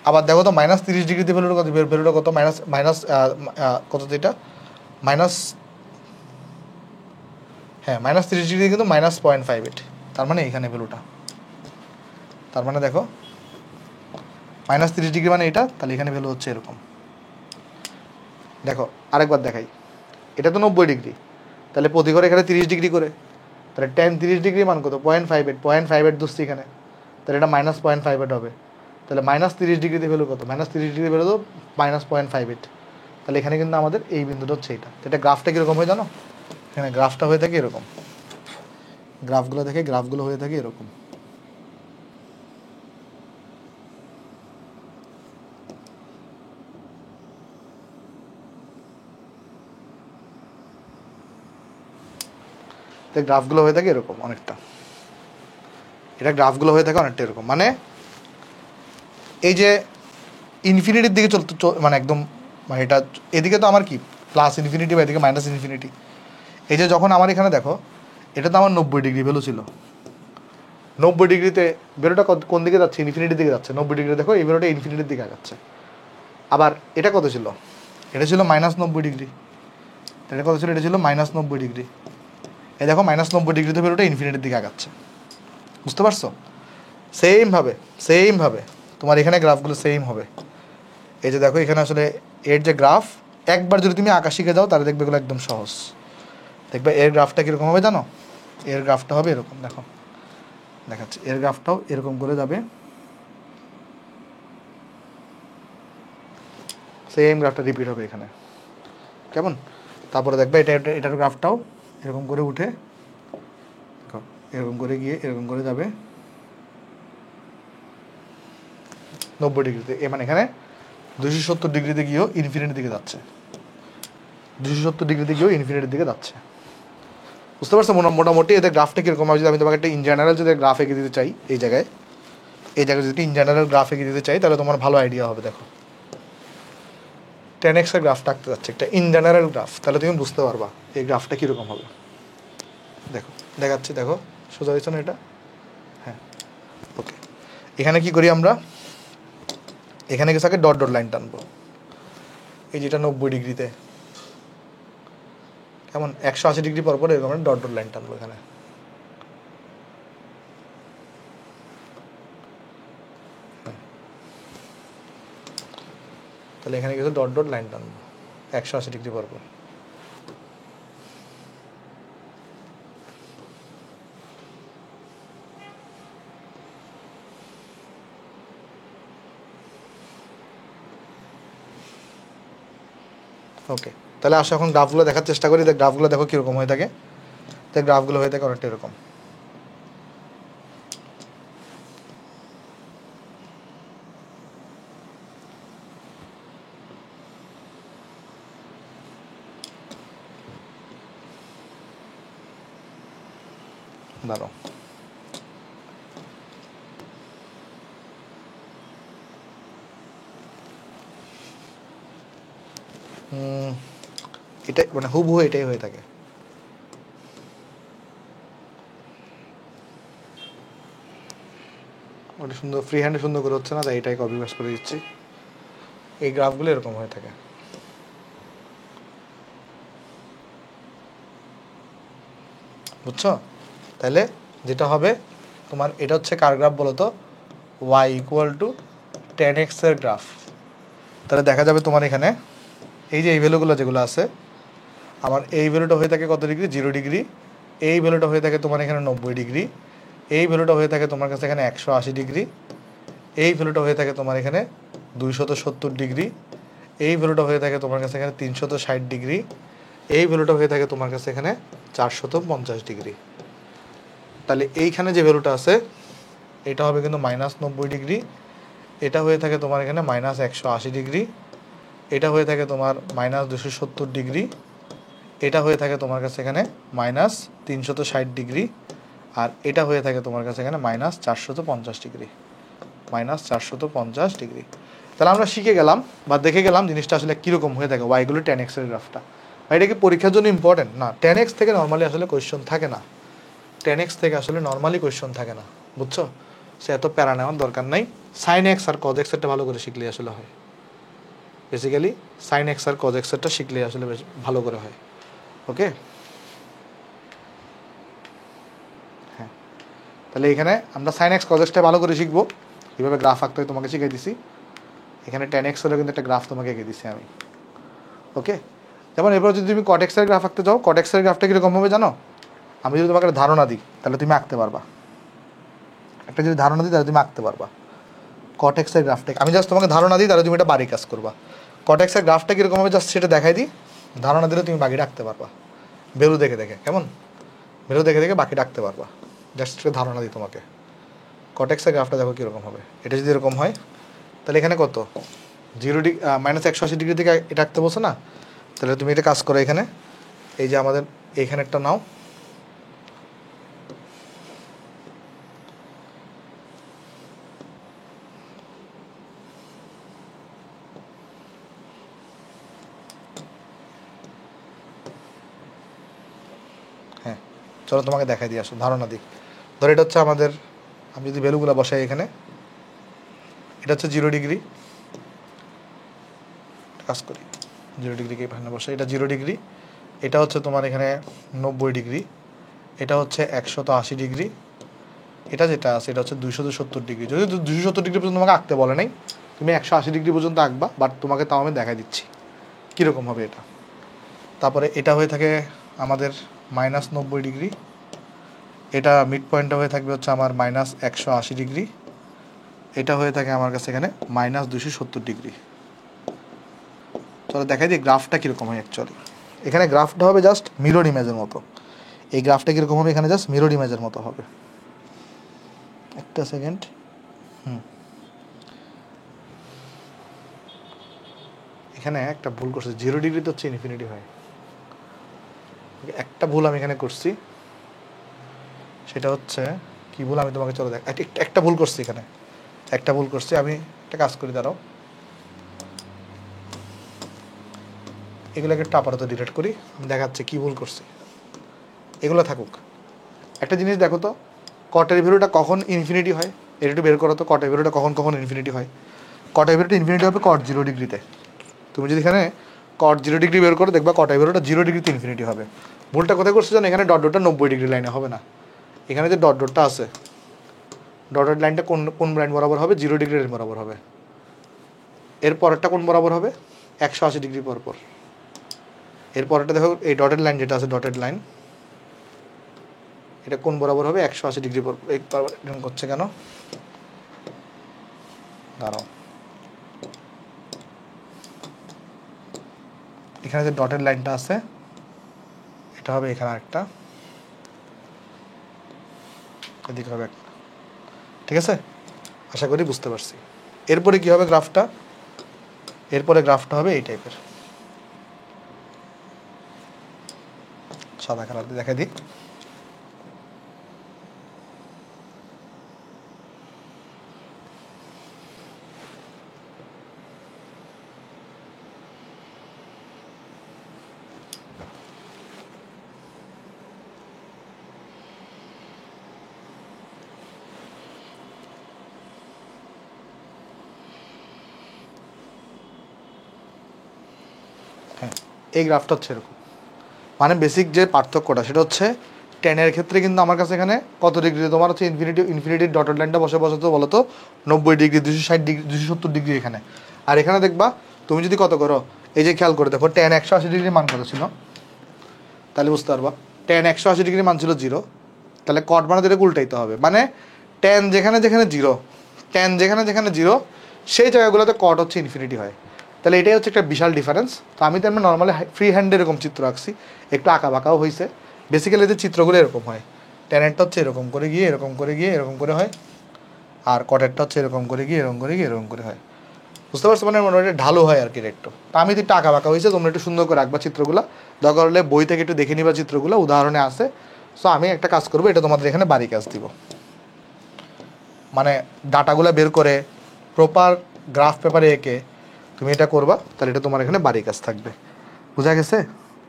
আবার দেখো তো -30 ডিগ্রিতে ভ্যালুটা কত, মাইনাস কত এটা মাইনাস, হ্যাঁ -30 ডিগ্রি কিন্তু -0.58, তার মানে এইখানে ভ্যালুটা, তার মানে দেখো -30 ডিগ্রি মানে এটা, তাহলে এখানে ভ্যালু হচ্ছে এরকম। দেখো আরেকবার দেখাই, এটা তো 90 ডিগ্রি, তাহলে প্রতি ঘরে এখানে 30 ডিগ্রি করে, তাহলে tan 30 ডিগ্রি মান কত, 0.58 ধরছি এখানে, তাহলে এটা -0.58 হবে। তাহলে -30 ডিগ্রিতে ভ্যালু কত, -30 ডিগ্রি ভ্যালু তো -0.58, তাহলে এখানে কিন্তু আমাদের এই বিন্দুটা হচ্ছে এটা। এটা গ্রাফটা কীরকম হয় জানো, এখানে গ্রাফটা হয়ে থাকে এরকম, গ্রাফগুলো হয়ে থাকে এরকম। তো গ্রাফগুলো হয়ে থাকে এরকম অনেকটা, এটা গ্রাফগুলো হয়ে থাকে অনেকটা এরকম, মানে এই যে ইনফিনিটির দিকে মানে একদম, মানে এটা এদিকে তো আমার কি প্লাস ইনফিনিটি বা এদিকে মাইনাস ইনফিনিটি। এই যে যখন আমার এখানে দেখো এটা তো আমার 90 ডিগ্রি ভ্যালু ছিল, 90 ডিগ্রিতে ভ্যালুটা কোন দিকে যাচ্ছে, ইনফিনিটির দিকে যাচ্ছে। 90 ডিগ্রি দেখো এই ভ্যালুটা ইনফিনিটির দিকে যাচ্ছে। আবার এটা কত ছিল, এটা ছিল -90 ডিগ্রি, এটা কত ছিল, এটা ছিল -90 ডিগ্রি। এই দেখো -90 ডিগ্রিতে ভ্যালুটা ইনফিনিটির দিকে আগাচ্ছে, বুঝতে পারছো? সেমভাবে তোমার এখানে গ্রাফগুলো সেম হবে। এই যে দেখো এখানে আসলে এর যে গ্রাফ, একবার যদি তুমি আঁকা শিখে যাও তাহলে দেখবে এগুলো একদম সহজ। দেখবে এর গ্রাফটা কীরকম হবে জানো, এর গ্রাফটা হবে এরকম, দেখো দেখাচ্ছি, এর গ্রাফটাও এরকম করে যাবে, সেম গ্রাফটা রিপিট হবে এখানে, কেমন? তারপরে দেখবে এটার গ্রাফটাও এরকম করে উঠে এরকম করে গিয়ে এরকম করে যাবে 90 ডিগ্রিতে, মানে এখানে 270 ডিগ্রিতে গিয়েও ইনফিনিটির দিকে যাচ্ছে, 270 ডিগ্রিতে গিয়েও ইনফিনিটির দিকে যাচ্ছে, বুঝতে পারছো? মোটামুটি এদের গ্রাফটা কীরকম হবে, যদি আমি তোমাকে একটা ইন জেনারেল যদি গ্রাফ এঁকে দিতে চাই, এই জায়গায় যদি ইন জেনারেল গ্রাফ এঁকে দিতে চাই তাহলে তোমার ভালো আইডিয়া হবে। দেখো 10x এর গ্রাফটা আঁকতে যাচ্ছে, একটা ইন জেনারেল গ্রাফ, তাহলে তুমি বুঝতে পারবা এই গ্রাফটা কীরকম হবে। দেখো দেখাচ্ছি, দেখো সোজা হয়েছে না এটা, হ্যাঁ ওকে। এখানে কি করি আমরা, এখানে কিছু আগে ডট ডট লাইন টানবো, এই যেটা 90 ডিগ্রিতে, কেমন 180 ডিগ্রি পর এরকম আমরা ডট ডট লাইন টানবো এখানে, তাহলে এখানে কিছু ডট ডট লাইন টানবো 180 ডিগ্রি পর। ওকে, তাহলে আসো এখন গ্রাফগুলো দেখার চেষ্টা করি, গ্রাফগুলো দেখো কীরকম হয়ে থাকে। তো গ্রাফগুলো হয়ে থাকে অনেকটা এরকম, দাঁড়ো এটা মানে হুবহু এটাই হয়ে থাকে। ওটা সুন্দর ফ্রি হ্যান্ডে সুন্দর করে হচ্ছে না, তাই এটাই কপি পেস্ট করে দিচ্ছি। এই গ্রাফগুলো এরকম হয়ে থাকে, বুঝছো? তাহলে যেটা হবে তোমার, এটা হচ্ছে কার গ্রাফ বলো তো, y = 10x এর গ্রাফ। তাহলে দেখা যাবে তোমার এখানে এই যে এই ভ্যালুগুলো যেগুলো আছে, আমার এই ভ্যালুটা হয়ে থাকে কত ডিগ্রি, 0 ডিগ্রি। এই ভ্যালুটা হয়ে থাকে তোমার এখানে 90 ডিগ্রি। এই ভ্যালুটা হয়ে থাকে তোমার কাছে এখানে 180 ডিগ্রি। এই ভ্যালুটা হয়ে থাকে তোমার এখানে 270 ডিগ্রি। এই ভ্যালুটা হয়ে থাকে তোমার কাছে এখানে 360 ডিগ্রি। এই ভ্যালুটা হয়ে থাকে তোমার কাছে এখানে 450 ডিগ্রি। তাহলে এইখানে যে ভ্যালুটা আছে এটা হবে কিন্তু -90 ডিগ্রি। এটা হয়ে থাকে তোমার এখানে -180 ডিগ্রি। এটা হয়ে থাকে তোমার -270 ডিগ্রি। এটা হয়ে থাকে তোমার কাছে এখানে -360 ডিগ্রি। আর এটা হয়ে থাকে তোমার কাছে এখানে -450 ডিগ্রি, -450 ডিগ্রি। তাহলে আমরা শিখে গেলাম বা দেখে গেলাম জিনিসটা আসলে কীরকম হয়ে থাকে ওয়াইগুলো 10x এর গ্রাফটা। এটা কি পরীক্ষার জন্য ইম্পর্টেন্ট না? 10x থেকে নর্মালি আসলে কোয়েশ্চন থাকে না। 10x থেকে আসলে নর্মালি কোয়েশ্চন থাকে না, বুঝছো? সে এত প্যারা নেওয়ার দরকার নাই। sin x আর cos x এরটা ভালো করে শিখলেই আসলে হয়। বেসিক্যালি sin x আর cos x এরটা শিখলেই আসলে বেশ ভালো করে হয়। ওকে, হ্যাঁ। তাহলে এখানে আমরা sin x cos xটা ভালো করে শিখবো, কীভাবে গ্রাফ আঁকতে হয় তোমাকে শিখিয়ে দিছি। এখানে 10x হলে কিন্তু একটা গ্রাফ তোমাকে এঁকে দিছি আমি। ওকে, যেমন এরপর যদি তুমি cot x এর গ্রাফ আঁকতে চাও, cot x এর গ্রাফটা কীরকম হবে জানো? আমি যদি তোমাকে ধারণা দিই তাহলে তুমি আঁকতে পারবা। একটা যদি ধারণা দিই তাহলে তুমি আঁকতে পারবা cot x এর গ্রাফটা। আমি জাস্ট তোমাকে ধারণা দিই তাহলে তুমি এটা বাড়ি কাজ করবা। cot x এর গ্রাফটা কীরকম হবে জাস্ট সেটা দেখাই দিই, ধারণা দিলে তুমি বাকিটা আঁকতে পারবা। ভ্যালু দেখে দেখে, কেমন? ভ্যালু দেখে দেখে বাকিটা আঁকতে পারবা। জাস্ট ধারণা দিই তোমাকে। cot x এর গ্রাফটা দেখো কীরকম হবে। এটা যদি এরকম হয় তাহলে এখানে কত 0 ডিগ্রি -180 ডিগ্রি থেকে এটা আঁকতে বলছো না? তাহলে তুমি এটা কাজ করো, এখানে এই যে আমাদের এইখানে একটা নাও, হ্যাঁ চলো তোমাকে দেখাই দিয়ে আসো, ধারণা দিই। ধরো এটা হচ্ছে আমাদের, আমি যদি ভ্যালুগুলো বসাই এখানে, এটা হচ্ছে 0 ডিগ্রি, কাজ করি 0 ডিগ্রিকে এখানে বসাই, এটা 0 ডিগ্রি। এটা হচ্ছে তোমার এখানে 90 ডিগ্রি। এটা হচ্ছে 180 ডিগ্রি। এটা যেটা আছে এটা হচ্ছে 270 ডিগ্রি। যদি 270 ডিগ্রি পর্যন্ত তোমাকে আঁকতে বলে নাই, তুমি 180 ডিগ্রি পর্যন্ত আঁকবা, বাট তোমাকে তাও আমি দেখাই দিচ্ছি কীরকম হবে এটা। তারপরে এটা হয়ে থাকে আমাদের -90 ডিগ্রি। এটা মিড পয়েন্টটা হয়ে থাকবে হচ্ছে আমার -180 ডিগ্রি। এটা হয়ে থাকে আমার কাছে এখানে -270 ডিগ্রি। চলো দেখাই দিই গ্রাফটা কীরকম হয় অ্যাকচুয়ালি। এখানে গ্রাফটা হবে জাস্ট মিরর ইমেজের মতো। এই গ্রাফটা কীরকম হবে, এখানে জাস্ট মিরর ইমেজের মতো হবে। একটা সেকেন্ড, এখানে একটা ভুল করছি, 0 ডিগ্রি তো হচ্ছে ইনফিনিটি হয়। একটা ভুল আমি এখানে করছি, সেটা হচ্ছে কি ভুল আমি তোমাকে চলো দেখ। একটা ভুল করছি এখানে, একটা ভুল করছি। আমি একটা কাজ করি, দাঁড়াও, এগুলোকে একটু আপাতত ডিলিট করি, আমি দেখাচ্ছি কী ভুল করছি। এগুলো থাকুক। একটা জিনিস দেখো তো, কটের ভ্যালুটা কখন ইনফিনিটি হয় এটা একটু বের করো তো। কটের ভ্যালুটা কখন কখন ইনফিনিটি হয়? কটের ভ্যালুটা ইনফিনিটি হবে cot 0 ডিগ্রিতে। তুমি যদি এখানে cot 0 ডিগ্রি বের করো দেখবা কটের ভ্যালুটা 0 ডিগ্রিতে ইনফিনিটি হবে। ভুলটা কোথায় করছে জানো? এখানে ডট ডটটা 90 ডিগ্রি লাইনে হবে না, এখানে যে ডট ডটটা আছে, ডটেড লাইনটা কোন কোন লাইন বরাবর হবে? 0 ডিগ্রি লাইন বরাবর হবে। এর পরেরটা কোন বরাবর হবে? 180 ডিগ্রি পরপর। এর পরেরটা দেখো, এই ডটেড লাইন যেটা আছে, ডটেড লাইন এটা কোন বরাবর হবে? 180 ডিগ্রি পরপর। এই এরকম করছে কেন? দাঁড়াও, এখানে যে ডটেড লাইনটা আছে এটা হবে এখানে একটা, এদিকে হবে একটা। ঠিক আছে, আশা করি বুঝতে পারছি। এরপরে কি হবে গ্রাফটা? এরপরে গ্রাফটা হবে এই টাইপের, সাদা কালার দিয়ে দেখা দিই। হ্যাঁ, এই গ্রাফটা হচ্ছে এরকম। মানে বেসিক যে পার্থক্যটা সেটা হচ্ছে, টেনের ক্ষেত্রে কিন্তু আমার কাছে এখানে কত ডিগ্রি তোমার হচ্ছে ইনফিনিটির ডটেড লাইনটা বসে তো বলো তো 90 ডিগ্রি, 260 ডিগ্রি, 270 ডিগ্রি এখানে। আর এখানে দেখবা তুমি যদি কত করো, এই যে খেয়াল করে দেখো, tan 180 ডিগ্রি মান কত ছিল? তাহলে বুঝতে পারবা tan 180 ডিগ্রি মান ছিল 0, তাহলে কট বানাতে এটা উল্টাইতে হবে, মানে tan যেখানে যেখানে 0, tan যেখানে যেখানে 0 সেই জায়গাগুলোতে কট হচ্ছে ইনফিনিটি হয়। তাহলে এটাই হচ্ছে একটা বিশাল ডিফারেন্স। তো আমি তো এমনি নর্মালি ফ্রি হ্যান্ডে এরকম চিত্র আঁকছি, একটু আঁকা বাঁকাও হয়েছে। বেসিক্যালি যে চিত্রগুলো এরকম হয়, ট্যানেরটা হচ্ছে এরকম করে গিয়ে এরকম করে গিয়ে এরকম করে হয়, আর কটেরটা হচ্ছে এরকম করে গিয়ে এরকম করে গিয়ে এরকম করে হয়। বুঝতে পারছো, মানে মোটামুটি ঢালু হয় আর কি একটু। তো আমি তো একটু আঁকা বাঁকা হয়েছে, তোমরা একটু সুন্দর করে রাখবা চিত্রগুলো, দরকার হলে বই থেকে একটু দেখে নিবা চিত্রগুলো, উদাহরণে আছে। সো আমি একটা কাজ করবো, এটা তোমাদের এখানে বাড়ি কাজ দিব, মানে ডাটাগুলো বের করে প্রপার গ্রাফ পেপারে এঁকে তুমি এটা করবা, তাহলে এটা তোমার এখানে বাড়ি কাজ থাকবে। বোঝা গেছে?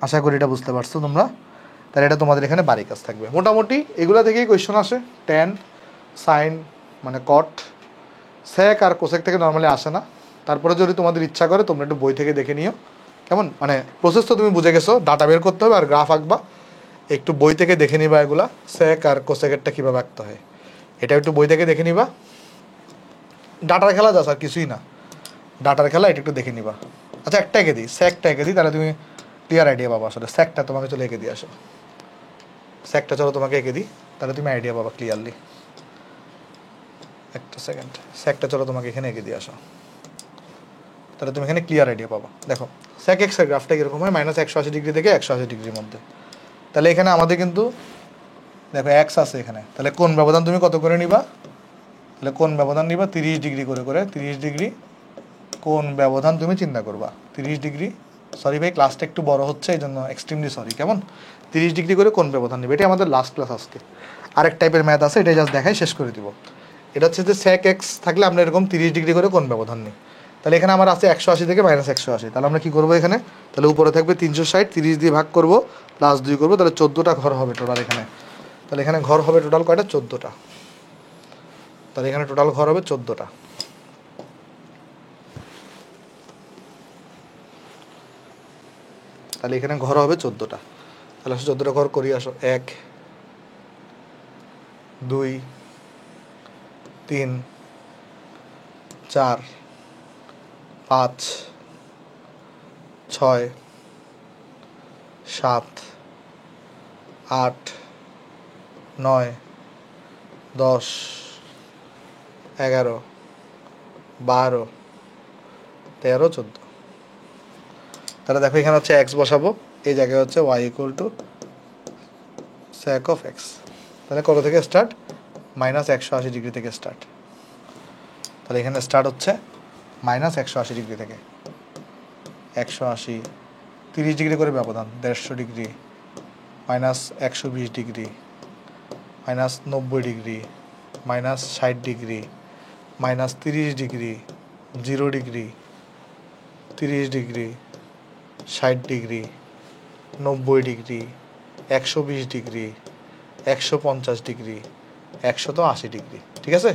আশা করি এটা বুঝতে পারছো তোমরা। তাহলে এটা তোমাদের এখানে বাড়ি কাজ থাকবে। মোটামুটি এগুলো থেকেই কোয়েশ্চন আসে, ট্যান, সাইন মানে কট, সেক আর কোসেক থেকে নর্মালি আসে না। তারপরে যদি তোমাদের ইচ্ছা করে তোমরা একটু বই থেকে দেখে নিও, কেমন, মানে প্রসেস তো তুমি বুঝে গেছো, ডাটা বের করতে হবে আর গ্রাফ আঁকবা, একটু বই থেকে দেখে নিবা এগুলা, সেক আর কোসেকেরটা কীভাবে আঁকতে হয় এটা একটু বই থেকে দেখে নিবা। ডাটার খেলা যাস আর কিছুই না, ডাটার খেলা এটা একটু দেখে নিবা। আচ্ছা একটা এঁকে দিই, স্যাকটা এঁকে দিই, তাহলে তুমি ক্লিয়ার আইডিয়া পাবা। আসলে স্যাকটা তোমাকে চলে এঁকে দিয়ে আসো, স্যাকটা চলো তোমাকে এঁকে দিই, তাহলে তুমি আইডিয়া পাবা ক্লিয়ারলি। একটা সেকেন্ড, স্যাকটা চলো তোমাকে এখানে এঁকে দিয়ে আসো, তাহলে তুমি এখানে ক্লিয়ার আইডিয়া পাবা। দেখো স্যাক এক্সের গ্রাফটা কীরকম হয়, -180 ডিগ্রি থেকে 180 ডিগ্রির মধ্যে। তাহলে এখানে আমাদের কিন্তু দেখো এক্স আছে এখানে, তাহলে কোন ব্যবধান তুমি কত করে নিবা, তাহলে কোন ব্যবধান নিবা 30 ডিগ্রি করে করে 30 ডিগ্রি কোন ব্যবধান তুমি চিন্তা করবা 30 ডিগ্রি। সরি ভাই, ক্লাসটা একটু বড় হচ্ছে, এই জন্য এক্সট্রিমলি সরি। কেমন 30 ডিগ্রি করে কোন ব্যবধান নেবে, এটা আমাদের লাস্ট ক্লাস আজকে। আরেক টাইপের ম্যাথ আছে, এটা জাস্ট দেখাই শেষ করে দিব। এটা হচ্ছে যে স্যাক এক্স থাকলে আমরা এরকম 30 ডিগ্রি করে কোন ব্যবধান নিই। তাহলে এখানে আমার আছে 180 থেকে -180, তাহলে আমরা কী করবো এখানে, তাহলে উপরে থাকবে 360, 30 দিয়ে ভাগ করবো, +2 করবো, তাহলে 14টা ঘর হবে টোটাল এখানে। তাহলে এখানে ঘর হবে টোটাল কয়টা, 14টা। তাহলে এখানে টোটাল ঘর হবে 14টা। তাহলে এখানে ঘর হবে 14টা। তাহলে 14টা ঘর করি আসো, 1 2 3 4 5 6 7 8 9 10 11 12 13 14। তাহলে দেখো এখানে হচ্ছে এক্স বসাবো, এই জায়গায় হচ্ছে y equal to sec of x. তাহলে কত থেকে স্টার্ট, -180 ডিগ্রি থেকে স্টার্ট। তাহলে এখানে স্টার্ট হচ্ছে -180 ডিগ্রি থেকে, 180, 30 ডিগ্রি করে ব্যবধান, 150 degree, -120 degree, -90 degree, -60 degree, -30 degree, 0 degree, 30 degree, 60 degree, 90 degree, 120 degree, 150 degree, 180 degree. ঠিক আছে,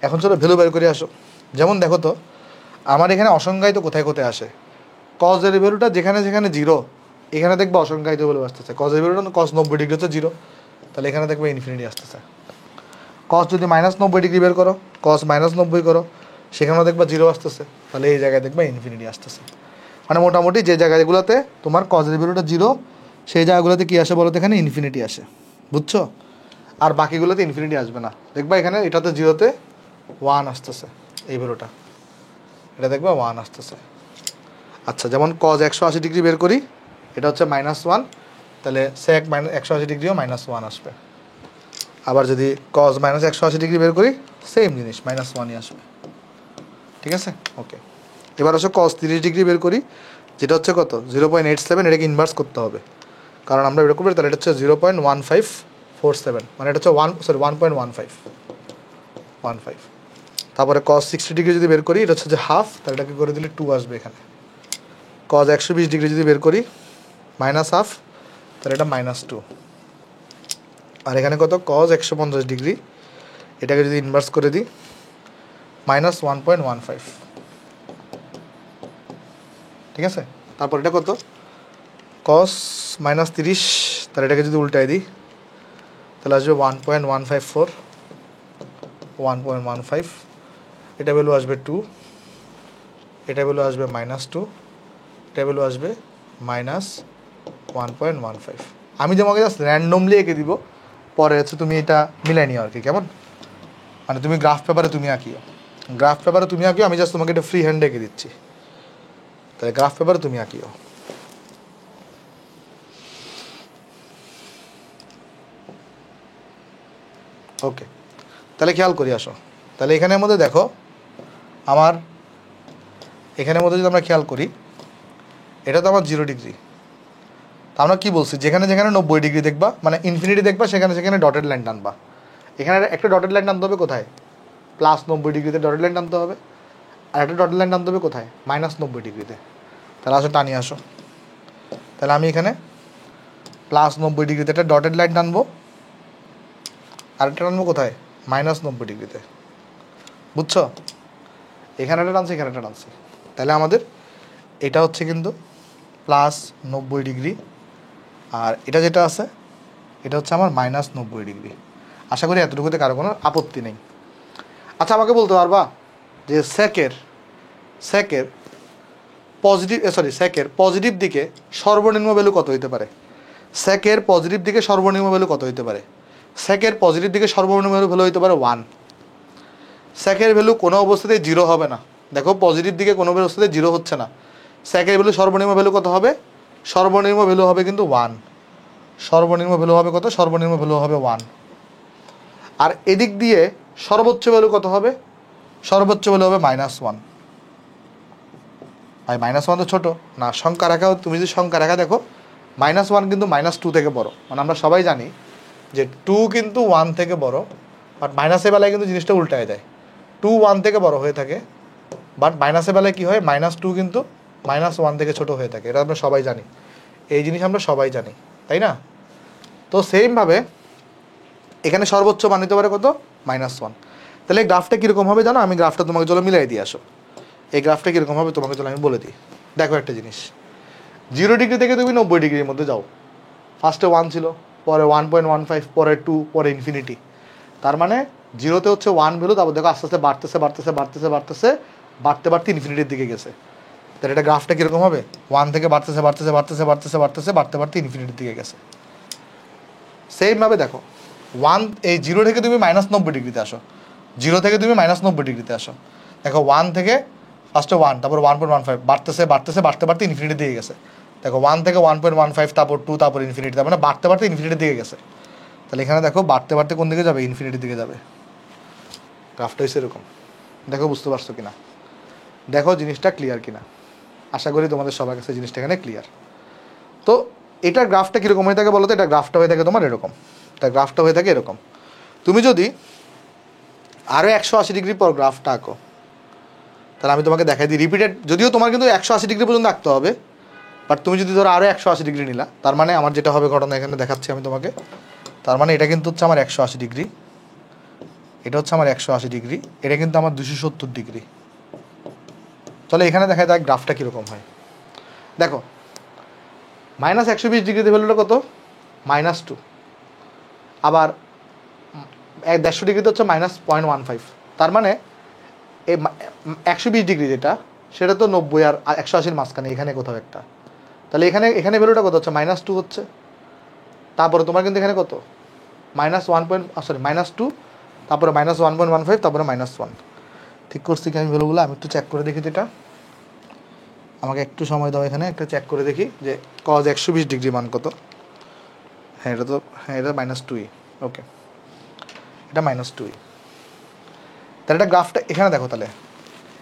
এখন চলো ভ্যালু বের করে আসো। যেমন দেখো তো আমার এখানে অসংজ্ঞায়িত কোথায় কোথায় আসে, কজের ভ্যালুটা যেখানে যেখানে 0, এখানে দেখবে অসংজ্ঞায়িত ভ্যালু আসতেছে। কজের ভ্যালুটা কজ 90 ডিগ্রি হচ্ছে 0, তাহলে এখানে দেখবে ইনফিনিটি আসতেছে। কজ যদি -90 ডিগ্রি বের করো, কজ -90 করো, সেখানেও দেখবা 0 আসতেছে, তাহলে এই জায়গায় দেখবা ইনফিনিটি আসতেছে। মানে মোটামুটি যে জায়গাগুলোতে তোমার কজের ভ্যালুটা 0 সেই জায়গাগুলোতে কী আসে বলো তো, এখানে ইনফিনিটি আসে, বুঝছো? আর বাকিগুলোতে ইনফিনিটি আসবে না। দেখবা এখানে এটাতে 0তে 1 আসতেছে, এই ভ্যালুটা এটা দেখবা 1 আসতেছে। আচ্ছা, যেমন কজ 180 ডিগ্রি বের করি, এটা হচ্ছে -1, তাহলে সেক -180 ডিগ্রিও -1 আসবে। আবার যদি কজ -180 ডিগ্রি বের করি, সেম জিনিস -1ই আসবে। ঠিক আছে, ওকে। এবার হচ্ছে কজ 30 ডিগ্রি বের করি, যেটা হচ্ছে কত 0.87, এটাকে ইনভার্স করতে হবে, কারণ আমরা এরকম করি, তাহলে এটা হচ্ছে 0.1547, মানে এটা হচ্ছে 1.15। তারপরে কজ 60 ডিগ্রি যদি বের করি, এটা হচ্ছে যে হাফ, তাহলে এটাকে করে দিলে 2 আসবে এখানে। কজ 120 ডিগ্রি যদি বের করি, -হাফ, তাহলে এটা -2। আর এখানে কত, কজ 150 ডিগ্রি, এটাকে যদি ইনভার্স করে দিই, -1.15। ঠিক আছে, তারপর এটা কত, কস -30, তাহলে এটাকে যদি উল্টাই দিই, তাহলে আসবে 1.154, 1.15। এটা ভ্যালু আসবে 2, এটা ভ্যালু আসবে -2, এটা ভ্যালু আসবে -1.15। আমি তোমাকে জাস্ট র্যান্ডমলি এঁকে দিব, পরে হচ্ছে তুমি এটা মিলাই নিও আর কি, কেমন? মানে তুমি গ্রাফ পেপারে তুমি আঁকিও, গ্রাফ পেপারে তুমি আঁকিও, আমি জাস্ট তোমাকে এটা ফ্রি হ্যান্ডে এঁকে দিচ্ছি, তাহলে গ্রাফ পেপারে তুমি আঁকিও। ওকে, তাহলে খেয়াল করি আসো, তাহলে এখানের মধ্যে দেখো আমার এখানের মধ্যে যদি আমরা খেয়াল করি, এটা তো আমার 0 ডিগ্রি। তা আমরা কী বলছি, যেখানে যেখানে 90 ডিগ্রি দেখবা, মানে ইনফিনিটি দেখবা, সেখানে সেখানে ডটেড লাইন টানবা। এখানে একটা ডটেড লাইন টানতে হবে কোথায়? +90 ডিগ্রিতে ডটেড লাইন টানতে হবে। আর একটা ডটেড লাইন টানতে হবে কোথায়? -90 ডিগ্রিতে। তাহলে আসো টানিয়ে আসো, তাহলে আমি এখানে +90 ডিগ্রিতে একটা ডটেড লাইন টানবো, আরেকটা টানবো কোথায়? -90 ডিগ্রিতে। বুঝছো? এখানে একটা টানছি, এখানে একটা টানছি, তাহলে আমাদের এটা হচ্ছে কিন্তু +90 ডিগ্রি, আর এটা যেটা আছে এটা হচ্ছে আমার -90 ডিগ্রি। আশা করি এতটুকুতে কারো কোনো আপত্তি নেই। আচ্ছা, আমাকে বলতে পারবা যে সেকের পজিটিভ দিকে সর্বনিম্ন ভ্যালু কত হইতে পারে? সেকের পজিটিভ দিকে সর্বনিম্ন ভ্যালু কত হইতে পারে? সেকের পজিটিভ দিকে সর্বনিম্ন ভ্যালু হইতে পারে 1। সেকের ভ্যালু কোনো অবস্থাতেই 0 হবে না। দেখো, পজিটিভ দিকে কোনো অবস্থাতে 0 হচ্ছে না। সেকের ভ্যালু সর্বনিম্ন ভ্যালু কত হবে? সর্বনিম্ন ভ্যালু হবে কিন্তু 1। সর্বনিম্ন ভ্যালু হবে কত? সর্বনিম্ন ভ্যালু হবে 1। আর এদিক দিয়ে সর্বোচ্চ ভ্যালু কত হবে? সর্বোচ্চ ভ্যালু হবে -1। ভাই -1 তো ছোটো না, সংখ্যা রেখা, তুমি যদি সংখ্যা রেখা দেখো, -1 কিন্তু -2 থেকে বড়। মানে আমরা সবাই জানি যে 2 কিন্তু 1 থেকে বড়, বাট মাইনাসের বেলায় কিন্তু জিনিসটা উল্টায় দেয়। 2 1 থেকে বড় হয়ে থাকে, বাট মাইনাসের বেলায় কী হয়? -2 কিন্তু -1 থেকে ছোট হয়ে থাকে। এটা আমরা সবাই জানি, এই জিনিস আমরা সবাই জানি, তাই না? তো সেমভাবে এখানে সর্বোচ্চ মান নিতে পারে কত? -1। তাহলে এই গ্রাফটা কীরকম হবে জানো? আমি গ্রাফটা তোমাকে চলো মিলাই দিয়ে আসো। এই গ্রাফটা কীরকম হবে তোমাকে চলো আমি বলে দিই। দেখো একটা জিনিস, 0 ডিগ্রি থেকে তুমি 90 ডিগ্রির মধ্যে যাও। ফার্স্টে 1 ছিল, পরে 1.15, পরে 2, পরে ইনফিনিটি। তার মানে 0তে হচ্ছে 1 ভ্যালু, তারপর দেখো আস্তে আস্তে বাড়তেছে বাড়তেছে বাড়তেছে বাড়তেছে, বাড়তে বাড়তে ইনফিনিটির দিকে গেছে। তাহলে এটা গ্রাফটা কীরকম হবে? 1 থেকে বাড়তেছে বাড়তেছে বাড়তেছে বাড়তেছে বাড়তেছে, বাড়তে বাড়তে ইনফিনিটির দিকে গেছে। সেমভাবে দেখো, 0 থেকে তুমি -90 ডিগ্রিতে আসো, 0 থেকে তুমি -90 ডিগ্রিতে আসো। দেখো 1 থেকে ফার্স্টে 1, তারপর 1.15, বাড়তেছে বাড়তেছে বাড়তে বাড়তে ইনফিনিটির দিকে গেছে। দেখো 1 থেকে 1.15, তারপর 2, তারপর ইনফিনিটি, তার মানে বাড়তে বাড়তে ইনফিনিটির দিকে গেছে। তাহলে এখানে দেখো বাড়তে বাড়তে কোন দিকে যাবে? ইনফিনিটির দিকে যাবে। গ্রাফটা হচ্ছে এরকম। দেখো বুঝতে পারছো কিনা, দেখো জিনিসটা ক্লিয়ার কিনা। আশা করি তোমাদের সবার কাছে জিনিসটা এখানে ক্লিয়ার। তো এটার গ্রাফটা কীরকম হয়ে থাকে বলো তো? এটা গ্রাফটা হয়ে থাকে তোমার এরকম, এটা গ্রাফটা হয়ে থাকে এরকম। তুমি যদি আরও 180 ডিগ্রি পর গ্রাফটা আঁকো, তাহলে আমি তোমাকে দেখাই দিই রিপিটেড। যদিও তোমার কিন্তু 180 ডিগ্রি পর্যন্ত আঁকতে হবে, বাট তুমি যদি ধরো আরও 180 ডিগ্রি নিলা, তার মানে আমার যেটা হবে ঘটনা এখানে দেখাচ্ছি আমি তোমাকে। তার মানে এটা কিন্তু হচ্ছে আমার 180 ডিগ্রি, এটা হচ্ছে আমার 180 ডিগ্রি, এটা কিন্তু আমার 270 ডিগ্রি। তাহলে এখানে দেখা যায় গ্রাফটা কীরকম হয়। দেখো -120 ডিগ্রিতে ভ্যালুটা কত? -2। আবার 150 ডিগ্রিতে হচ্ছে -0.15। তার মানে এই 120 ডিগ্রি যেটা, সেটা তো 90 আর 180-র মাঝখানে এখানে কোথাও একটা। তাহলে এখানে ভ্যালুটা কত হচ্ছে? -2 হচ্ছে। তারপরে তোমার কিন্তু এখানে কত? -2, তারপরে -1.15, তারপরে -1। ঠিক করছি কি আমি ভ্যালুগুলো? আমি একটু চেক করে দেখি। এটা আমাকে একটু সময় দাও, এখানে একটা চেক করে দেখি যে cos 120 ডিগ্রি মান কত। হ্যাঁ এটা তো, হ্যাঁ এটা -2ই। ওকে, এটা -2ই। তাহলে এটা গ্রাফটা এখানে দেখো, তাহলে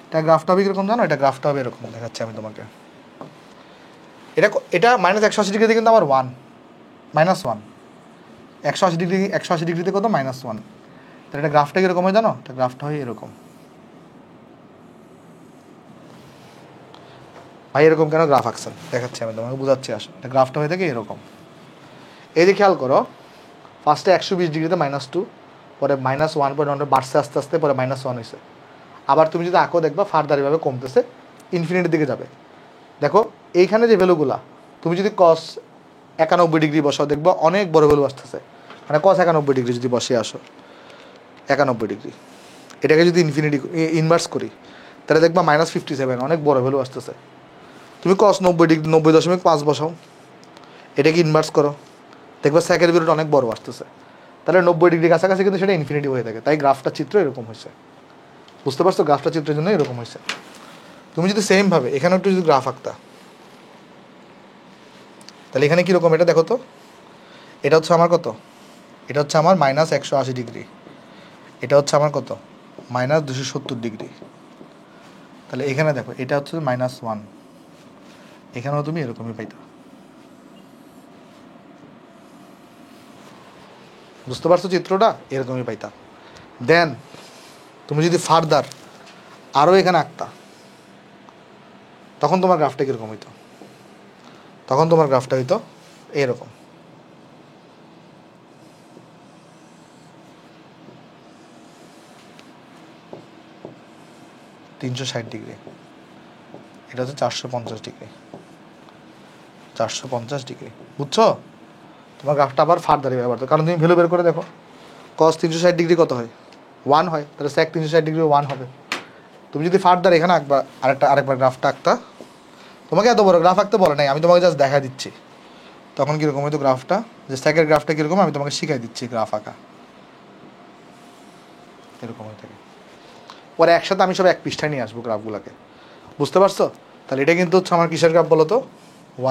এটা গ্রাফটা হবে কীরকম জানো? এটা গ্রাফটা হবে এরকম, দেখাচ্ছি আমি তোমাকে। এটা -180 ডিগ্রিতে কিন্তু আমার 1, -1। 180 ডিগ্রিতে কত? -1। তাহলে এটা গ্রাফটা কীরকম হয় জানো? এটা গ্রাফটা হয় এরকম। ভাই এরকম কেন গ্রাফ আঁকছেন? দেখাচ্ছি আমি তোমাকে, বোঝাচ্ছি আসো। এটা গ্রাফটা হয়ে থাকে এরকম। এই যে খেয়াল করো, ফার্স্টে 120 ডিগ্রিতে -2, পরে -1.1 বাড়ছে আস্তে আস্তে, পরে -1 হয়েছে। আবার তুমি যদি আঁকো দেখবা ফার্দার এভাবে কমতেছে, ইনফিনিটির দিকে যাবে। দেখো এইখানে যে ভ্যালুগুলা, তুমি যদি cos 91 ডিগ্রি বসাও দেখবা অনেক বড় ভ্যালু আসতেছে। মানে cos 91 ডিগ্রি যদি বসে আসো, 91 ডিগ্রি, এটাকে যদি ইনভার্স করি, তাহলে দেখবা -57, অনেক বড় ভ্যালু আসতেছে। তুমি cos 90 ডিগ্রি 90.5 বসাও, এটাকে ইনভার্স করো, দেখবে স্যাকের বিরুদ্ধে অনেক বড় আসতেছে, তাহলে 90 ডিগ্রি কাছাকাছি কিন্তু সেটা ইনফিনিটি হয়ে থাকে, তাই গ্রাফটা চিত্র এরকম হয়েছে। বুঝতে পারছো, গ্রাফটা চিত্রের জন্য এরকম হয়েছে। তুমি যদি সেমভাবে এখানে একটু যদি গ্রাফ আঁকতা, তাহলে এখানে কীরকম এটা দেখো তো, এটা হচ্ছে আমার কত, এটা হচ্ছে আমার -180 ডিগ্রি, এটা হচ্ছে আমার কত -270 ডিগ্রি। তাহলে এখানে দেখো এটা হচ্ছে -1, এখানেও তুমি এরকমই পাইতো। বুঝতে পারছো চিত্রটা এরকমই পাইতা। দেন তুমি যদি ফার্দার আরও এখানে আঁকতা, তখন তোমার গ্রাফটা কীরকম হইতো, তখন তোমার গ্রাফটা হইতো এরকম। -360 ডিগ্রি, এটা হচ্ছে 450 ডিগ্রি, 450 ডিগ্রি। বুঝছো, তোমার গ্রাফটা আবার ফার্দারই ব্যবহার, কারণ তুমি ভ্যালু বের করে দেখো, cos 360 ডিগ্রি কত হয়, 1 হয়, তাহলে sec 360 ডিগ্রি 1 হবে। তুমি যদি ফার্দার এখানে আঁকবা, আরেকবার গ্রাফটা আঁকতা, তোমাকে এত বড় গ্রাফ আঁকতে বলে নাই, আমি তোমাকে জাস্ট দেখা দিচ্ছি তখন কীরকম হয়তো গ্রাফটা, যে স্যাকের গ্রাফটা কীরকম আমি তোমাকে শিখাই দিচ্ছি গ্রাফ আঁকা, এরকম হয়ে থাকে। পরে একসাথে আমি সব এক পৃষ্ঠায় নিয়ে আসবো গ্রাফগুলোকে। বুঝতে পারছো, তাহলে এটা কিন্তু হচ্ছে আমার কিসের গ্রাফ বলো তো,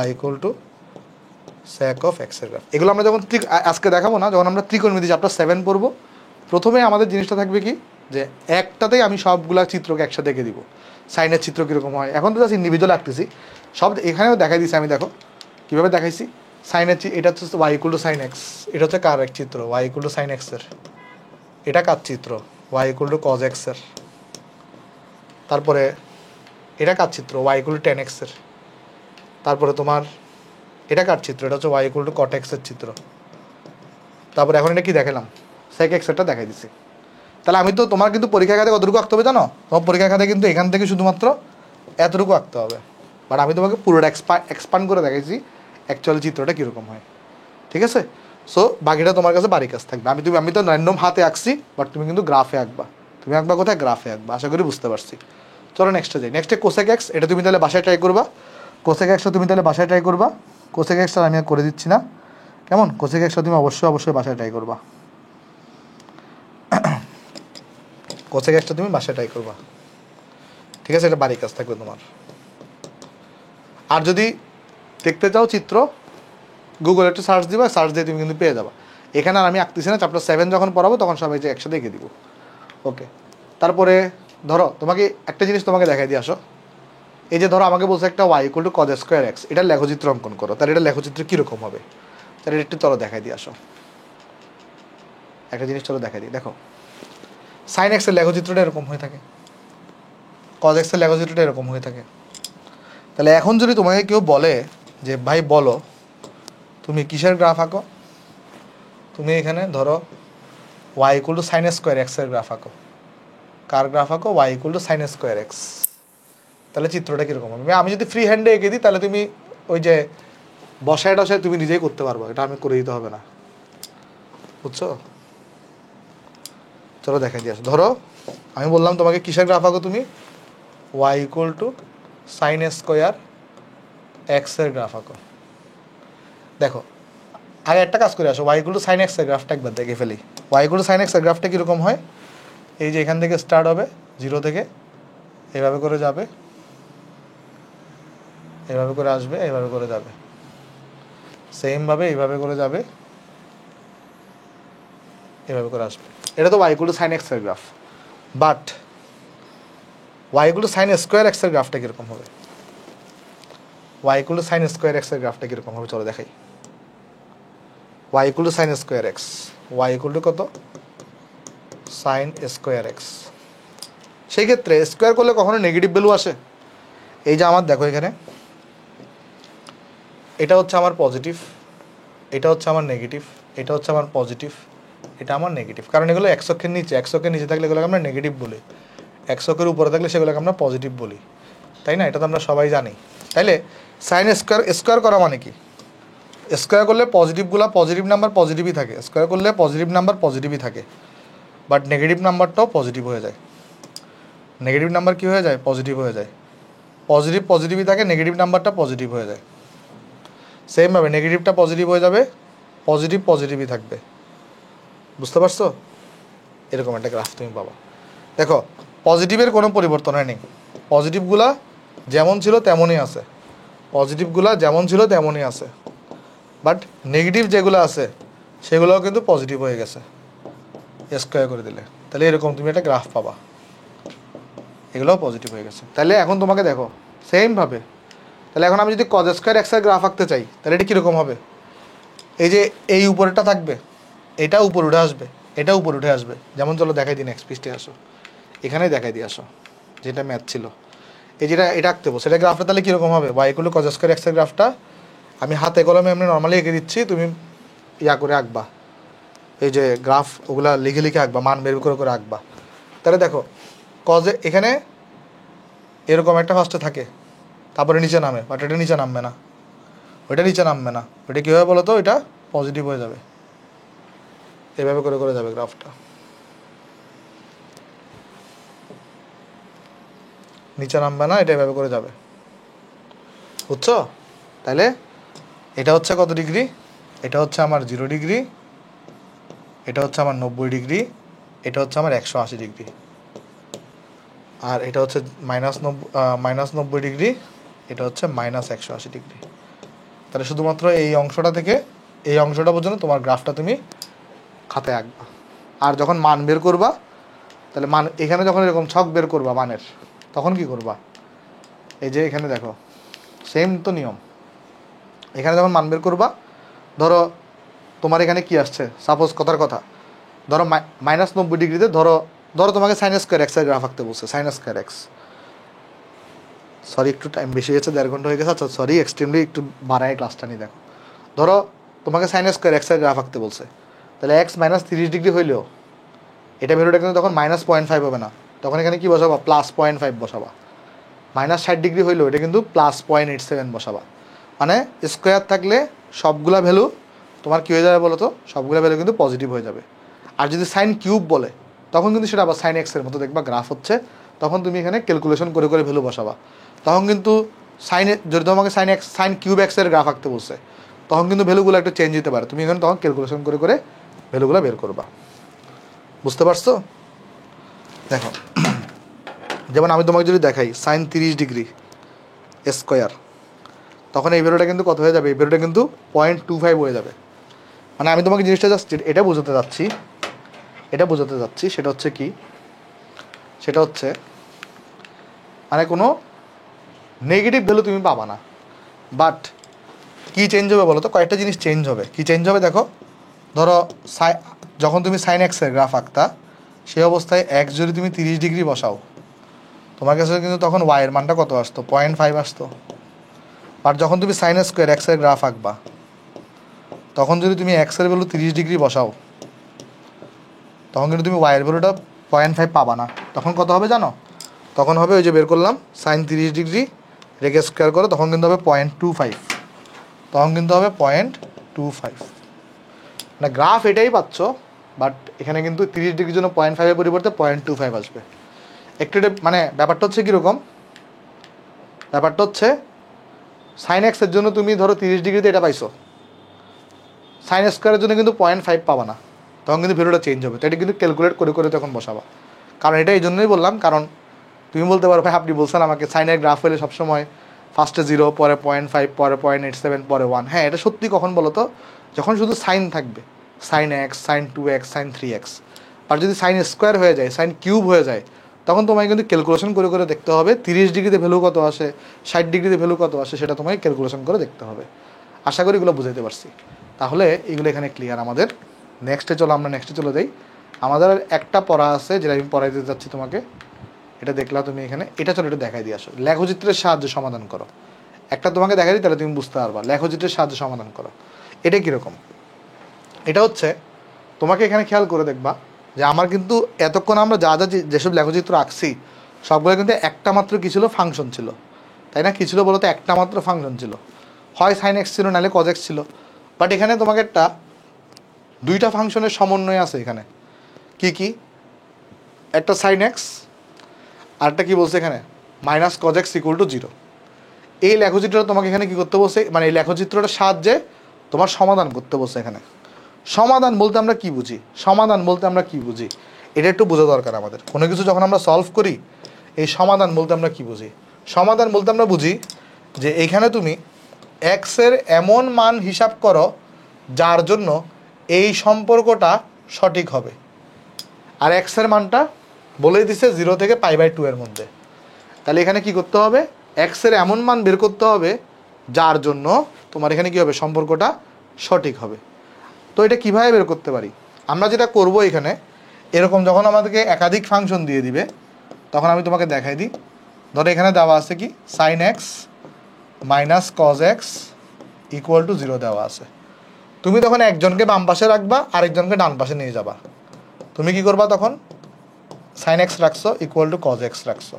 y = sec of x এর গ্রাফ। এগুলো আমরা যখন আজকে দেখাবো না, যখন আমরা ত্রিকোণমিতি চ্যাপ্টার 7 পড়বো, প্রথমে আমাদের জিনিসটা থাকবে কি, যে একটাতেই আমি সবগুলা চিত্রকে একসাথে এঁকে দিব। সাইনের চিত্র কীরকম হয়, এখন তো জাস্ট ইন্ডিভিজুয়াল আঁকতেছি, সব এখানেও দেখাই দিচ্ছি আমি, দেখো কীভাবে দেখাইছি। সাইনের এটা হচ্ছে y = sin x, এটা হচ্ছে কার এক চিত্র, y = sin x এর, এটা কার চিত্র, y = cos x এর, তারপরে এটা কার চিত্র, y = tan x এর, তারপরে তোমার এটা কার চিত্র, এটা হচ্ছে y = cot x এর চিত্র। তারপরে এখন এটা কি দেখালাম, sec x এরটা দেখাই দিচ্ছি। তাহলে আমি তো, তোমার কিন্তু পরীক্ষা খাতে কতটুকু আঁকতে হবে জানো, তোমার পরীক্ষা খাতে কিন্তু এখান থেকে শুধুমাত্র এতটুকু আঁকতে হবে, বাট আমি তোমাকে পুরোটা এক্সপান্ড করে দেখাইছি অ্যাকচুয়ালি চিত্রটা কীরকম হয়। ঠিক আছে, সো বাকিটা তোমার কাছে বাড়ি কাজ থাকবে। আমি তো র্যান্ডম হাতে আঁকছি, বাট তুমি কিন্তু গ্রাফে আঁকবা। তুমি আঁকবা কোথায়, গ্রাফে আঁকবা। আশা করি বুঝতে পারছি। চলো নেক্সটে যাই। নেক্সটে কোসেক এক্স, এটা তুমি তাহলে বাসায় ট্রাই করবা। কোসেক এক্সটা তুমি তাহলে বাসায় ট্রাই করবা। কোসেক এক্সটা আমি আর করে দিচ্ছি না, কেমন। কোসেক এক্সটা তুমি অবশ্যই বাসায় ট্রাই করবা। কোসেক এক্সটা তুমি বাসায় ট্রাই করবা, ঠিক আছে, এটা বাড়ি কাজ থাকবে তোমার। আর যদি দেখতে চাও চিত্র, গুগলে একটু সার্চ দিবা, সার্চ দিয়ে তুমি কিন্তু পেয়ে যাবা। এখানে আর আমি আঁকতেছি না, চ্যাপ্টার 7 যখন পড়াবো তখন সবাই যে একসাথে এঁকে দিব। ওকে, তারপরে ধরো তোমাকে একটা জিনিস তোমাকে দেখাই দিয়ে আসো। এই যে ধরো আমাকে বলছে একটা y = cos স্কোয়ার x, এটা লেখচিত্র অঙ্কন করো। তাহলে এটা লেখচিত্র কীরকম হবে, তাহলে একটু চলো দেখাই দিয়ে আসো। একটা জিনিস চলো দেখাই দিই, দেখো সাইন এক্সের লেখচিত্রটা এরকম হয়ে থাকে, cos x এর লেখচিত্রটা এরকম হয়ে থাকে। তাহলে এখন যদি তোমাকে কেউ বলে যে ভাই বলো তুমি কিসের গ্রাফ আঁকো, তুমি এখানে ধরো y = sin স্কোয়ার x এর গ্রাফ আঁকো। কার গ্রাফ আঁকো, y = sin স্কোয়ার x। তাহলে চিত্রটা কীরকম হবে, আমি যদি ফ্রি হ্যান্ডে এঁকে দিই তাহলে তুমি ওই যে বসায় টসায় তুমি নিজেই করতে পারবো, এটা আমি করে দিতে হবে না। বুঝছো, চলো দেখাই দিয়ে আসো। ধরো আমি বললাম তোমাকে কিসের গ্রাফ আঁকো, তুমি y = sin স্কোয়ার x এর গ্রাফ আঁকো। দেখো আগে একটা কাজ করে আসো, y = sin x এর গ্রাফটা একবার দেখে ফেলি। y = sin x এর গ্রাফটা কীরকম হয়, এই যে এখান থেকে স্টার্ট হবে 0 থেকে, এভাবে করে যাবে, এভাবে করে আসবে, এভাবে করে যাবে, সেমভাবে এইভাবে করে যাবে, এভাবে করে আসবে। এটা তো y = sin x এর graph. But y = sin square x এর গ্রাফটা কীরকম হবে, y = sin স্কোয়ার x এর গ্রাফটা কীরকম হবে চলো দেখাই। y = sin square x, y = কত, sin স্কোয়ার x। সেই ক্ষেত্রে স্কোয়ার করলে কখনো নেগেটিভ ভ্যালু আসে। এই যে আমার দেখো এখানে এটা হচ্ছে আমার পজিটিভ, এটা হচ্ছে আমার নেগেটিভ, এটা হচ্ছে আমার পজিটিভ, এটা আমার নেগেটিভ। কারণ এগুলো x অক্ষের নিচে থাকলে এগুলোকে আমরা নেগেটিভ বলি, x অক্ষের উপরে থাকলে সেগুলোকে আমরা পজিটিভ বলি, তাই না। এটা তো আমরা সবাই জানি। তাইলে সাইন স্কোয়ার করা মানে কি, স্কোয়ার করলে পজিটিভগুলো পজিটিভ নাম্বার পজিটিভই থাকে, স্কোয়ার করলে পজিটিভ নাম্বার পজিটিভই থাকে, বাট নেগেটিভ নাম্বারটাও পজিটিভ হয়ে যায়। নেগেটিভ নাম্বার কী হয়ে যায়, পজিটিভ হয়ে যায়। পজিটিভই থাকে, নেগেটিভ নাম্বারটা পজিটিভ হয়ে যায়। সেমভাবে নেগেটিভটা পজিটিভ হয়ে যাবে, পজিটিভই থাকবে। বুঝতে পারছো? এরকম একটা গ্রাফ তুমি পাবা। দেখো পজিটিভের কোনো পরিবর্তন হয়নি, পজিটিভগুলা যেমন ছিল তেমনই আছে, পজিটিভগুলা যেমন ছিল তেমনই আছে, বাট নেগেটিভ যেগুলো আছে সেগুলোও কিন্তু পজিটিভ হয়ে গেছে স্কোয়ার করে দিলে। তাহলে এরকম তুমি একটা গ্রাফ পাবা, এগুলোও পজিটিভ হয়ে গেছে। তাহলে এখন তোমাকে দেখো সেমভাবে, তাহলে এখন আমি যদি কজ স্কোয়ার এক্সের গ্রাফ আঁকতে চাই তাহলে এটা কীরকম হবে? এই যে এই উপরেটা থাকবে, এটা উপর উঠে আসবে, এটা উপর উঠে আসবে। যেমন চলো দেখাই দিই, নেক্সট পৃষ্ঠে আসো, এখানেই দেখাই দিয়ে আসো যেটা ম্যাথ ছিল। এই যেটা এটা আঁকতে বসে এটা গ্রাফটা তাহলে কীরকম হবে? বা এগুলো কজ স্কোয়ার এক্সের গ্রাফটা আমি হাতে কলমে এমনি নর্মালি এঁকে দিচ্ছি, তুমি ইয়া করে আঁকবা, এই যে গ্রাফ ওগুলা লিখে লিখে আঁকবা, মান বের করে করে আঁকবা। তাহলে দেখো কজে এখানে এরকম একটা ফার্স্টে থাকে, তারপরে নিচে নামে, বাট এটা নিচে নামবে না, ওইটা নিচে নামবে না, ওইটা কী হবে বলো তো? এটা পজিটিভ হয়ে যাবে, এভাবে করে করে যাবে গ্রাফটা, নিচে নামবে না, এটা এভাবে করে যাবে। বুঝছো? তাহলে এটা হচ্ছে কত ডিগ্রি? এটা হচ্ছে আমার 0 ডিগ্রি, এটা হচ্ছে আমার 90 ডিগ্রি, এটা হচ্ছে আমার 180 ডিগ্রি, আর এটা হচ্ছে -90 ডিগ্রি, এটা হচ্ছে -180 ডিগ্রি। তাহলে শুধুমাত্র এই অংশটা থেকে এই অংশটা পর্যন্ত তোমার গ্রাফটা তুমি খাতায় আঁকবা। আর যখন মান বের করবা, তাহলে মান এখানে যখন এরকম ছক বের করবা মানের, তখন কি করবা? এই যে এখানে দেখো সেম তো নিয়ম, এখানে যখন মান বের করবা, ধরো তোমার এখানে কি আসছে, সাপোজ কথার কথা, ধরো -90 ডিগ্রিতে ধরো তোমাকে সাইন স্কোয়ার এক্সের গ্রাফ আঁকতে বলছে, সাইন স্কোয়ার এক্স, সরি একটু টাইম বেশি হয়েছে, 1.5 ঘন্টা হয়ে গেছে, আচ্ছা সরি এক্সট্রিমলি একটু বাড়ায় ক্লাসটা নিয়ে দেখো। ধরো তোমাকে সাইন স্কোয়ার এক্সের গ্রাফ আঁকতে বলছে, তাহলে x -30 ডিগ্রি হইলেও এটা ভ্যালুটা কিন্তু তখন -0.5 হবে না, তখন এখানে কি বসাবা? +0.5 বসাবা। -60 ডিগ্রি হইলেও এটা কিন্তু +0.87 বসাবা। মানে স্কোয়ার থাকলে সবগুলা ভ্যালু তোমার কী হয়ে যাবে বলো তো? সবগুলো ভ্যালু কিন্তু পজিটিভ হয়ে যাবে। আর যদি সাইন কিউব বলে তখন কিন্তু সেটা আবার সাইন এক্সের মতো দেখবা গ্রাফ হচ্ছে, তখন তুমি এখানে ক্যালকুলেশন করে করে ভ্যালু বসাবা। তখন কিন্তু সাইনে যদি তোমাকে সাইন কিউব এক্সের গ্রাফ আঁকতে বলছে, তখন কিন্তু ভ্যালুগুলো একটু চেঞ্জ হতে পারে, তুমি এখানে তখন ক্যালকুলেশন করে করে ভ্যালুগুলো বের করবা। বুঝতে পারছো? দেখো যেমন আমি তোমাকে যদি দেখাই সাইন 30 ডিগ্রি স্কোয়ার, তখন এই ভ্যালুটা কিন্তু কত হয়ে যাবে? এই ভ্যালুটা কিন্তু 0.25 হয়ে যাবে। মানে আমি তোমাকে জিনিসটা জাস্ট এটা বোঝাতে যাচ্ছি, সেটা হচ্ছে কি, সেটা হচ্ছে মানে কোনো নেগেটিভ ভ্যালু তুমি পাবা না, বাট কি চেঞ্জ হবে বলো তো? কয়েকটা জিনিস চেঞ্জ হবে। কি চেঞ্জ হবে দেখো, ধরো যখন তুমি সাইন এক্সের গ্রাফ আঁকতা, সেই অবস্থায় এক্স যদি তুমি 30 ডিগ্রি বসাও, তোমার কাছে কিন্তু তখন ওয়াইয়ের মানটা কত আসতো? 0.5 আসতো। আর যখন তুমি সাইন স্কোয়ার এক্সের গ্রাফ আঁকবা, তখন যদি তুমি এক্সের ভ্যালু 30 ডিগ্রি বসাও, তখন কিন্তু তুমি ওয়াইয়ের ভ্যালুটা 0.5 পাবা না। তখন কত হবে জানো? তখন হবে ওই যে বের করলাম সাইন 30 ডিগ্রি রেখে স্কোয়ার করো, তখন কিন্তু হবে 0.25, তখন কিন্তু হবে 0.25। মানে গ্রাফ এটাই পাচ্ছ, বাট এখানে কিন্তু 30 ডিগ্রির জন্য 0.5-এর পরিবর্তে 0.25 আসবে। একটু মানে ব্যাপারটা হচ্ছে কীরকম? ব্যাপারটা হচ্ছে সাইন এক্সের জন্য তুমি ধরো 30 ডিগ্রিতে এটা পাইছো, সাইন স্কোয়ারের জন্য কিন্তু 0.5 পাবা না, তখন কিন্তু ভ্যালুটা চেঞ্জ হবে। তো এটা কিন্তু ক্যালকুলেট করে করে তখন বসাবা। কারণ এটা এই জন্যই বললাম, কারণ তুমি বলতে পারো ভাই আপনি বলছেন আমাকে সাইনের গ্রাফ হলে সবসময় ফার্স্টে 0, পরে 0.5, পরে 0.87, পরে 1। হ্যাঁ, এটা সত্যি কখন বলো তো? যখন শুধু সাইন থাকবে, sine x, sine 2x, sine 3x। আর যদি সাইন স্কোয়ার হয়ে যায়, সাইন কিউব হয়ে যায়, তখন তোমায় কিন্তু ক্যালকুলেশন করে করে দেখতে হবে 30 ডিগ্রিতে ভ্যালু কত আসে, 60 ডিগ্রিতে ভ্যালু কত আসে, সেটা তোমায় ক্যালকুলেশন করে দেখতে হবে। আশা করি এগুলো বুঝাইতে পারছি। তাহলে এগুলো এখানে ক্লিয়ার আমাদের। আমরা নেক্সটে চলে যাই। আমাদের একটা পড়া আছে যেটা আমি পড়াই দিতে যাচ্ছি তোমাকে। এটা দেখলা তুমি এখানে, এটা চলো একটু দেখাই দিয়ে আসো। লেখচিত্রের সাহায্যে সমাধান করো। একটা তোমাকে দেখাই দিই, তাহলে তুমি বুঝতে পারবা। লেখচিত্রের সাহায্যে সমাধান করো। এটা কীরকম? এটা হচ্ছে তোমাকে এখানে খেয়াল করে দেখবা যে আমার কিন্তু এতক্ষণ আমরা যা যা যেসব লেখচিত্র আঁকছি সবগুলো কিন্তু একটা মাত্র কী ছিল? ফাংশন ছিল, তাই না? কী ছিল বলো তো? একটা মাত্র ফাংশন ছিল, হয় সাইন এক্স ছিল, নাহলে কজ এক্স ছিল। বাট এখানে তোমাকে একটা দুইটা ফাংশনের সমন্বয় আছে এখানে। কি কি? একটা সাইন এক্স, আরেকটা কী বলছে এখানে? Minus cos x equal to 0। এই লেখচিত্রটা তোমাকে এখানে কী করতে বলছে? মানে এই লেখচিত্রটার সাহায্যে তোমার সমাধান করতে বলছে এখানে। সমাধান বলতে আমরা কি বুঝি? সমাধান বলতে আমরা কি বুঝি এটা একটু বোঝা দরকার আমাদের। কোনো কিছু যখন আমরা সলভ করি, এই সমাধান বলতে আমরা কি বুঝি? সমাধান বলতে আমরা বুঝি যে এইখানে তুমি এক্সের এমন মান হিসাব করো যার জন্য এই সম্পর্কটা সঠিক হবে। আর এক্সের মানটা বলেই দিছে 0 থেকে π/2 এর মধ্যে। তাহলে এখানে কি করতে হবে? এক্সের এমন মান বের করতে হবে যার জন্য তোমার এখানে কী হবে, সম্পর্কটা সঠিক হবে। তো এটা কীভাবে বের করতে পারি? আমরা যেটা করব এখানে, এরকম যখন আমাদেরকে একাধিক ফাংশন দিয়ে দিবে তখন আমি তোমাকে দেখাই দিই। ধরো এখানে দেওয়া আছে কি sin x - cos x = 0 দেওয়া আছে। তুমি তখন একজনকে বাম পাশে রাখবা, আরেকজনকে ডান পাশে নিয়ে যাবা। তুমি কি করবা তখন? sin x রাখছো = cos x রাখছো।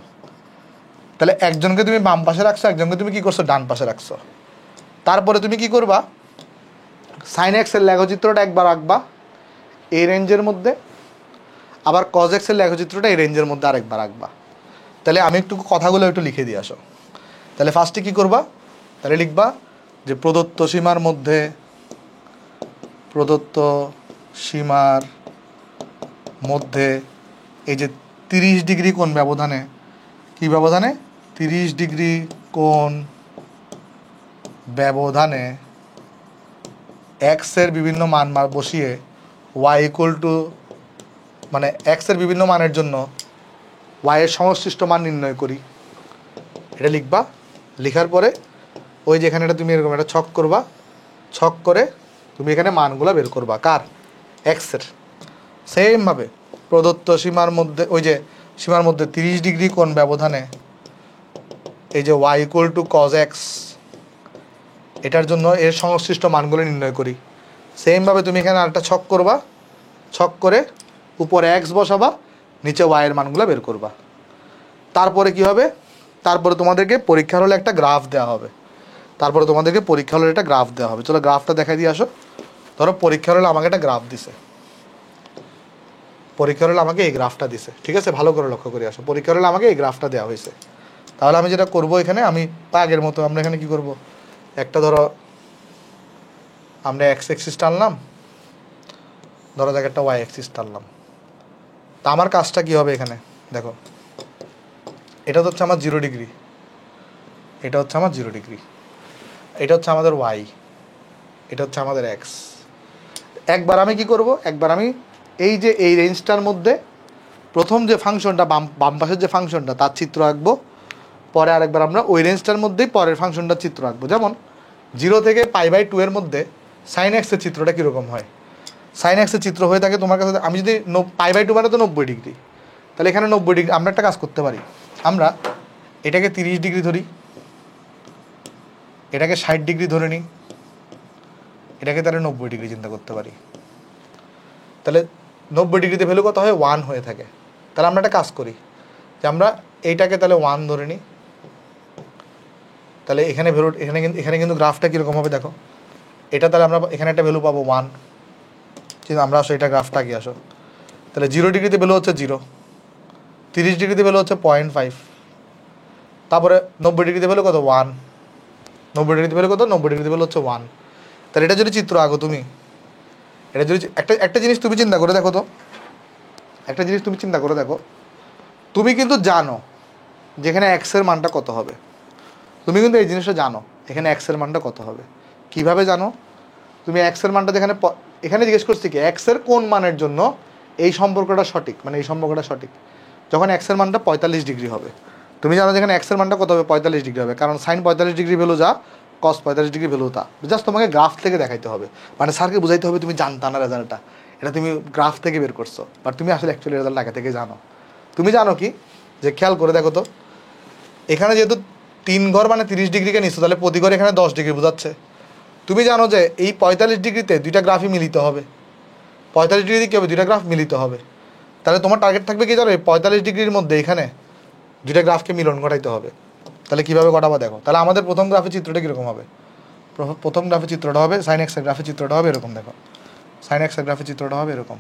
তাহলে একজনকে তুমি বাম পাশে রাখছো, একজনকে তুমি কি করছো, ডান পাশে রাখছো। তারপরে তুমি কি করবা? sin x এর লেখচিত্রটা একবার আঁকবা এই রেঞ্জের মধ্যে, আবার cos x এর লেখচিত্রটা এই রেঞ্জের মধ্যে আরেকবার আঁকবা। তাহলে আমি একটু কথাগুলো একটু লিখে দিয়ে আসো। তাহলে ফার্স্টে কি করবা? তাহলে লিখবা যে প্রদত্ত সীমার মধ্যে, প্রদত্ত সীমার মধ্যে এই যে 30 ডিগ্রি কোণ ব্যবধানে, কি ব্যবধানে? 30 ডিগ্রি কোণ ব্যবধানে এক্সের বিভিন্ন মান বসিয়ে y মানে এক্সের বিভিন্ন মানের জন্য y এর সংশ্লিষ্ট মান নির্ণয় করি। এটা লিখবা। লেখার পরে ওই যেখানে এটা তুমি এরকম একটা ছক করবা, ছক করে তুমি এখানে মানগুলো বের করবা। কার? এক্সের। সেমভাবে প্রদত্ত সীমার মধ্যে, ওই যে সীমার মধ্যে 30 ডিগ্রি কোণ ব্যবধানে এই যে y = cos x, এটার জন্য এর সংশ্লিষ্ট মানগুলো নির্ণয় করি। সেমভাবে তুমি এখানে আরেকটা ছক করবা, ছক করে উপরে এক্স বসাবা, নিচে ওয়াইয়ের মানগুলো বের করবা। তারপরে কি হবে? তারপরে তোমাদেরকে পরীক্ষার হলে একটা গ্রাফ দেওয়া হবে। চলো গ্রাফটা দেখাই দিয়ে আসো। ধরো পরীক্ষার হলে আমাকে একটা গ্রাফ দিছে, পরীক্ষার হলে আমাকে এই গ্রাফটা দিছে, ঠিক আছে? ভালো করে লক্ষ্য করে আসো। পরীক্ষার হলে আমাকে এই গ্রাফটা দেওয়া হয়েছে। তাহলে আমি যেটা করব এখানে, আমি আগের মতো আমরা এখানে কি করব, একটা ধরো আমরা এক্স এক্সিস টানলাম, ধরো দেখ একটা ওয়াই এক্সিস টানলাম। তা আমার কাজটা কি হবে এখানে দেখো, এটা হচ্ছে আমার 0 ডিগ্রি, এটা হচ্ছে আমার 0 ডিগ্রি, এটা হচ্ছে আমাদের ওয়াই, এটা হচ্ছে আমাদের এক্স। একবার আমি কি করব, একবার আমি এই যে এই রেঞ্জটার মধ্যে প্রথম যে ফাংশনটা বাম পাশের যে ফাংশনটা তার চিত্র আঁকবো, পরে আরেকবার আমরা ওই রেঞ্জটার মধ্যেই পরের ফাংশনটার চিত্র আঁকবো। যেমন 0 থেকে π/2 এর মধ্যে sin x এর চিত্রটা কীরকম হয়? sin x এর চিত্র হয়ে থাকে তোমার কাছে, আমি যদি π/2 মানে তো 90 ডিগ্রি, তাহলে এখানে 90 ডিগ্রি। আমরা একটা কাজ করতে পারি, আমরা এটাকে 30 ডিগ্রি ধরি, এটাকে 60 ডিগ্রি ধরে নিই, এটাকে তাহলে 90 ডিগ্রি চিন্তা করতে পারি। তাহলে 90 ডিগ্রিতে ভ্যালু কত হয়? 1 হয়ে থাকে। তাহলে আমরা একটা কাজ করি যে আমরা এইটাকে তাহলে 1 ধরে নিই। তাহলে এখানে ভ্যালু, এখানে কিন্তু গ্রাফটা কীরকম হবে দেখো, এটা তাহলে আমরা এখানে একটা ভ্যালু পাবো 1। কিন্তু আমরা আসো এটা গ্রাফটা কি আসো, তাহলে 0 ডিগ্রিতে ভ্যালু হচ্ছে 0, 30 ডিগ্রিতে ভ্যালু হচ্ছে 0.5, তারপরে 90 ডিগ্রিতে ভ্যালু কত? 1। 90 ডিগ্রিতে ভ্যালু কত? 90 ডিগ্রিতে ভ্যালু হচ্ছে 1। তাহলে এটা যদি চিত্র আঁকো তুমি, এটা যদি একটা জিনিস তুমি চিন্তা করে দেখো তো, একটা জিনিস তুমি চিন্তা করে দেখো, তুমি কিন্তু জানো যেখানে এক্সের মানটা কত হবে, তুমি কিন্তু এই জিনিসটা জানো এখানে এক্সের মানটা কত হবে। কিভাবে জানো? তুমি এক্সের মানটা যেখানে, এখানে জিজ্ঞেস করছি কি এক্সের কোন মানের জন্য এই সম্পর্কটা সঠিক, মানে এই সম্পর্কটা সঠিক যখন এক্সের মানটা 45 ডিগ্রি হবে। তুমি জানো যেখানে এক্সের মানটা কত হবে? 45 ডিগ্রি হবে, কারণ সাইন 45 ডিগ্রি ভ্যালু যা, কস 45 ডিগ্রি ভ্যালু তা। জাস্ট তোমাকে গ্রাফ থেকে দেখাইতে হবে, মানে স্যারকে বুঝাইতে হবে তুমি জানতা না রেজাল্টটা, এটা তুমি গ্রাফ থেকে বের করছো, বাট তুমি আসলে অ্যাকচুয়ালি রেজাল্ট আগে থেকে জানো। তুমি জানো কি যে খেয়াল করে দেখো তো, এখানে যেহেতু 3 ঘর মানে 30 ডিগ্রিকে নিচ্ছ, তাহলে প্রতি ঘর এখানে 10 ডিগ্রি বোঝাচ্ছে। তুমি জানো যে এই 45 ডিগ্রিতে দুইটা গ্রাফই মিলিত হবে, 45 ডিগ্রিতে কী হবে? দুইটা গ্রাফ মিলিত হবে। তাহলে তোমার টার্গেট থাকবে কি জানো, এই 45 ডিগ্রির মধ্যে এখানে দুইটা গ্রাফকে মিলন ঘটাইতে হবে। তাহলে কীভাবে ঘটাবো দেখো। তাহলে আমাদের প্রথম গ্রাফের চিত্রটা কীরকম হবে? প্রথম গ্রাফের চিত্রটা হবে, সাইন এক্সের গ্রাফের চিত্রটা হবে এরকম। দেখো সাইন এক্সের গ্রাফের চিত্রটা হবে এরকম,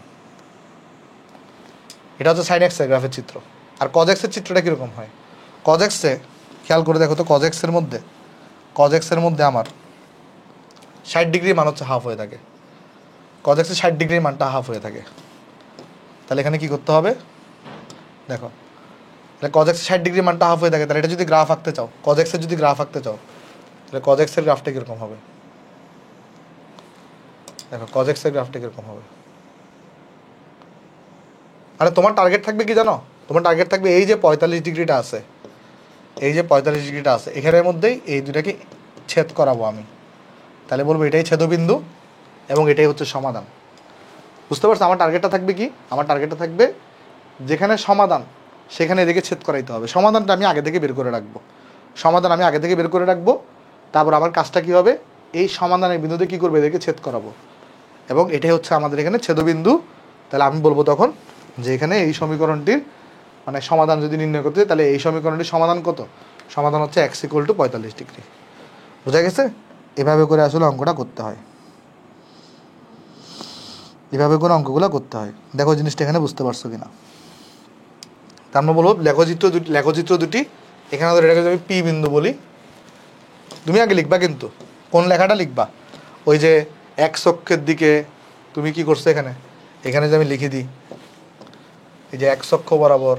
এটা হচ্ছে সাইন এক্সের গ্রাফের চিত্র। আর কজ এক্সের চিত্রটা কীরকম হয়? কজ এক্সে খেয়াল করে দেখো তো, কজ এক্সের মধ্যে আমার 60 ডিগ্রি মান হচ্ছে হাফ হয়ে থাকে। cos x এর 60 ডিগ্রির মানটা হাফ হয়ে থাকে। তাহলে এখানে কি করতে হবে দেখো, তাহলে cos x এর 60 ডিগ্রির মানটা হাফ হয়ে থাকে, তাহলে এটা যদি গ্রাফ আঁকতে চাও, cos x এর যদি গ্রাফ আঁকতে চাও, তাহলে cos x এর গ্রাফটা কীরকম হবে দেখো, cos x এর গ্রাফটা কীরকম হবে। আরে তোমার টার্গেট থাকবে কি জানো, তোমার টার্গেট থাকবে এই যে 45 ডিগ্রিটা আছে, এই যে 45 ডিগ্রিটা আছে এখানের মধ্যেই এই দুটাকে ছেদ করাবো আমি, তাহলে বলবো এটাই ছেদবিন্দু এবং এটাই হচ্ছে সমাধান। বুঝতে পারছো আমার টার্গেটটা থাকবে কি, আমার টার্গেটটা থাকবে যেখানে সমাধান সেখানে এদিকে ছেদ করাইতে হবে। সমাধানটা আমি আগে থেকে বের করে রাখবো, সমাধান আমি আগে থেকে বের করে রাখবো, তারপর আমার কাজটা কী হবে, এই সমাধানের বিন্দুতে কী করবে, এদিকে ছেদ করাবো এবং এটাই হচ্ছে আমাদের এখানে ছেদবিন্দু। তাহলে আমি বলবো তখন যে এখানে এই সমীকরণটির মানে সমাধান যদি নির্ণয় করতে তাহলে এই সমীকরণটির সমাধান কত, সমাধান হচ্ছে x = 45 ডিগ্রি। বোঝা গেছে? এভাবে করে আসলে অঙ্কটা করতে হয়, এভাবে করে অঙ্কগুলো করতে হয়। দেখো জিনিসটা এখানে বুঝতে পারছো কিনা। তার মানে বলবো লেখচিত্র দুটি, এখানে ধর এটাকে আমি পি বিন্দু বলি, তুমি আগে লিখবা কিন্তু কোন লেখাটা লিখবা, ওই যে x অক্ষের দিকে তুমি কি করছো এখানে, এখানে যে আমি লিখে দিই এই যে x অক্ষ বরাবর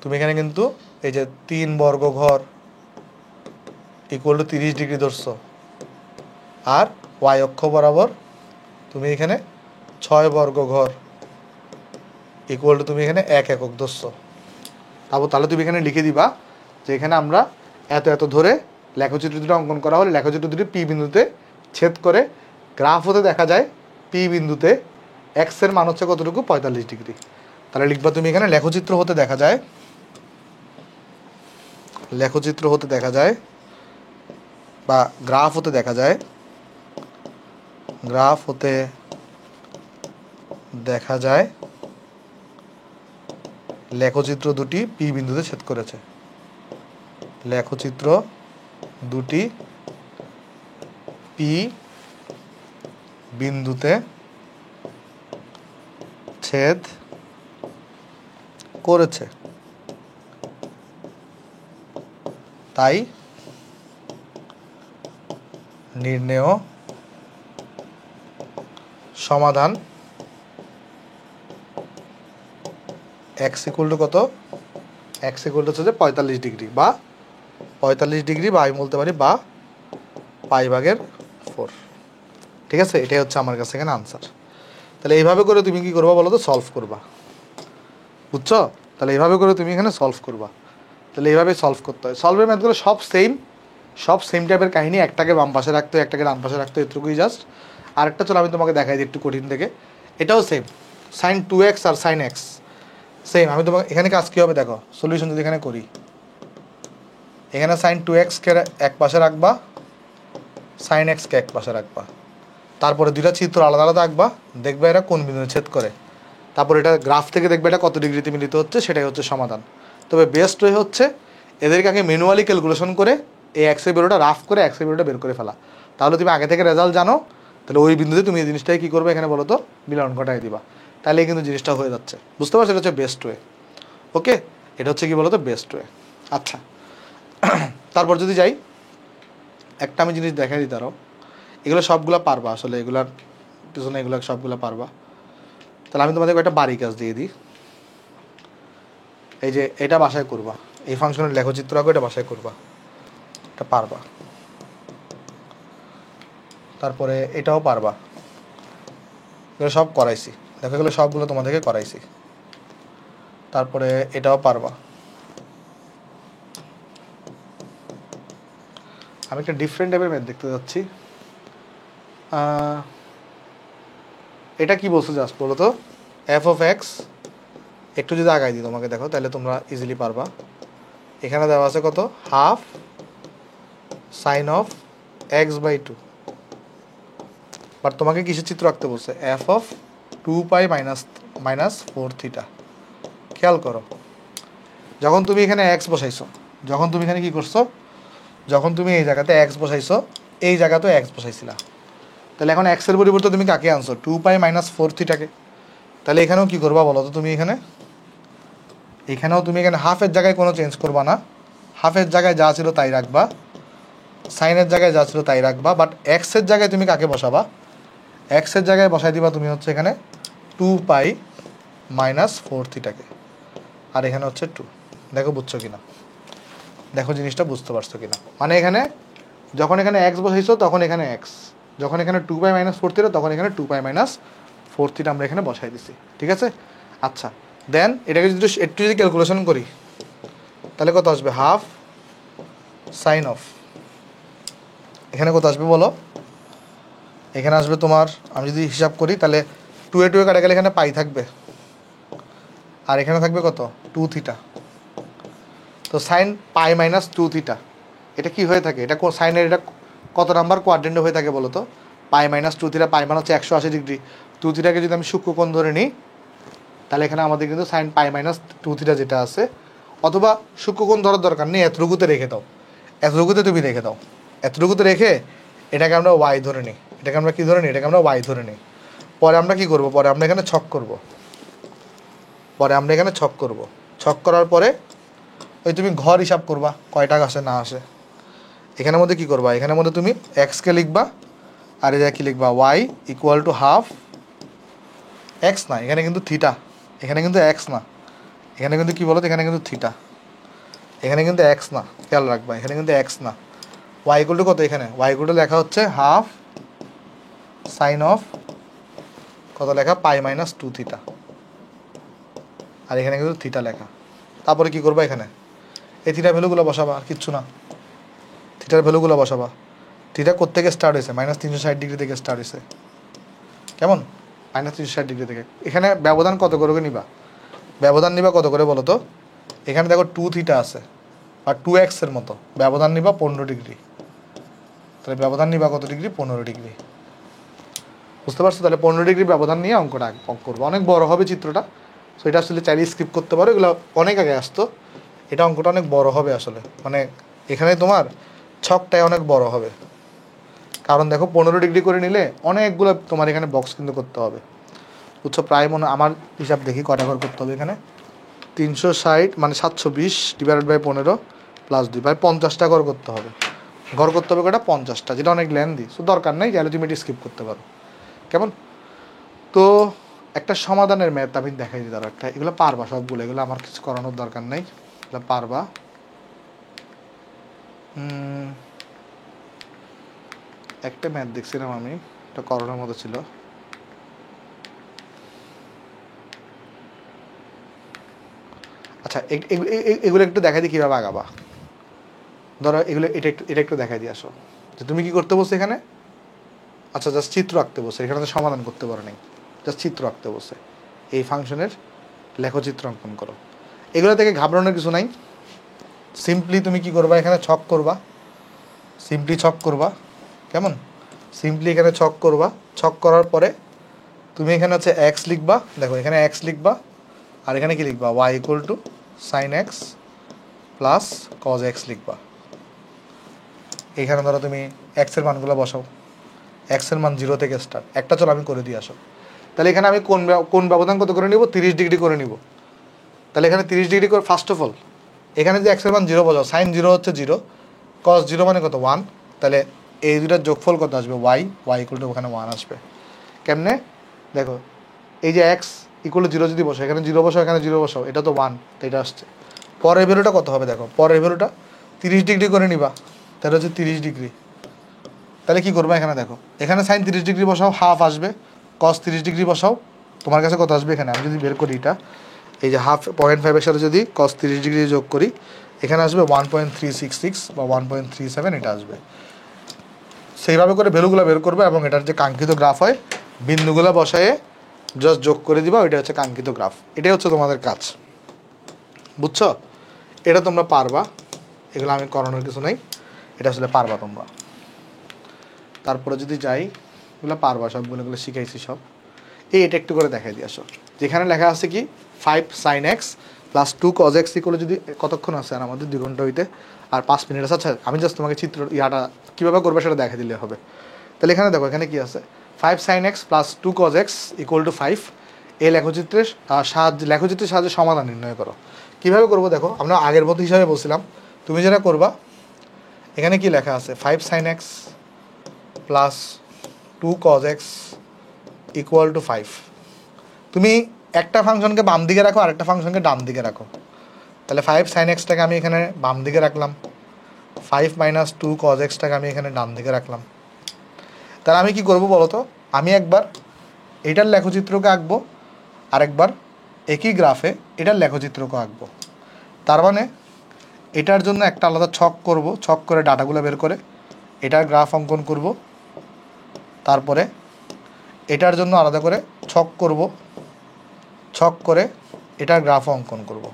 তুমি এখানে কিন্তু এই যে 3 বর্গ ঘর = 30 ডিগ্রি ধরছো, আর y অক্ষ বরাবর তুমি এখানে 6 বর্গ ঘর = তুমি এখানে 1 একক ধরছো। তাহলে তুমি এখানে লিখে দিবা যে এখানে আমরা এত এত ধরে লেখচিত্র দুটো অঙ্কন করা হলে লেখচিত্র দুটি পি বিন্দুতে ছেদ করে গ্রাফ হতে দেখা যায় পি বিন্দুতে এক্স এর মান হচ্ছে কতটুকু, 45 ডিগ্রি। তাহলে লিখবা তুমি এখানে লেখচিত্র হতে দেখা যায়, লেখচিত্র হতে দেখা যায় বা গ্রাফ হতে দেখা যায়, গ্রাফ হতে দেখা যায় লেখচিত্র দুটি পি বিন্দুতে ছেদ করেছে, লেখচিত্র দুটি পি বিন্দুতে ছেদ করেছে, তাই নির্ণেয় সমাধান x = কত, x = হচ্ছে যে 45 ডিগ্রি বা 45 ডিগ্রি বা আমি বলতে পারি বা π/4। ঠিক আছে, এটাই হচ্ছে আমার কাছে এখানে আনসার। তাহলে এইভাবে করে তুমি কি করবা বলো তো, সলভ করবা। বুঝছো? তাহলে এইভাবে করে তুমি এখানে সলভ করবা। তাহলে এইভাবে সলভ করতে হয়। সলভের ম্যাথগুলো সব সেম টাইপের কাহিনী, একটাকে বাম পাশে রাখতে হয়, একটাকে ডান পাশে রাখতে হয়, এটুকুই জাস্ট। আরেকটা চলো আমি তোমাকে দেখাই দিই একটু কঠিন থেকে, এটাও সেম, sin 2x আর sin x সেম। আমি তোমাকে এখানে কাজ কী হবে দেখো, সলিউশন যদি এখানে করি, এখানে sin 2x কে এক পাশে রাখবা, sin x কে এক পাশে রাখবা, তারপরে দুইটা চিত্র আলাদা আলাদা আঁকবা, দেখবে এরা কোন বিন্দুতে ছেদ করে, তারপর এটা গ্রাফ থেকে দেখবে এটা কত ডিগ্রিতে মিলিত হচ্ছে, সেটাই হচ্ছে সমাধান। তবে বেস্ট ওয়ে হচ্ছে এদেরকে আগে ম্যানুয়ালি ক্যালকুলেশন করে এই এক্সের বেরোটা রাফ করে এক্সের বেরোটা বের করে ফেলা, তাহলে তুমি আগে থেকে রেজাল্ট জানো, তাহলে ওই বিন্দুতে তুমি এই জিনিসটাই কী করবে এখানে বলো তো, মিলন ঘটাই দিবা, তাহলে কিন্তু জিনিসটা হয়ে যাচ্ছে। বুঝতে পারছো? এটা হচ্ছে বেস্ট ওয়ে। ওকে, এটা হচ্ছে কি বলো তো, বেস্ট ওয়ে। আচ্ছা, তারপর যদি যাই, একটা আমি জিনিস দেখাই দিই, তারও এগুলো সবগুলো পারবা, আসলে এগুলার পিছনে এগুলো সবগুলো পারবা। তাহলে আমি তোমাদেরকে একটা বাড়ি কাজ দিয়ে দিই, এই যে এটা বাসায় করবা, এই ফাংশনের লেখচিত্র আঁকো, এটা বাসায় করবা, এটা পারবা। তারপরে এটাও পারবা, এগুলো সব করাইছি, দেখো এগুলো সবগুলো তোমাদেরকে করাইছি। তারপরে এটাও পারবা। আমি একটা ডিফারেন্ট টাইপের ম্যাথ দেখতে যাচ্ছি, এটা কি বলছো জাস্ট বলো তো, f(x) একটু যদি আগাই দিই তোমাকে, দেখো তাহলে তোমরা ইজিলি পারবা। এখানে দেওয়া আছে কত, half sin of x/2, but তোমাকে কিসের চিত্র আঁকতে বলছে, f(2π - 4θ)। খেয়াল করো, যখন তুমি এখানে x বসাইছো, যখন তুমি এখানে কি করছো, যখন তুমি এই জায়গাতে x বসাইছো, এই জায়গাতেও x বসাইছিলা, তাহলে এখন x এর পরিবর্তে তুমি কাকে আনছো, 2π - 4θ-কে। তাহলে এখানেও কী করবা বলো তো, তুমি এখানেও তুমি এখানে হাফের জায়গায় কোনো চেঞ্জ করবা না, হাফের জায়গায় যা ছিল তাই রাখবা, সাইনের জায়গায় যা ছিল তাই রাখবা, বাট এক্সের জায়গায় তুমি কাকে বসাবা, এক্সের জায়গায় বসাই দিবা তুমি হচ্ছে এখানে 2 পাই মাইনাস 4θ আর এখানে হচ্ছে 2। দেখো বুঝছো কিনা, দেখো জিনিসটা বুঝতে পারছো কিনা। মানে এখানে যখন এখানে এক্স বসাইছো তখন এখানে এক্স, যখন এখানে 2 পাই মাইনাস 4θ তখন এখানে 2 পাই মাইনাস 4θ আমরা এখানে বসাই দিছি, ঠিক আছে। আচ্ছা দেন এটাকে যদি একটু যদি ক্যালকুলেশন করি তাহলে কত আসবে, হাফ সাইন অফ, এখানে কত আসবে বলো, এখানে আসবে তোমার, আমি যদি হিসাব করি তাহলে 2 কাটা গেলে এখানে পাই থাকবে আর এখানে থাকবে কত 2θ। তো সাইন পাই মাইনাস 2θ এটা কি হয়ে থাকে, এটা সাইনের এটা কত নাম্বার কোয়াড্রেন্টে হয়ে থাকে বলো তো, পাই মাইনাস 2θ, পাই মানে হচ্ছে 180 ডিগ্রি, 2θকে যদি আমি সূক্ষ্মকোণ ধরে নিই তাহলে এখানে আমাদের কিন্তু সাইন পাই মাইনাস 2θ যেটা আছে, অথবা সূক্ষ্মকোণ ধরার দরকার নেই, এতটুকুতে রেখে দাও, এতটুকুতে তুমি রেখে দাও, এতটুকুতে রেখে এটাকে আমরা ওয়াই ধরে নিই, এটাকে আমরা কী ধরে নিই, এটাকে আমরা ওয়াই ধরে নিই। পরে আমরা কী করবো, পরে আমরা এখানে ছক করব, পরে আমরা এখানে ছক করব, ছক করার পরে ওই তুমি ঘর হিসাব করবা কয়টা আসে না আসে, এখানের মধ্যে কী করবা, এখানের মধ্যে তুমি এক্সকে লিখবা আর এটা কী লিখবা, y equal to half x, না এখানে কিন্তু থিটা, এখানে কিন্তু এক্স না, এখানে কিন্তু কী বলো, এখানে কিন্তু থিটা, এখানে কিন্তু এক্স না, খেয়াল রাখবা এখানে কিন্তু এক্স না। ওয়াই ইকুয়াল টু কত, এখানে ওয়াই ইকুয়াল টু লেখা হচ্ছে হাফ সাইন অফ কত লেখা, পাই মাইনাস 2θ, আর এখানে কিন্তু থিটা লেখা। তারপরে কী করবা, এখানে এই থিটার ভ্যালুগুলো বসাবা, আর কিচ্ছু না, থিটার ভ্যালুগুলো বসাবা। থিটা কোত্থেকে স্টার্ট হয়েছে, মাইনাস 360 ডিগ্রি থেকে স্টার্ট হয়েছে, কেমন, মাইনাস 360 ডিগ্রি থেকে। এখানে ব্যবধান কত করে নিবা, ব্যবধান নিবা কত করে বলো তো, এখানে দেখো 2θ আছে আর 2x এর মতো, ব্যবধান নিবা 15 ডিগ্রি, তাহলে ব্যবধান নিবা কত ডিগ্রি, 15 ডিগ্রি, বুঝতে পারছো। তাহলে 15 ডিগ্রি ব্যবধান নিয়ে অঙ্কটা অঙ্ক করবো, অনেক বড় হবে চিত্রটা, সো এটা আসলে চাইলে স্কিপ করতে পারো, এগুলো অনেক আগে আসতো, এটা অঙ্কটা অনেক বড় হবে আসলে, মানে এখানে তোমার ছকটাই অনেক বড় হবে, কারণ দেখো 15 ডিগ্রি করে নিলে অনেকগুলো তোমার এখানে বক্স কিন্তু করতে হবে, বুঝছো। প্রায় মনে আমার হিসাব দেখি কটা ঘর করতে হবে, এখানে 360 মানে 720 ডিভাইডেড বাই 15 প্লাস 2 বাই 50টা ঘর করতে হবে, ঘর করতে হবে কটা, 50টা, যেটা অনেক লেন্দি, সো দরকার নেই, চাইলে তুমি এটি স্কিপ করতে পারো, কেমন। তো একটা সমাধানের ম্যাথ আমি দেখাই দিই, ধরো একটা, এগুলো পারবা সবগুলো, এগুলো আমার কিছু করানোর দরকার নেই, এগুলো পারবা। একটা ম্যাথ দেখছিলাম আমি, এটা করোনার মতো ছিল, আচ্ছা এগুলো একটু দেখাই দিই কীভাবে আগাবা। ধরো এগুলো এটা একটু দেখাই দিয়ে আসো, যে তুমি কি করতে বসে এখানে, আচ্ছা জাস্ট চিত্র আঁকতে বসে, এখানে তো সমাধান করতে পারো নাই, জাস্ট চিত্র আঁকতে বসে, এই ফাংশনের লেখচিত্র অঙ্কন করো। এগুলো থেকে ঘাবড়ানোর কিছু নাই, সিম্পলি তুমি কি করবা, এখানে ছক করবা, সিম্পলি ছক করবা, কেমন, সিম্পলি এখানে ছক করবা, ছক করার পরে তুমি এখানে হচ্ছে এক্স লিখবা, দেখো এখানে এক্স লিখবা আর এখানে কি লিখবা, y equal to sine x plus cos x লিখবা। এখানে ধরো তুমি এক্সের মানগুলো বসাও, এক্সের মান 0 থেকে স্টার্ট, একটা চলো আমি করে দিয়ে আসো। তাহলে এখানে আমি কোন ব্যবধান কত করে নিব, 30 ডিগ্রি করে নিব, তাহলে এখানে 30 ডিগ্রি করে, ফার্স্ট অফ অল এখানে যে এক্সের মান 0 বসাও, সাইন 0 হচ্ছে 0, কস 0 মানে কত 1, তাহলে এই দুটার যোগফল কত আসবে, ওয়াই ইকুয়াল টু ওখানে 1 আসবে। কেমনে দেখো, এই যে এক্স ইকুয়াল টু 0 যদি বসো, এখানে 0 বসাও, এখানে 0 বসাও, এটা তো 1, তো এটা আসছে। পরের ভ্যালুটা কত হবে দেখো, পরের ভ্যালুটা 30 ডিগ্রি করে নিবা, তাহলে হচ্ছে 30 ডিগ্রি। তাহলে কী করবো, এখানে দেখো এখানে সাইন 30 ডিগ্রি বসাও, হাফ আসবে, কস 30 ডিগ্রি বসাও, তোমার কাছে কত আসবে, এখানে আমি যদি বের করি এটা, এই যে হাফ 0.5 এর সাথে যদি কস 30 ডিগ্রি যোগ করি, এখানে আসবে 1.366 বা 1.37, এটা আসবে। সেইভাবে করে ভ্যালুগুলো বের করবে এবং এটার যে কাঙ্ক্ষিত গ্রাফ হয় বিন্দুগুলো বসায়ে জাস্ট যোগ করে দিবা, ওইটা হচ্ছে কাঙ্ক্ষিত গ্রাফ, এটাই হচ্ছে তোমাদের কাজ, বুঝছো। এটা তোমরা পারবা, এগুলো আমি করানোর কিছু নেই, এটা আসলে পারবা তোমরা। তারপরে যদি যাই, এগুলো পারবা সবগুলো, এগুলো শিখাইছি সব। এটা একটু করে দেখাই দিয়ে আসো, যেখানে লেখা আছে কি 5 sin x plus 2 cos x equal যদি, কতক্ষণ আছে আর আমাদের 2 ঘন্টা হইতে আর 5 মিনিট আছে। আচ্ছা আমি জাস্ট তোমাকে চিত্র ইয়াটা কীভাবে করবে সেটা দেখা দিলে হবে। তাহলে এখানে দেখো এখানে কি আছে, 5 sin x plus 2 cos x equal to 5, এই লেখচিত্রের সাহায্যে সমাধান নির্ণয় করো। কীভাবে করবো দেখো, আমরা আগের মতো হিসাবে বলছিলাম, তুমি যেটা করবা, এখানে কি লেখা আছে 5 sin x plus 2 cos x equal to 5। তুমি একটা ফাংশনকে বাম দিকে রাখো আর একটা ফাংশনকে ডান দিকে রাখো। তাহলে 5 sin x-টাকে আমি এখানে বাম দিকে রাখলাম, 5 মাইনাস 2 cos x-টাকে আমি এখানে ডান দিকে রাখলাম। তাহলে আমি কি করব বলো তো, আমি একবার এটার লেখচিত্রকে আঁকবো, আরেকবার একই গ্রাফে এটার লেখচিত্রকে আঁকবো। তার মানে এটার জন্য একটা আলাদা ছক করব, ছক করে ডাটাগুলো বের করে এটার গ্রাফ অঙ্কন করব। তারপরে এটার জন্য আলাদা করে ছক করব, ছক করে এটার গ্রাফ অঙ্কন করব।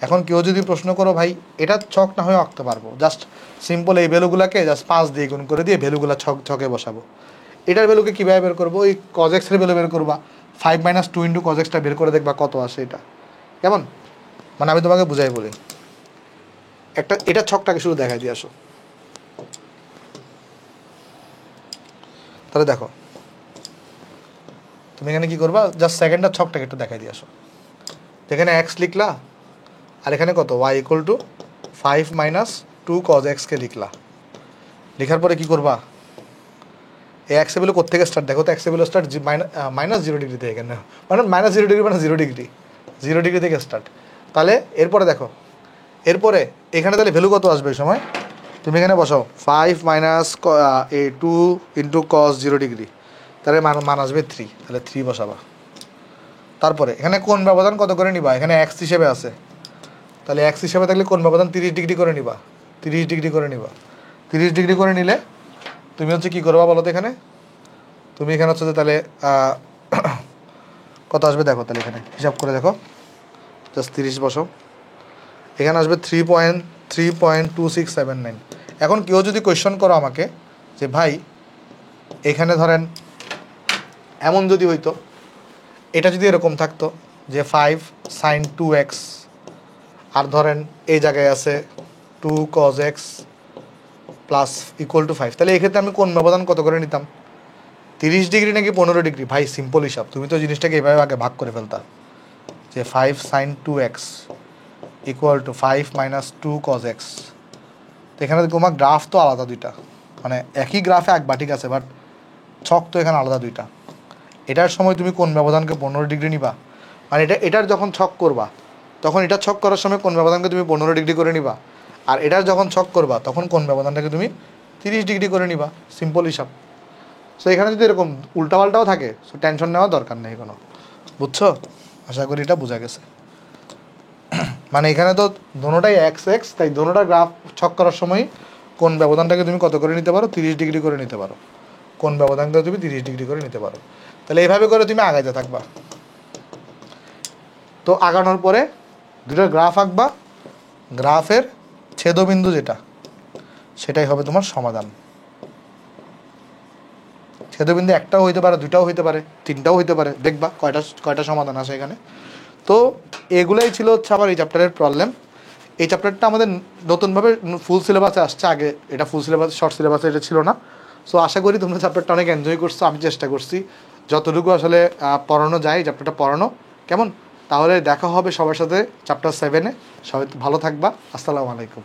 এখন কেউ যদি প্রশ্ন করো ভাই এটা ছক না হয়ে আঁকতে পারবো, জাস্ট সিম্পল এই ভ্যালুগুলোকে জাস্ট 5 দিয়ে গুণ করে দিয়ে ভ্যালুগুলো ছকে বসাবো। এটার ভ্যালুকে কীভাবে বের করবো, ওই cos x এর ভ্যালু বের করবা, 5 মাইনাস 2 ইন্টু cos x-টা বের করে দেখবা কত আসে এটা। কেমন, মানে আমি তোমাকে বুঝাই বলি, একটা এটা ছকটাকে শুরু দেখাই দিয়ে আসো। তাহলে দেখো তুমি এখানে কী করবা, জাস্ট সেকেন্ডের ছকটাকে একটু দেখাই দিয়ে আসো। যেখানে এক্স লিখলা আর এখানে কত y equal two 5 minus 2 cos x-কে লিখলা। লেখার পরে কী করবা, এই এক্স ভ্যালু কোথেকে স্টার্ট দেখো তো, x value start minus 0 degree থেকে, এখানে মানে মাইনাস 0 ডিগ্রি মানে 0 ডিগ্রি, 0 ডিগ্রি থেকে স্টার্ট। তাহলে এরপরে দেখো, এরপরে এখানে তাহলে ভ্যালু কত আসবে এই সময়, তুমি এখানে বসাও 5 মাইনাস 2 ইন্টু cos 0 ডিগ্রি, তাহলে মান আসবে 3, তাহলে 3 বসাবা। তারপরে এখানে কোণ ব্যবধান কত করে নিবা, এখানে এক্স হিসেবে আছে, তাহলে এক্স হিসেবে থাকলে কোণ ব্যবধান 30 ডিগ্রি করে নিবা, 30 ডিগ্রি করে নিবা। 30 ডিগ্রি করে নিলে তুমি হচ্ছে কী করবা বলো তো, এখানে তুমি এখানে হচ্ছে যে তাহলে কত আসবে দেখো, তাহলে এখানে হিসাব করে দেখো, জাস্ট 30 বসো, এখানে আসবে 3.2679। এখন কেউ যদি কোয়েশ্চন করো আমাকে যে ভাই এখানে ধরেন এমন যদি হইতো, এটা যদি এরকম থাকতো যে 5 sin 2x আর ধরেন এই জায়গায় আছে 2 cos x plus equal to 5, তাহলে এক্ষেত্রে আমি কোন ব্যবধান কত করে নিতাম, 30 ডিগ্রি নাকি 15 ডিগ্রি? ভাই সিম্পল হিসাব, তুমি তো জিনিসটাকে এভাবে আগে ভাগ করে ফেলতা যে 5 sin 2x equal to 5 minus 2 cos x। তো এখানে তোমার গ্রাফ তো আলাদা দুইটা, মানে একই গ্রাফে আঁকবা ঠিক আছে, বাট ছক তো এখানে আলাদা দুইটা। এটার সময় তুমি কোন ব্যবধানকে 15 ডিগ্রি নিবা, মানে এটার যখন ছক করবা তখন এটার ছক করার সময় কোন ব্যবধানকে তুমি 15 ডিগ্রি করে নিবা, আর এটার যখন ছক করবা তখন কোন ব্যবধানটাকে তুমি 30 ডিগ্রি করে নিবা, সিম্পল হিসাব। সো এখানে যদি এরকম উল্টাপাল্টাও থাকে সো টেনশন নেওয়ার দরকার নেই কোনো, বুঝছো? আশা করি এটা বোঝা গেছে। মানে এখানে তো দোনোটাই এক্স এক্স, তাই দোনোটা গ্রাফ ছক করার সময় কোন ব্যবধানটাকে তুমি কত করে নিতে পারো, 30 ডিগ্রি করে নিতে পারো, কোন ব্যবধানটা তুমি 30 ডিগ্রি করে নিতে পারো। তাহলে এইভাবে করে তুমি আগাইতে থাকবা। তো আগানোর পরে দুটো গ্রাফ আঁকবা, গ্রাফের ছেদবিন্দু যেটা সেটাই হবে তোমার সমাধান। ছেদবিন্দু একটাও হইতে পারে, দুটাও হইতে পারে, তিনটাও হইতে পারে, দেখবা কয়টা সমাধান আসে এখানে। তো এগুলোই ছিল হচ্ছে আমার এই চ্যাপ্টারের প্রবলেম। এই চ্যাপ্টারটা আমাদের নতুনভাবে ফুল সিলেবাসে আসছে, আগে এটা ফুল সিলেবাস শর্ট সিলেবাসে এটা ছিল না। সো আশা করি তোমরা চ্যাপ্টারটা অনেক এনজয় করছো, আমি চেষ্টা করছি যতটুকু আসলে পড়ানো যায় এই চ্যাপ্টারটা পড়ানো। কেমন, তাহলে দেখা হবে সবার সাথে চ্যাপ্টার 7-এ। সবাই ভালো থাকবা, আসসালামু আলাইকুম।